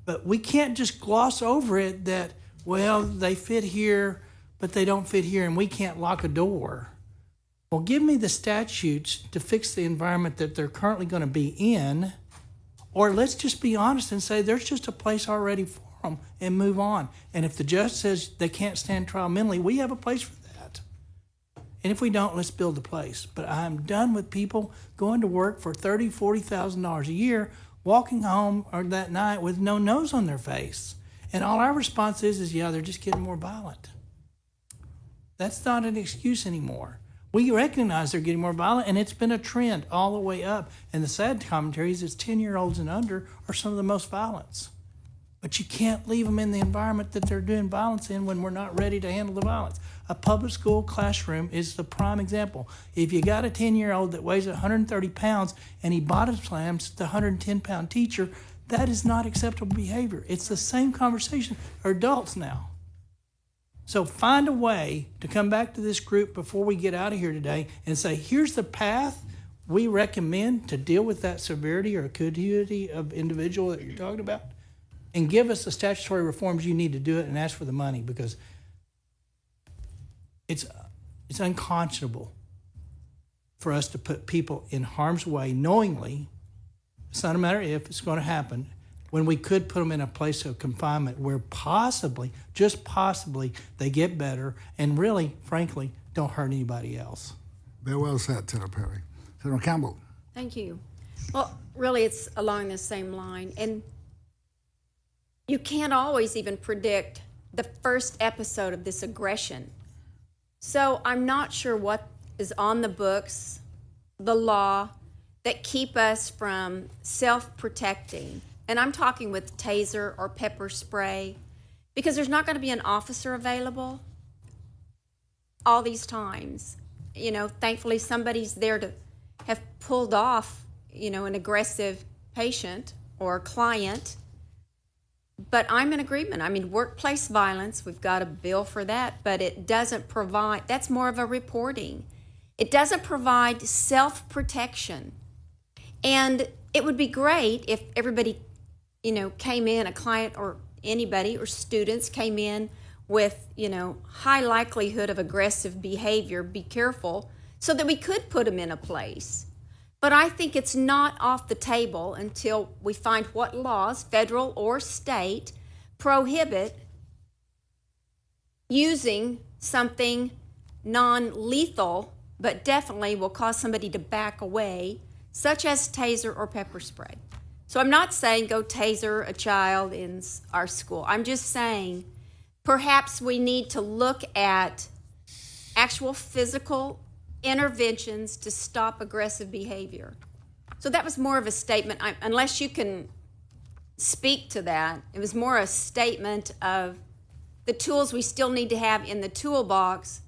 But we can't just gloss over it that well, they fit here, but they don't fit here, and we can't lock a door. Well, give me the statutes to fix the environment that they're currently going to be in, or let's just be honest and say there's just a place already for them and move on. And if the judge says they can't stand trial mentally, we have a place for that. And if we don't, let's build a place. But I'm done with people going to work for $30,000, $40,000 a year, walking home or that night with no nose on their face. And all our response is yeah, they're just getting more violent. That's not an excuse anymore. We recognize they're getting more violent, and it's been a trend all the way up. And the sad commentary is 10-year-olds and under are some of the most violent. But you can't leave them in the environment that they're doing violence in when we're not ready to handle the violence. A public school classroom is the prime example. If you got a 10-year-old that weighs 130 pounds and he body slams the 110-pound teacher, that is not acceptable behavior. It's the same conversation for adults now. So find a way to come back to this group before we get out of here today and say, here's the path we recommend to deal with that severity or acuity of individual that you're talking about, and give us the statutory reforms you need to do it, and ask for the money, because it's unconscionable for us to put people in harm's way knowingly. It's not a matter if it's going to happen, when we could put them in a place of confinement where possibly, just possibly, they get better and really, frankly, don't hurt anybody else. Very well said, Senator Perry. Senator Campbell. Thank you. Well, really, it's along the same line. And you can't always even predict the first episode of this aggression. So I'm not sure what is on the books, the law, that keep us from self-protecting. And I'm talking with taser or pepper spray, because there's not going to be an officer available all these times. You know, thankfully somebody's there to have pulled off, you know, an aggressive patient or client. But I'm in agreement. I mean, workplace violence, we've got a bill for that, but it doesn't provide, that's more of a reporting. It doesn't provide self-protection. And it would be great if everybody, you know, came in, a client or anybody or students came in with, you know, high likelihood of aggressive behavior, be careful, so that we could put them in a place. But I think it's not off the table until we find what laws, federal or state, prohibit using something non-lethal, but definitely will cause somebody to back away, such as taser or pepper spray. So I'm not saying go taser a child in our school. I'm just saying perhaps we need to look at actual physical interventions to stop aggressive behavior. So that was more of a statement, unless you can speak to that. It was more a statement of the tools we still need to have in the toolbox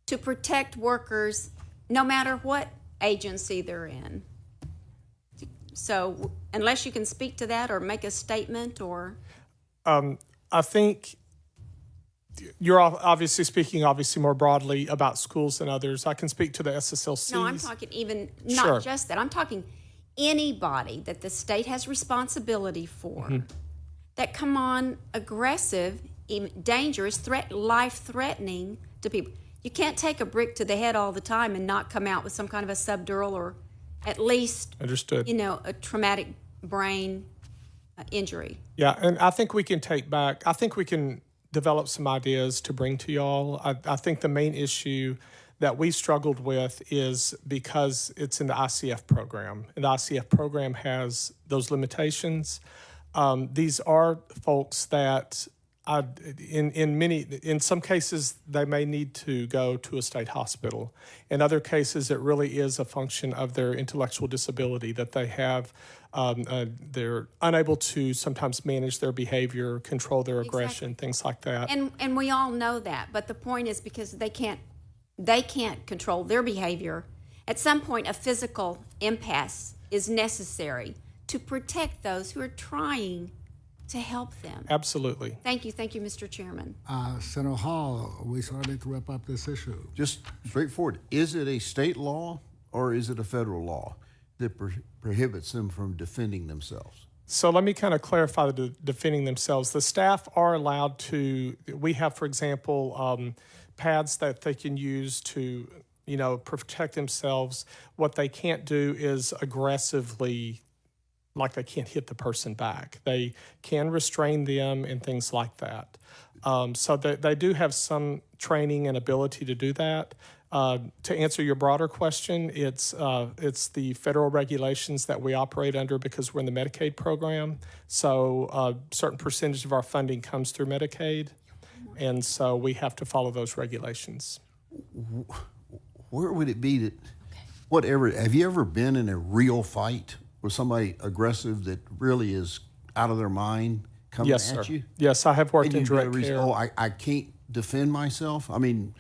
to protect workers no matter what agency they're in. So unless you can speak to that or make a statement or... I think you're obviously speaking more broadly about schools than others. I can speak to the SSLCs. No, I'm talking even not Sure. just that. I'm talking anybody that the state has responsibility for that come on aggressive, dangerous, life-threatening to people. You can't take a brick to the head all the time and not come out with some kind of a subdural or at least, Understood. you know, a traumatic brain injury. Yeah, and I think we can develop some ideas to bring to y'all. I think the main issue that we struggled with is because it's in the ICF program, and the ICF program has those limitations. These are folks that in some cases they may need to go to a state hospital. In other cases, it really is a function of their intellectual disability that they have. They're unable to sometimes manage their behavior, control their aggression, things like that. And we all know that, but the point is because they can't control their behavior. At some point, a physical impasse is necessary to protect those who are trying to help them. Absolutely. Thank you, Mr. Chairman. Senator Hall, we started to wrap up this issue. Just straightforward, is it a state law or is it a federal law that prohibits them from defending themselves? So let me kind of clarify the defending themselves. The staff are allowed to, we have, for example, pads that they can use to, protect themselves. What they can't do is aggressively, like they can't hit the person back. They can restrain them and things like that. So they do have some training and ability to do that. To answer your broader question, it's the federal regulations that we operate under because we're in the Medicaid program. So a certain percentage of our funding comes through Medicaid, and so we have to follow those regulations. Where would it be that, whatever, have you ever been in a real fight with somebody aggressive that really is out of their mind coming Yes, at sir. you? Yes, I have worked And in you've got a direct reason, care. oh, I can't defend myself? I mean,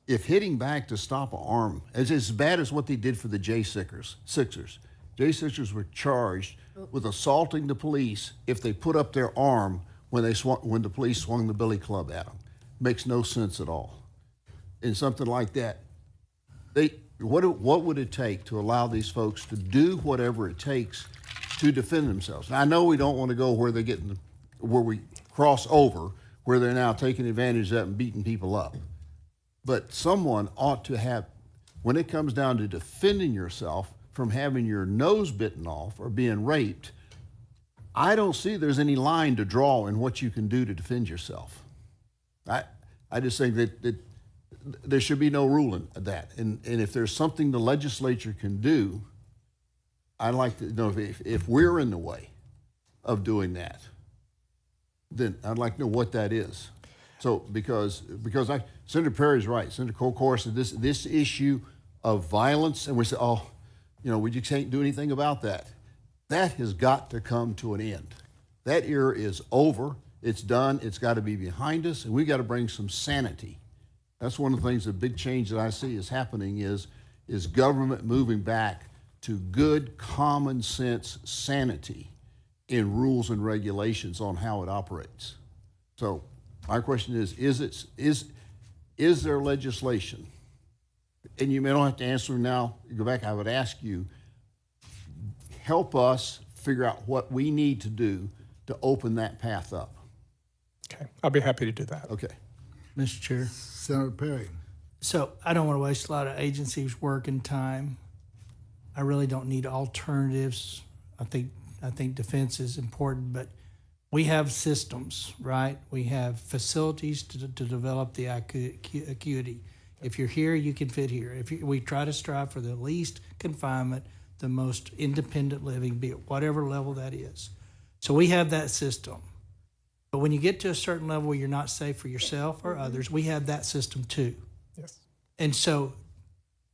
if hitting back to stop an arm, as bad as what they did for the Sixers. Sixers were charged with assaulting the police if they put up their arm when the police swung the billy club at them. Makes no sense at all. And something like that, what would it take to allow these folks to do whatever it takes to defend themselves? Now, I know we don't want to go where where we cross over, where they're now taking advantage of that and beating people up. But someone ought to have, when it comes down to defending yourself from having your nose bitten off or being raped, I don't see there's any line to draw in what you can do to defend yourself. I just think that there should be no rule in that. And if there's something the legislature can do, I'd like to know if we're in the way of doing that, then I'd like to know what that is. So because Senator Perry's right. Senator Colcore said this issue of violence, and we say, we just can't do anything about that. That has got to come to an end. That era is over. It's done. It's got to be behind us, and we've got to bring some sanity. That's one of the things, the big change that I see is happening is government moving back to good common sense sanity in rules and regulations on how it operates. So my question is there legislation? And you may not have to answer now. Go back. I would ask you, help us figure out what we need to do to open that path up. Okay, I'll be happy to do that. Okay. Mr. Chair. Senator Perry. So I don't want to waste a lot of agencies' work and time. I really don't need alternatives. I think defense is important, but we have systems, right? We have facilities to develop the acuity. If you're here, you can fit here. We try to strive for the least confinement, the most independent living, be at whatever level that is. So we have that system. But when you get to a certain level where you're not safe for yourself or others, we have that system too. Yes. And so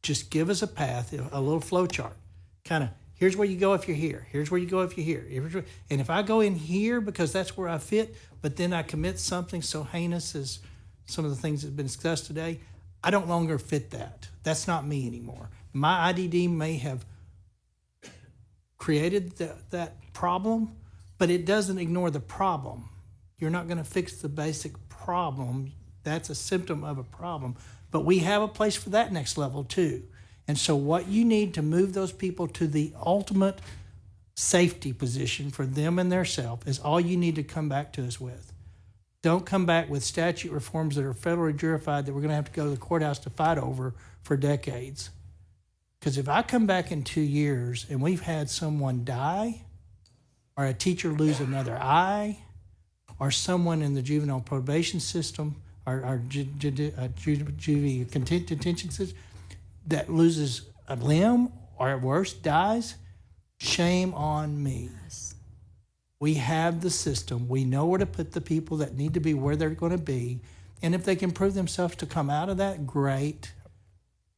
just give us a path, a little flow chart. Kind of, here's where you go if you're here. Here's where you go if you're here. And if I go in here because that's where I fit, but then I commit something so heinous as some of the things that have been discussed today, I don't longer fit that. That's not me anymore. My IDD may have created that problem, but it doesn't ignore the problem. You're not going to fix the basic problem. That's a symptom of a problem. But we have a place for that next level too. And so what you need to move those people to the ultimate safety position for them and their self is all you need to come back to us with. Don't come back with statute reforms that are federally jurified that we're going to have to go to the courthouse to fight over for decades. Because if I come back in 2 years and we've had someone die, or a teacher lose another eye, or someone in the juvenile probation system, or juvie detention system that loses a limb, or at worst dies, shame on me. We have the system. We know where to put the people that need to be where they're going to be. And if they can prove themselves to come out of that, great.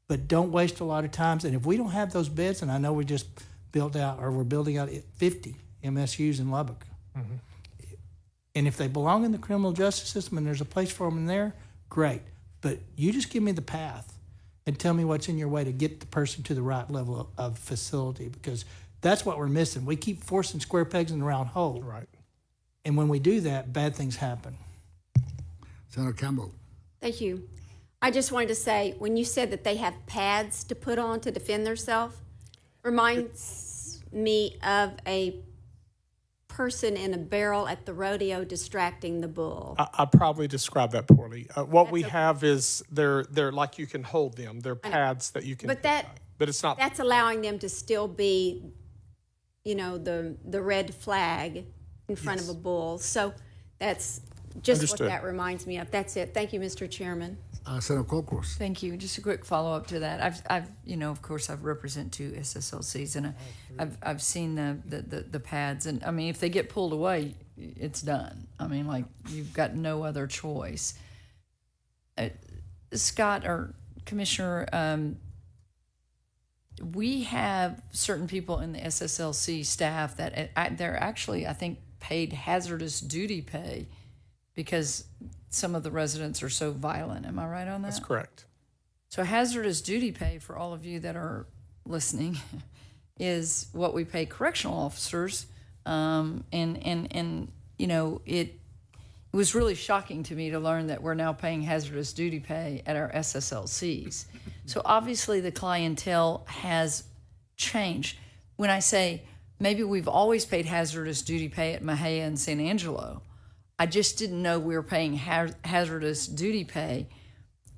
But don't waste a lot of times. And if we don't have those beds, and I know we just built out, or we're building out 50 MSUs in Lubbock. Mm-hmm. And if they belong in the criminal justice system and there's a place for them in there, great. But you just give me the path and tell me what's in your way to get the person to the right level of facility, because that's what we're missing. We keep forcing square pegs in the round hole. Right. And when we do that, bad things happen. Senator Campbell. Thank you. I just wanted to say, when you said that they have pads to put on to defend themselves, reminds me of a person in a barrel at the rodeo distracting the bull. I probably described that poorly. What we have is they're like you can hold them. They're pads that you can. But it's not. That's allowing them to still be, you know, the red flag in front of a bull. So that's just Understood. what that reminds me of. That's it. Thank you, Mr. Chairman. Senator Colcross. Thank you. Just a quick follow-up to that. I've you know, of course, I've represent 2 SSLCs, and I've seen the pads, and I mean, if they get pulled away, it's done. I mean, like, you've got no other choice. Scott or Commissioner, we have certain people in the SSLC staff that they're actually, I think, paid hazardous duty pay because some of the residents are so violent. Am I right on that? That's correct. So hazardous duty pay, for all of you that are listening, is what we pay correctional officers. And you know, it was really shocking to me to learn that we're now paying hazardous duty pay at our SSLCs. So obviously the clientele has changed. When I say maybe we've always paid hazardous duty pay at Mahia and San Angelo, I just didn't know we were paying hazardous duty pay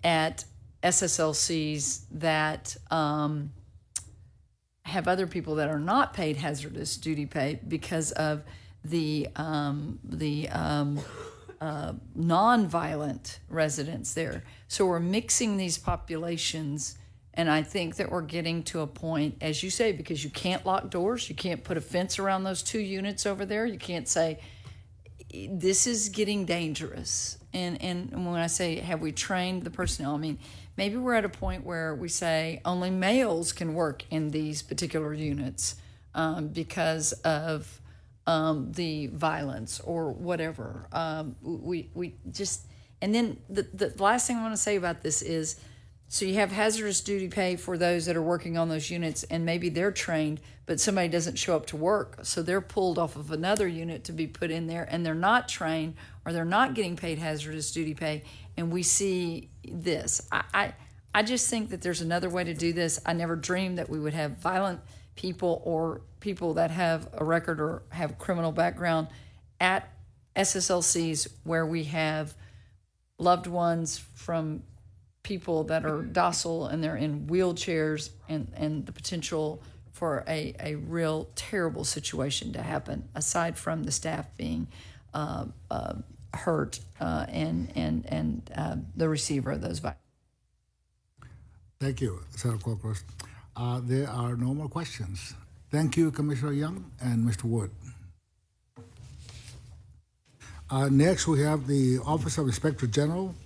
at SSLCs that have other people that are not paid hazardous duty pay because of the non-violent residents there. So we're mixing these populations, and I think that we're getting to a point, as you say, because you can't lock doors, you can't put a fence around those 2 units over there, you can't say, this is getting dangerous. And when I say, have we trained the personnel, I mean, maybe we're at a point where we say only males can work in these particular units because of the violence or whatever. We just, and then the last thing I want to say about this is, so you have hazardous duty pay for those that are working on those units, and maybe they're trained, but somebody doesn't show up to work, so they're pulled off of another unit to be put in there, and they're not trained, or they're not getting paid hazardous duty pay, and we see this. I just think that there's another way to do this. I never dreamed that we would have violent people or people that have a record or have criminal background at SSLCs where we have loved ones from people that are docile and they're in wheelchairs, and the potential for a real terrible situation to happen, aside from the staff being hurt and the receiver of those violence. Thank you, Senator Colcross. There are no more questions. Thank you, Commissioner Young and Mr. Wood. Next, we have the Office of Inspector General.